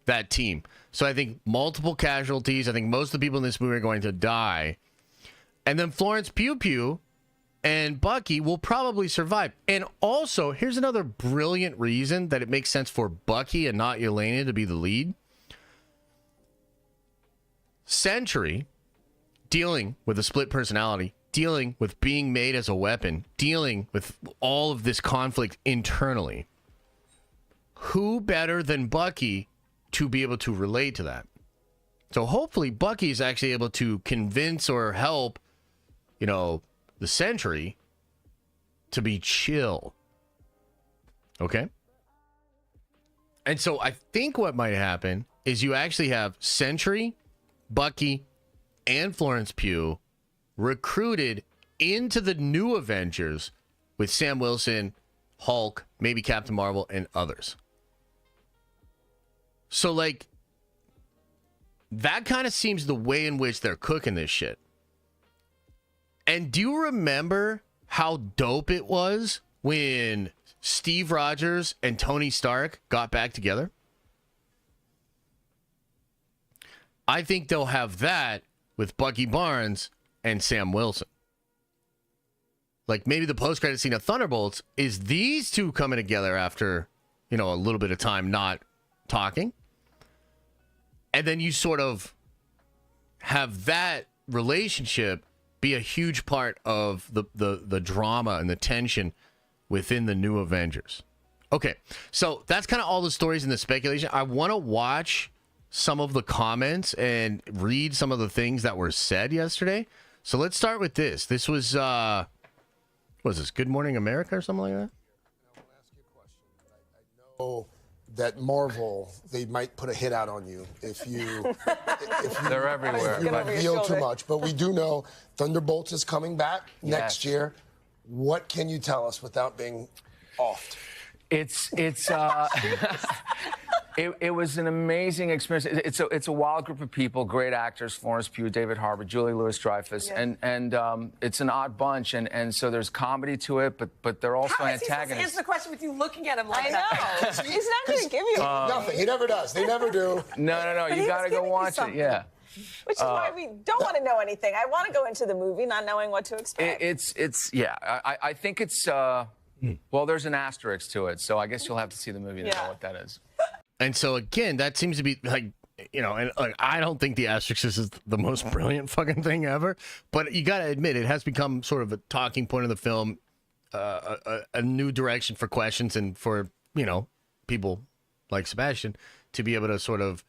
that team. So I think multiple casualties. I think most of the people in this movie are going to die. And then Florence Pugh and Bucky will probably survive. And also, here's another brilliant reason that it makes sense for Bucky and not Yelena to be the lead. Sentry, dealing with a split personality, dealing with being made as a weapon, dealing with all of this conflict internally. Who better than Bucky to be able to relate to that? So hopefully Bucky is actually able to convince or help, the Sentry to be chill. Okay? And so I think what might happen is you actually have Sentry, Bucky, and Florence Pugh recruited into the new Avengers with Sam Wilson, Hulk, maybe Captain Marvel, and others. So, that kind of seems the way in which they're cooking this shit. And do you remember how dope it was when Steve Rogers and Tony Stark got back together? I think they'll have that with Bucky Barnes and Sam Wilson. Maybe the post-credit scene of Thunderbolts is these two coming together after, a little bit of time not talking. And then you sort of have that relationship be a huge part of the drama and the tension within the new Avengers. Okay, so that's kind of all the stories and the speculation. I want to watch some of the comments and read some of the things that were said yesterday. So let's start with this. This was, what was this, Good Morning America or something like that? I want to ask you a question. I know that Marvel, they might put a hit out on you if you they're everywhere. If you reveal too much. But we do know Thunderbolts is coming back next year. What can you tell us without being offed? It was an amazing experience. It's a wild group of people, great actors, Florence Pugh, David Harbour, Julie Louis-Dreyfus, and it's an odd bunch, and so there's comedy to it, but they're also antagonists. Answer the question with you looking at him like I that. know. He's not going to give you nothing. He never does. They never do. No. You got to go watch it. Yeah. Which is why we don't want to know anything. I want to go into the movie not knowing what to expect. I think it's well, there's an asterisk to it, so I guess you'll have to see the movie to know what that is. And so again, that seems to be and I don't think the asterisk is the most brilliant fucking thing ever, but you got to admit it has become sort of a talking point of the film, a new direction for questions and for, people like Sebastian to be able to sort of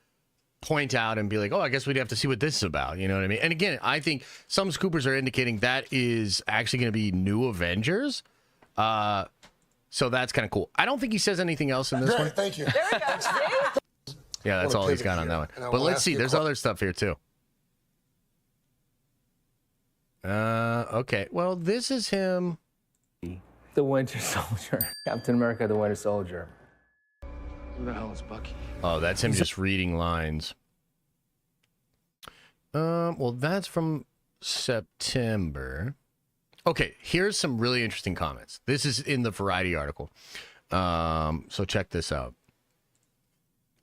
point out and be like, oh, I guess we'd have to see what this is about. You know what I mean? And again, I think some scoopers are indicating that is actually going to be new Avengers. So that's kind of cool. I don't think he says anything else in this one. Thank you. There we go. See? Yeah, that's all he's got on that one. But let's see. There's other stuff here, too. Okay. Well, this is him. The Winter Soldier. Captain America, the Winter Soldier. Who the hell is Bucky? Oh, that's him just reading lines. Well, that's from September. Okay, here's some really interesting comments. This is in the Variety article. So check this out.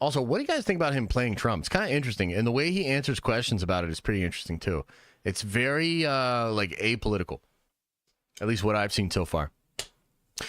Also, what do you guys think about him playing Trump? It's kind of interesting. And the way he answers questions about it is pretty interesting, too. It's very, apolitical. At least what I've seen so far.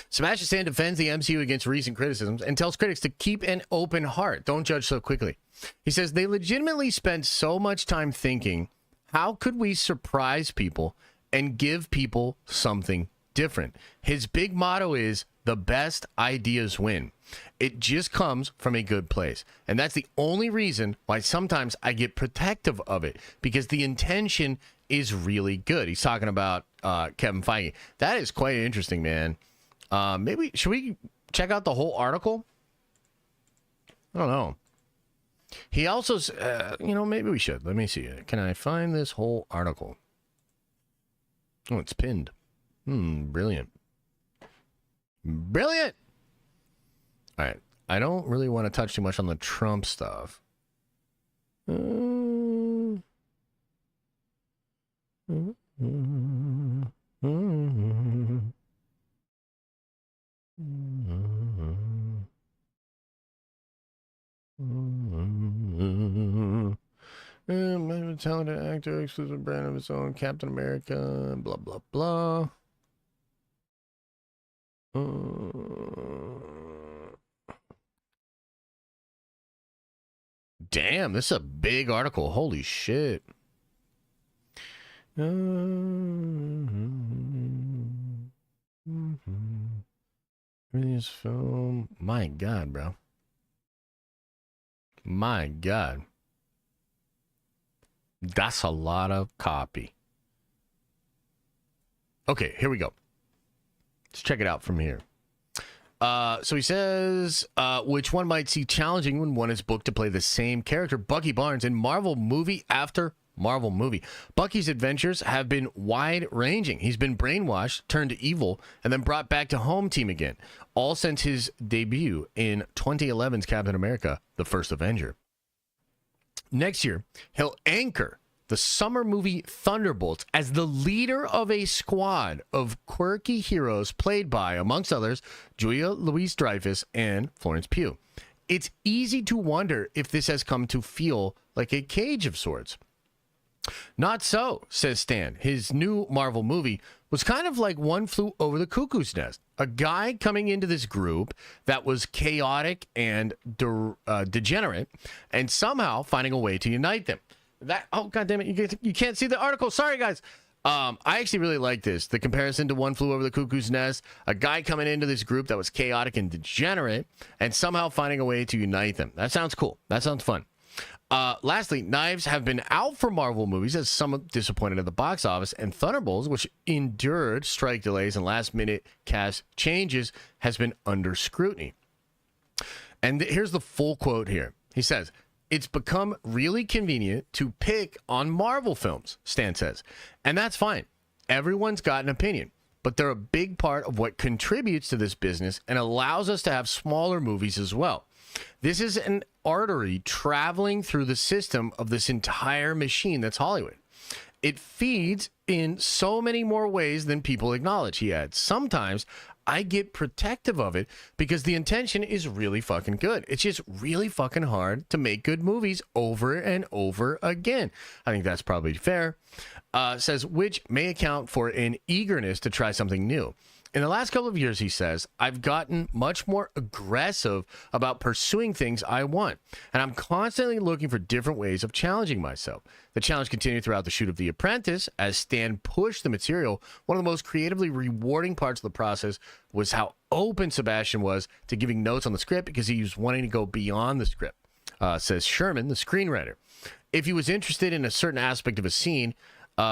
Sebastian Stan defends the MCU against recent criticisms and tells critics to keep an open heart. Don't judge so quickly. He says, they legitimately spent so much time thinking, how could we surprise people and give people something different? His big motto is, the best ideas win. It just comes from a good place. And that's the only reason why sometimes I get protective of it, because the intention is really good. He's talking about Kevin Feige. That is quite interesting, man. Maybe, should we check out the whole article? I don't know. He also, maybe we should. Let me see. Can I find this whole article? Oh, it's pinned. Brilliant. Brilliant! All right. I don't really want to touch too much on the Trump stuff. My talented actor, exclusive brand of its own, Captain America, blah, blah, blah. Damn, this is a big article. Holy shit. Release film. My God, bro. My God. That's a lot of copy. Okay, here we go. Let's check it out from here. So he says, which one might see challenging when one is booked to play the same character, Bucky Barnes, in Marvel movie after Marvel movie. Bucky's adventures have been wide-ranging. He's been brainwashed, turned evil, and then brought back to home team again, all since his debut in 2011's Captain America, The First Avenger. Next year, he'll anchor the summer movie Thunderbolts as the leader of a squad of quirky heroes played by, amongst others, Julia Louis-Dreyfus and Florence Pugh. It's easy to wonder if this has come to feel like a Cage of sorts. Not so, says Stan. His new Marvel movie was kind of like One Flew Over the Cuckoo's Nest. A guy coming into this group that was chaotic and degenerate, and somehow finding a way to unite them. Oh, God damn it. You can't see the article. Sorry, guys. I actually really like this. The comparison to One Flew Over the Cuckoo's Nest. A guy coming into this group that was chaotic and degenerate, and somehow finding a way to unite them. That sounds cool. That sounds fun. Lastly, knives have been out for Marvel movies as some disappointed at the box office, and Thunderbolts, which endured strike delays and last-minute cast changes, has been under scrutiny. And here's the full quote here. He says, "It's become really convenient to pick on Marvel films," Stan says. And that's fine. Everyone's got an opinion, but they're a big part of what contributes to this business and allows us to have smaller movies as well. This is an artery traveling through the system of this entire machine that's Hollywood. It feeds in so many more ways than people acknowledge, he adds. Sometimes I get protective of it because the intention is really fucking good. It's just really fucking hard to make good movies over and over again. I think that's probably fair. Says, which may account for an eagerness to try something new. In the last couple of years, he says, I've gotten much more aggressive about pursuing things I want, and I'm constantly looking for different ways of challenging myself. The challenge continued throughout the shoot of The Apprentice. As Stan pushed the material, one of the most creatively rewarding parts of the process was how open Sebastian was to giving notes on the script because he was wanting to go beyond the script, says Sherman, the screenwriter. If he was interested in a certain aspect of a scene,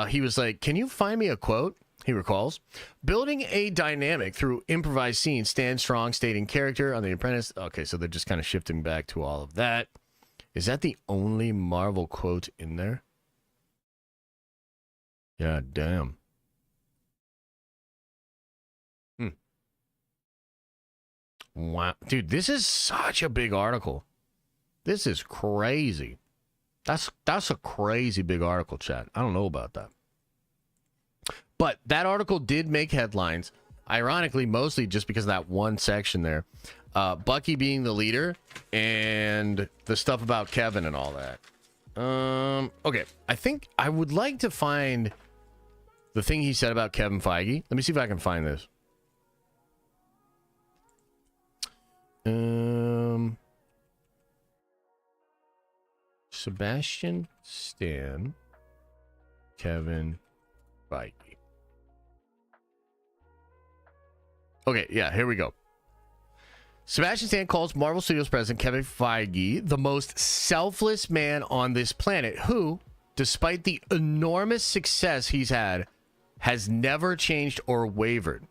he was like, can you find me a quote? He recalls, building a dynamic through improvised scenes, Stan Strong stating character on The Apprentice. Okay, so they're just kind of shifting back to all of that. Is that the only Marvel quote in there? Yeah, damn. Wow. Dude, this is such a big article. This is crazy. That's a crazy big article, chat. I don't know about that. But that article did make headlines, ironically, mostly just because of that one section there. Bucky being the leader and the stuff about Kevin and all that. Okay, I think I would like to find the thing he said about Kevin Feige. Let me see if I can find this. Sebastian Stan, Kevin Feige. Okay, yeah, here we go. Sebastian Stan calls Marvel Studios president Kevin Feige the most selfless man on this planet who, despite the enormous success he's had, has never changed or wavered.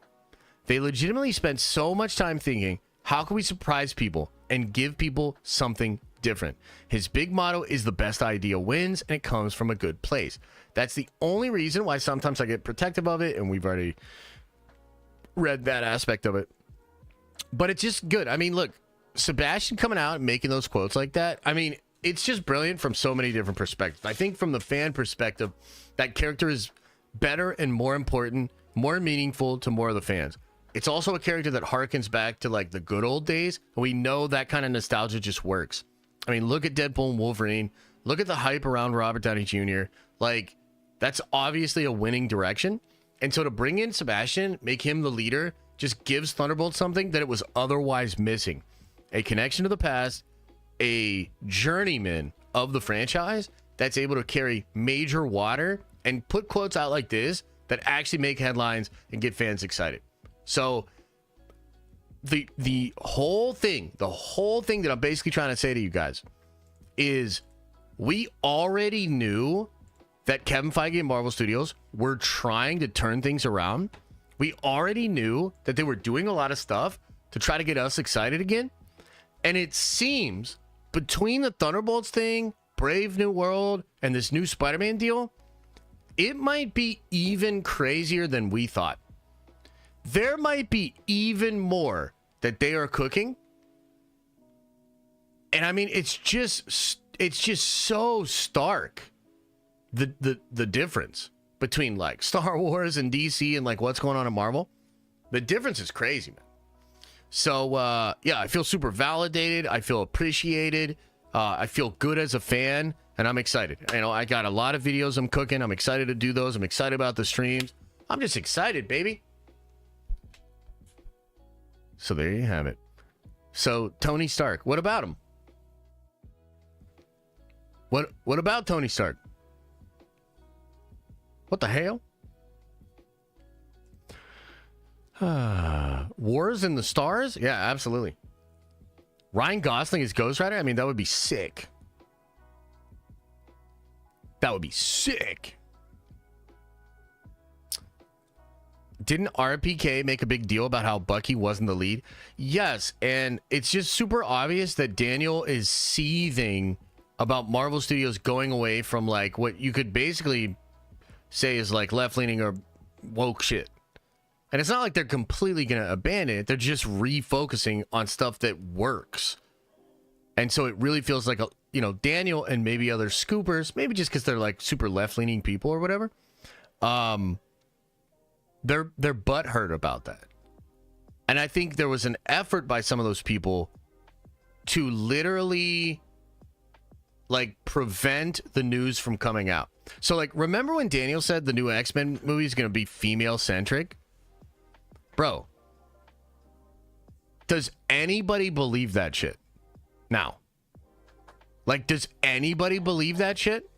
They legitimately spent so much time thinking, how can we surprise people and give people something different. His big motto is the best idea wins, and it comes from a good place. That's the only reason why sometimes I get protective of it, and we've already read that aspect of it. But it's just good. I mean, look, Sebastian coming out and making those quotes like that, I mean, it's just brilliant from so many different perspectives. I think from the fan perspective, that character is better and more important, more meaningful to more of the fans. It's also a character that harkens back to like the good old days. We know that kind of nostalgia just works. I mean, look at Deadpool and Wolverine. Look at the hype around Robert Downey Jr. Like, that's obviously a winning direction. And so to bring in Sebastian, make him the leader, just gives Thunderbolts something that it was otherwise missing. A connection to the past, a journeyman of the franchise that's able to carry major water and put quotes out like this that actually make headlines and get fans excited. So the whole thing that I'm basically trying to say to you guys is we already knew that Kevin Feige and Marvel Studios were trying to turn things around. We already knew that they were doing a lot of stuff to try to get us excited again. And it seems between the Thunderbolts thing, Brave New World, and this new Spider-Man deal, it might be even crazier than we thought. There might be even more that they are cooking. And I mean, it's just so stark, the difference between like Star Wars and DC and like what's going on in Marvel. The difference is crazy, man. So yeah, I feel super validated. I feel appreciated. I feel good as a fan, and I'm excited. You know, I got a lot of videos I'm cooking. I'm excited to do those. I'm excited about the streams. I'm just excited, baby. So there you have it. So Tony Stark, what about him? What about Tony Stark? What the hell? Wars in the Stars? Yeah, absolutely. Ryan Gosling as Ghost Rider? I mean, that would be sick. That would be sick. Didn't RPK make a big deal about how Bucky wasn't the lead? Yes, and it's just super obvious that Daniel is seething about Marvel Studios going away from like what you could basically say is like left-leaning or woke shit. And it's not like they're completely going to abandon it. They're just refocusing on stuff that works. And so it really feels like, Daniel and maybe other scoopers, maybe just because they're like super left-leaning people or whatever, they're butthurt about that. And I think there was an effort by some of those people to literally like prevent the news from coming out. So like, remember when Daniel said the new X-Men movie is going to be female-centric? Bro, does anybody believe that shit? Now, like, does anybody believe that shit?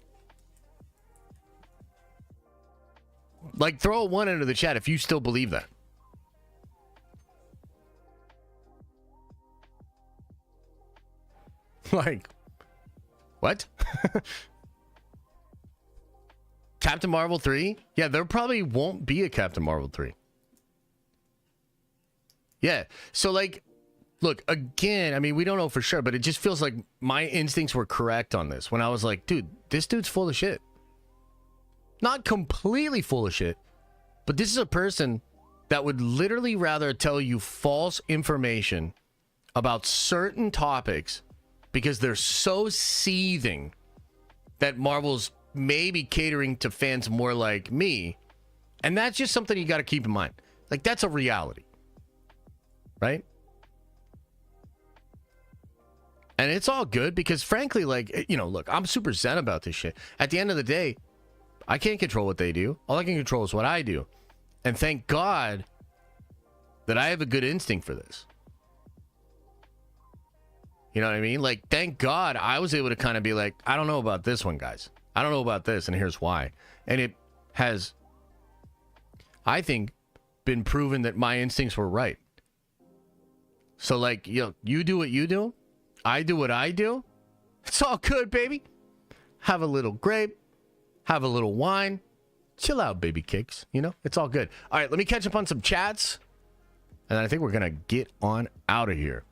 Like, throw a 1 into the chat if you still believe that. Like, what? Captain Marvel 3? Yeah, there probably won't be a Captain Marvel 3. Yeah, so like, look, again, I mean, we don't know for sure, but it just feels like my instincts were correct on this when I was like, dude, this dude's full of shit. Not completely full of shit, but this is a person that would literally rather tell you false information about certain topics because they're so seething that Marvel's maybe catering to fans more like me. And that's just something you got to keep in mind. Like, that's a reality. Right? And it's all good because frankly, like, look, I'm super zen about this shit. At the end of the day, I can't control what they do. All I can control is what I do. And thank God that I have a good instinct for this. You know what I mean? Like, thank God I was able to kind of be like, I don't know about this one, guys. I don't know about this, and here's why. And it has, I think, been proven that my instincts were right. So, like, you do what you do. I do what I do. It's all good, baby. Have a little grape. Have a little wine. Chill out, baby cakes. It's all good. All right, let me catch up on some chats. And I think we're going to get on out of here.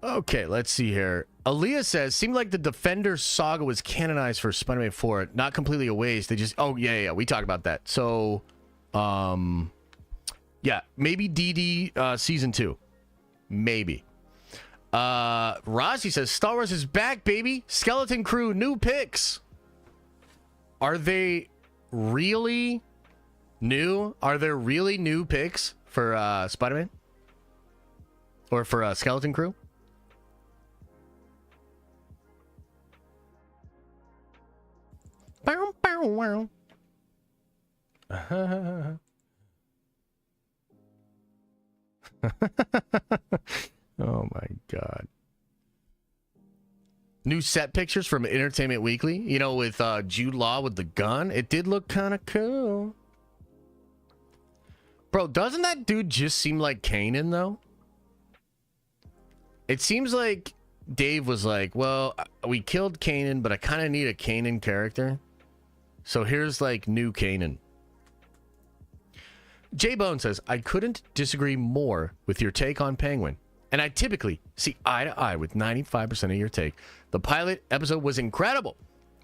Okay, let's see here. Aaliyah says, seemed like the Defender saga was canonized for Spider-Man 4. Not completely a waste. They just, oh, yeah, we talked about that. So, yeah, maybe DD season 2. Maybe. Rossi says, Star Wars is back, baby. Skeleton Crew, new picks. Are they really new? Are there really new picks for Spider-Man? Or for Skeleton Crew? Bow, bow, wow. Oh my god. New set pictures from Entertainment Weekly, you know, with Jude Law with the gun. It did look kind of cool. Bro, doesn't that dude just seem like Kanan, though? It seems like Dave was like, well, we killed Kanan, but I kind of need a Kanan character. So here's like new Kanan. J-Bone says, I couldn't disagree more with your take on Penguin. And I typically see eye to eye with 95% of your take. The pilot episode was incredible.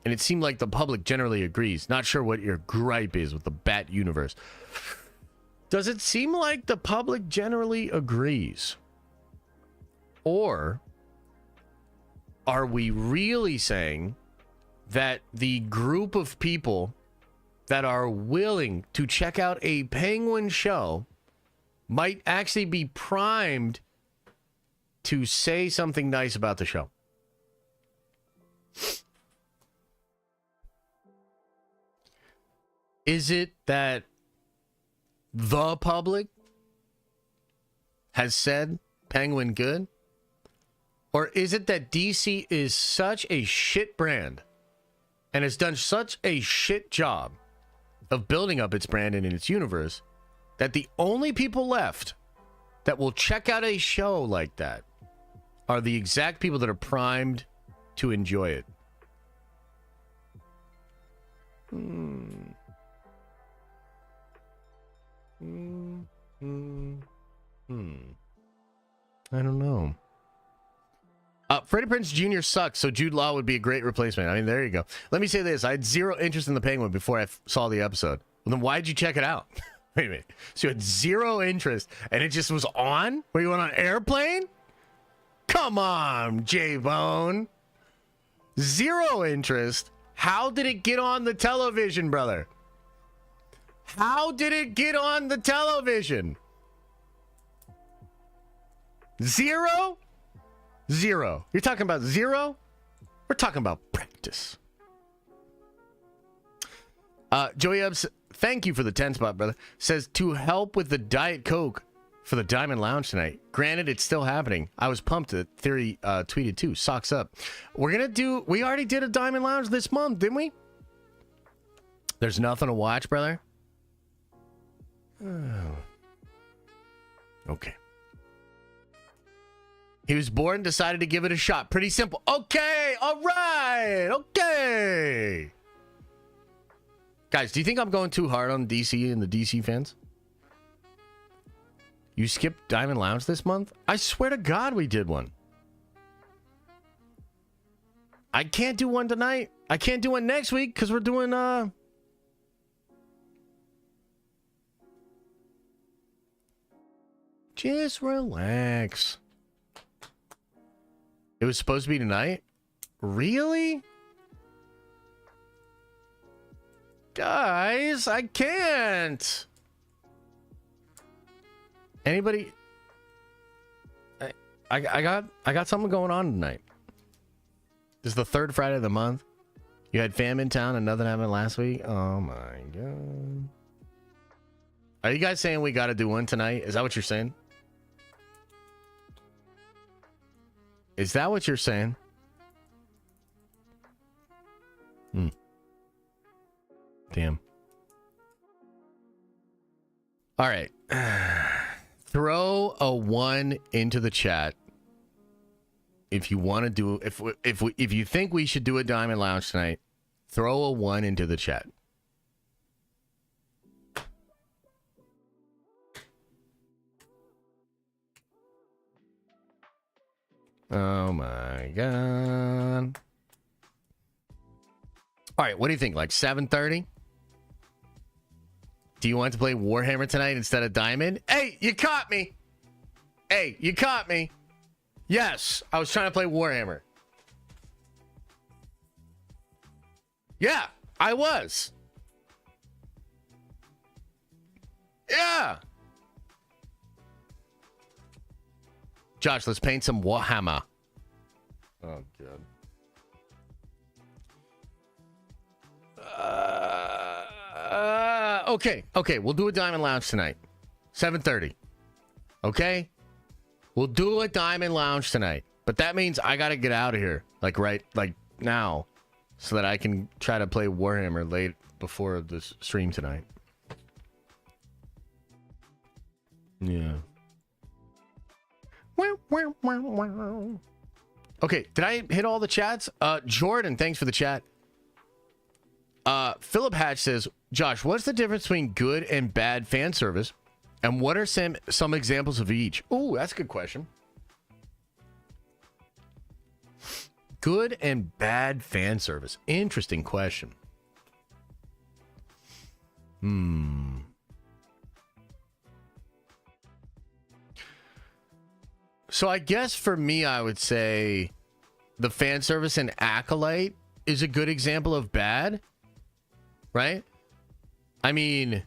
And it seemed like the public generally agrees. Not sure what your gripe is with the Bat universe. Does it seem like the public generally agrees? Or are we really saying that the group of people that are willing to check out a Penguin show might actually be primed to say something nice about the show? Is it that the public has said Penguin good? Or is it that DC is such a shit brand and has done such a shit job of building up its brand and in its universe that the only people left that will check out a show like that are the exact people that are primed to enjoy it? I don't know. Freddie Prinze Jr. sucks, so Jude Law would be a great replacement. I mean, there you go. Let me say this. I had zero interest in the Penguin before I saw the episode. Well, then why'd you check it out? Wait a minute. So you had zero interest, and it just was on? Were you on an airplane? Come on, J-Bone. Zero interest. How did it get on the television, brother? How did it get on the television? Zero? Zero. You're talking about zero? We're talking about practice. Joey Ubbs, thank you for the 10 spot, brother. Says to help with the Diet Coke for the Diamond Lounge tonight. Granted, it's still happening. I was pumped that Theory tweeted too. Socks up. We already did a Diamond Lounge this month, didn't we? There's nothing to watch, brother. Oh. Okay. He was bored and decided to give it a shot. Pretty simple. Okay, all right, okay. Guys, do you think I'm going too hard on DC and the DC fans? You skipped Diamond Lounge this month? I swear to God we did one. I can't do one tonight. I can't do one next week because we're doing... Just relax. It was supposed to be tonight? Really? Guys, I can't. Anybody? I got something going on tonight. This is the third Friday of the month. You had fam in town and nothing happened last week? Oh my God. Are you guys saying we got to do one tonight? Is that what you're saying? Is that what you're saying? Damn. All right. Throw a 1 into the chat if you want to do if you think we should do a Diamond Lounge tonight. Throw a 1 into the chat. Oh my god. All right, what do you think? Like 7:30? Do you want to play Warhammer tonight instead of Diamond? Hey, you caught me. Hey, you caught me. Yes, I was trying to play Warhammer. Yeah, I was. Yeah. Josh, let's paint some Warhammer. Oh, God. Okay. We'll do a Diamond Lounge tonight. 7:30. Okay? We'll do a Diamond Lounge tonight. But that means I got to get out of here. Like now. So that I can try to play Warhammer late before the stream tonight. Yeah. Okay, did I hit all the chats? Jordan, thanks for the chat. Philip Hatch says, Josh, what's the difference between good and bad fan service? And what are some examples of each? Ooh, that's a good question. Good and bad fan service. Interesting question. So I guess for me, I would say the fan service in Acolyte is a good example of bad, right? I mean,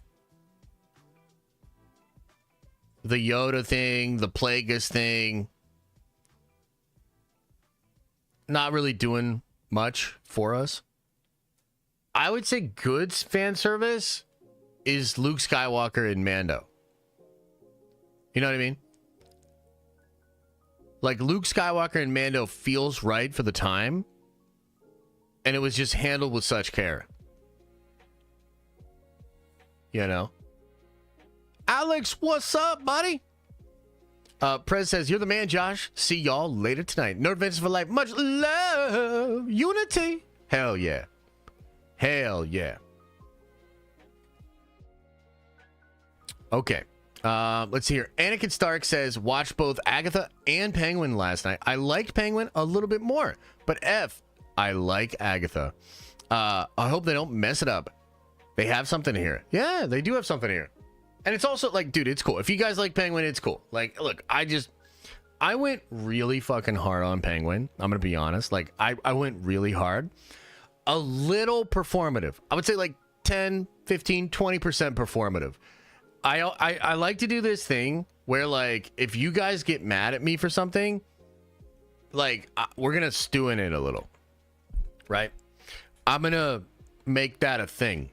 the Yoda thing, the Plagueis thing, not really doing much for us. I would say good fan service is Luke Skywalker and Mando. You know what I mean? Like, Luke Skywalker and Mando feels right for the time, and it was just handled with such care. You know? Alex, what's up, buddy? Prez says, you're the man, Josh. See y'all later tonight. Nerd Adventures for Life. Much love. Unity. Hell yeah. Hell yeah. Okay. Let's see here. Anakin Stark says, watched both Agatha and Penguin last night. I liked Penguin a little bit more, but I like Agatha. I hope they don't mess it up. They have something here. Yeah, they do have something here. And it's also like, dude, it's cool. If you guys like Penguin, it's cool. Like, look, I went really fucking hard on Penguin. I'm going to be honest. Like, I went really hard. A little performative. I would say like 10, 15, 20% performative. I like to do this thing where, like, if you guys get mad at me for something, like, we're going to stew in it a little, right? I'm going to make that a thing.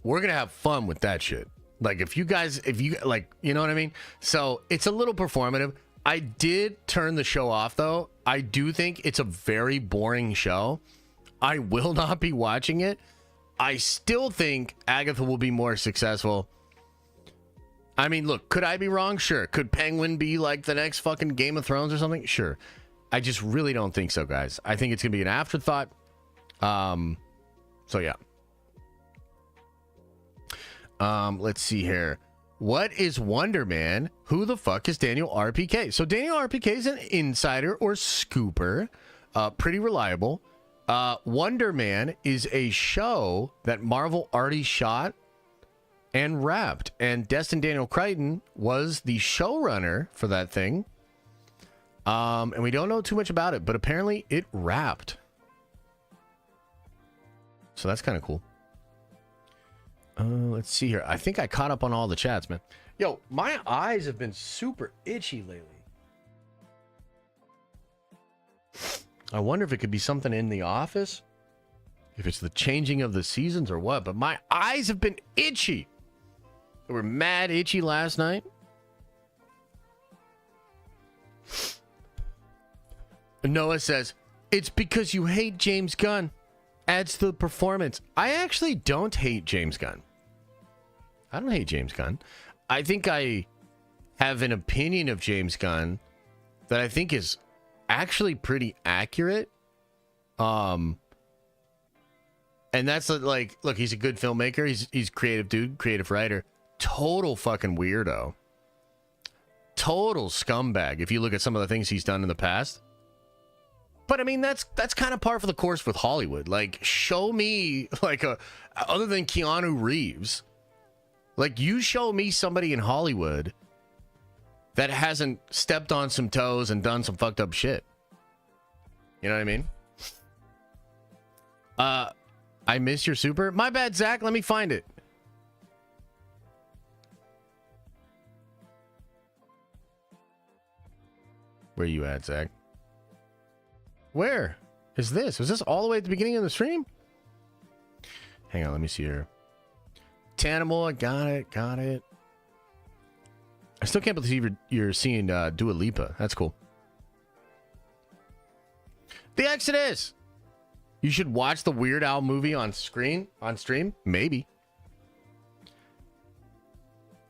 We're going to have fun with that shit. Like, if you like, you know what I mean? So it's a little performative. I did turn the show off, though. I do think it's a very boring show. I will not be watching it. I still think Agatha will be more successful. I mean, look, could I be wrong? Sure. Could Penguin be like the next fucking Game of Thrones or something? Sure. I just really don't think so, guys. I think it's going to be an afterthought. So, yeah. Let's see here. What is Wonder Man? Who the fuck is Daniel RPK? So, Daniel RPK is an insider or scooper. Pretty reliable. Wonder Man is a show that Marvel already shot and wrapped, and Destin Daniel Crichton was the showrunner for that thing. And we don't know too much about it, but apparently it wrapped. So that's kind of cool. Let's see here. I think I caught up on all the chats, man. Yo, my eyes have been super itchy lately. I wonder if it could be something in the office, if it's the changing of the seasons or what, but my eyes have been itchy. They were mad itchy last night. Noah says, it's because you hate James Gunn. Adds to the performance. I actually don't hate James Gunn. I don't hate James Gunn. I think I have an opinion of James Gunn that I think is actually pretty accurate. And that's like, look, he's a good filmmaker. He's creative dude, creative writer. Total fucking weirdo. total scumbag if you look at some of the things he's done in the past. But I mean, that's kind of par for the course with Hollywood. Like, show me like other than Keanu Reeves, like you show me somebody in Hollywood that hasn't stepped on some toes and done some fucked up shit. You know what I mean? I miss your super. My bad, Zach. Let me find it. Where you at, Zach? Where is this? Was this all the way at the beginning of the stream? Hang on, let me see here. Tanimal, got it. I still can't believe you're seeing Dua Lipa. That's cool. The Exodus. You should watch the Weird Al movie on stream. Maybe.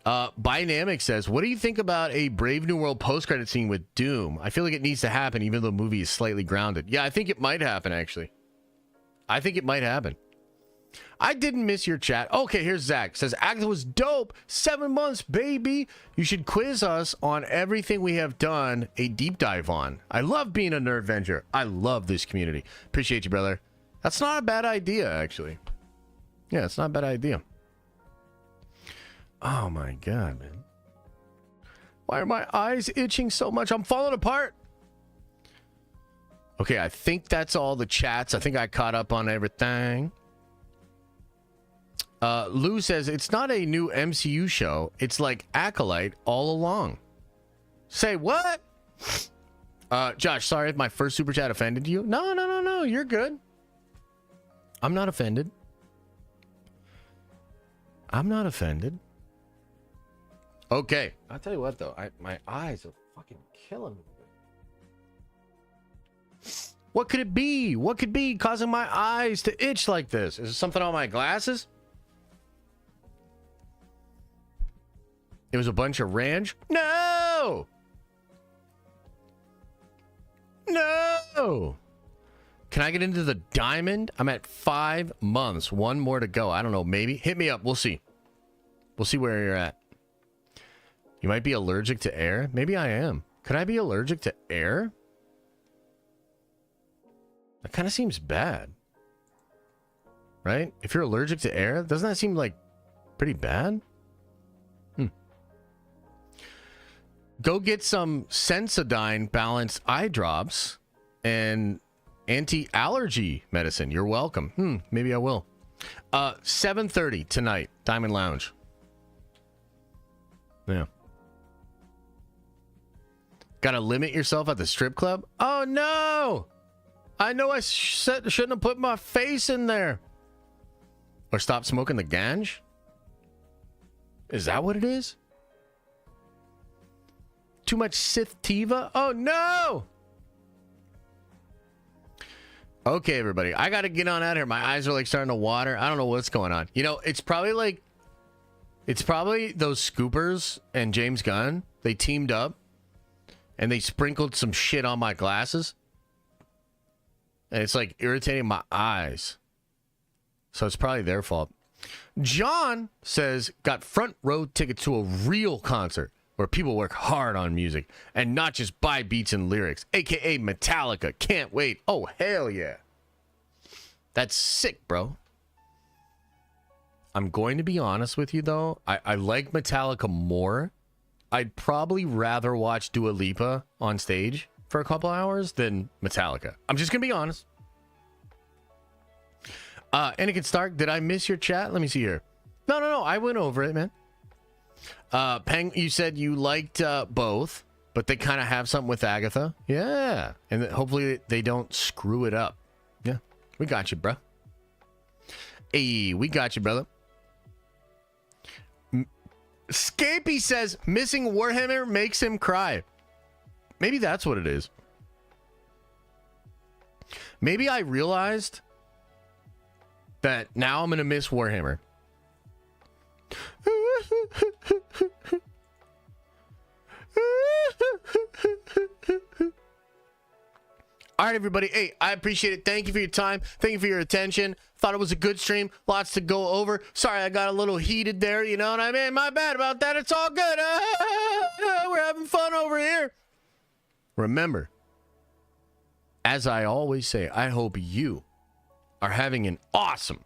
Bynamic says, what do you think about a Brave New World post-credit scene with Doom? I feel like it needs to happen even though the movie is slightly grounded. Yeah, I think it might happen, actually. I think it might happen. I didn't miss your chat. Okay, here's Zach. Says, Agatha was dope. 7 months, baby. You should quiz us on everything we have done a deep dive on. I love being a nerd venture. I love this community. Appreciate you, brother. That's not a bad idea, actually. Yeah, it's not a bad idea. Oh my god, man. Why are my eyes itching so much? I'm falling apart. Okay, I think that's all the chats. I think I caught up on everything. Lou says, it's not a new MCU show. It's like Acolyte all along. Say what? Josh, sorry if my first super chat offended you. No. You're good. I'm not offended. Okay. I'll tell you what, though. My eyes are fucking killing me. What could it be? What could be causing my eyes to itch like this? Is it something on my glasses? It was a bunch of ranch? No! Can I get into the diamond? I'm at 5 months. 1 more to go. I don't know. Maybe. Hit me up. We'll see. We'll see where you're at. You might be allergic to air. Maybe I am. Could I be allergic to air? That kind of seems bad. Right? If you're allergic to air, doesn't that seem like pretty bad? Go get some Sensodyne balanced eye drops and anti-allergy medicine. You're welcome. Maybe I will. 7:30 tonight, Diamond Lounge. Yeah. Gotta limit yourself at the strip club? Oh no! I know I shouldn't have put my face in there. Or stop smoking the ganj? Is that what it is? Too much Sith-tiva? Oh no! Okay, everybody. I gotta get on out of here. My eyes are like starting to water. I don't know what's going on. You know, it's probably those scoopers and James Gunn. They teamed up and they sprinkled some shit on my glasses. And it's like irritating my eyes. So it's probably their fault. John says, got front row tickets to a real concert where people work hard on music and not just buy beats and lyrics, aka Metallica. Can't wait. Oh, hell yeah. That's sick, bro. I'm going to be honest with you, though. I like Metallica more. I'd probably rather watch Dua Lipa on stage for a couple hours than Metallica. I'm just going to be honest. Anakin Stark, did I miss your chat? Let me see here. No. I went over it, man. Peng, you said you liked both, but they kind of have something with Agatha. Yeah. And hopefully they don't screw it up. Yeah. We got you, bro. Hey, we got you, brother. Scapey says missing Warhammer makes him cry. Maybe that's what it is. Maybe I realized that now I'm going to miss Warhammer. All right, everybody. Hey, I appreciate it. Thank you for your time. Thank you for your attention. Thought it was a good stream. Lots to go over. Sorry I got a little heated there. You know what I mean? My bad about that. It's all good. we're having fun over here. Remember, as I always say, I hope you are having an awesome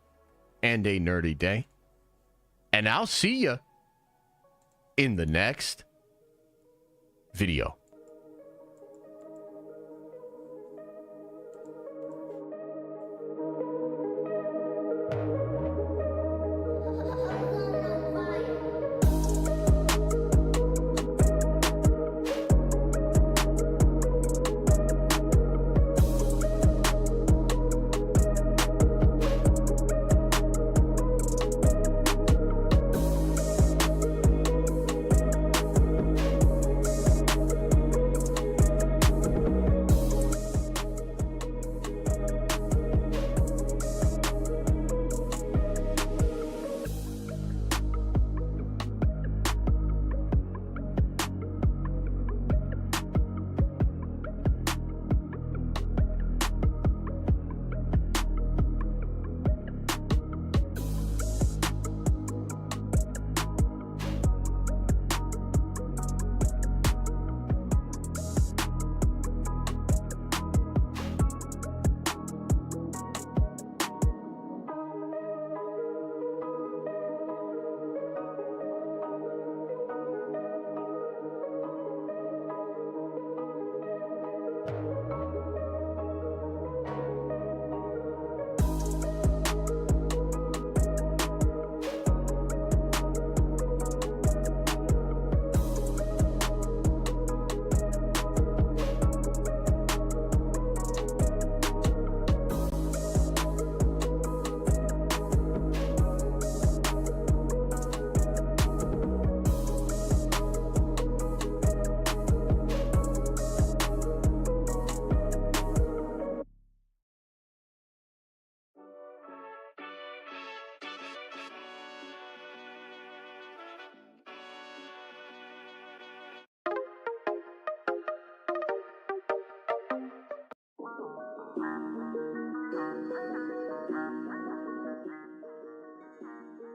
and a nerdy day. And I'll see you in the next video.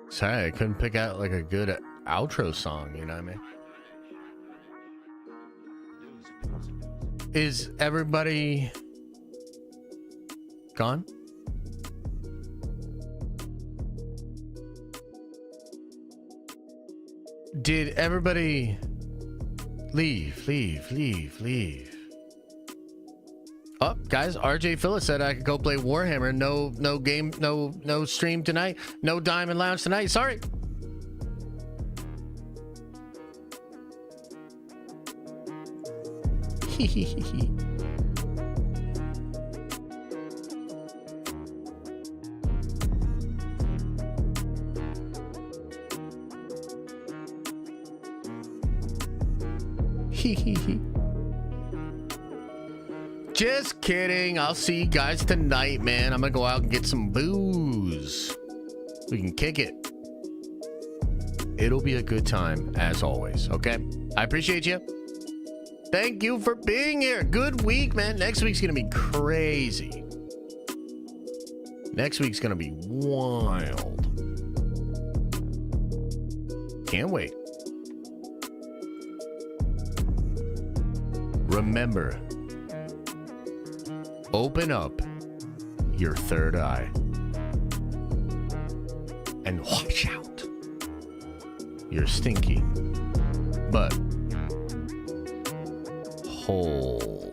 Sorry, I couldn't pick out like a good outro song, you know what I mean? Is everybody gone? Did everybody leave? Oh, guys, RJ Phillips said I could go play Warhammer. No game, no stream tonight. No Diamond Lounge tonight. Sorry. Just kidding. I'll see you guys tonight, man. I'm gonna go out and get some booze. We can kick it. It'll be a good time, as always, okay? I appreciate you. Thank you for being here. Good week, man. Next week's gonna be crazy. Next week's gonna be wild. Can't wait. Remember, open up your third eye and watch out. You're stinky, but whole.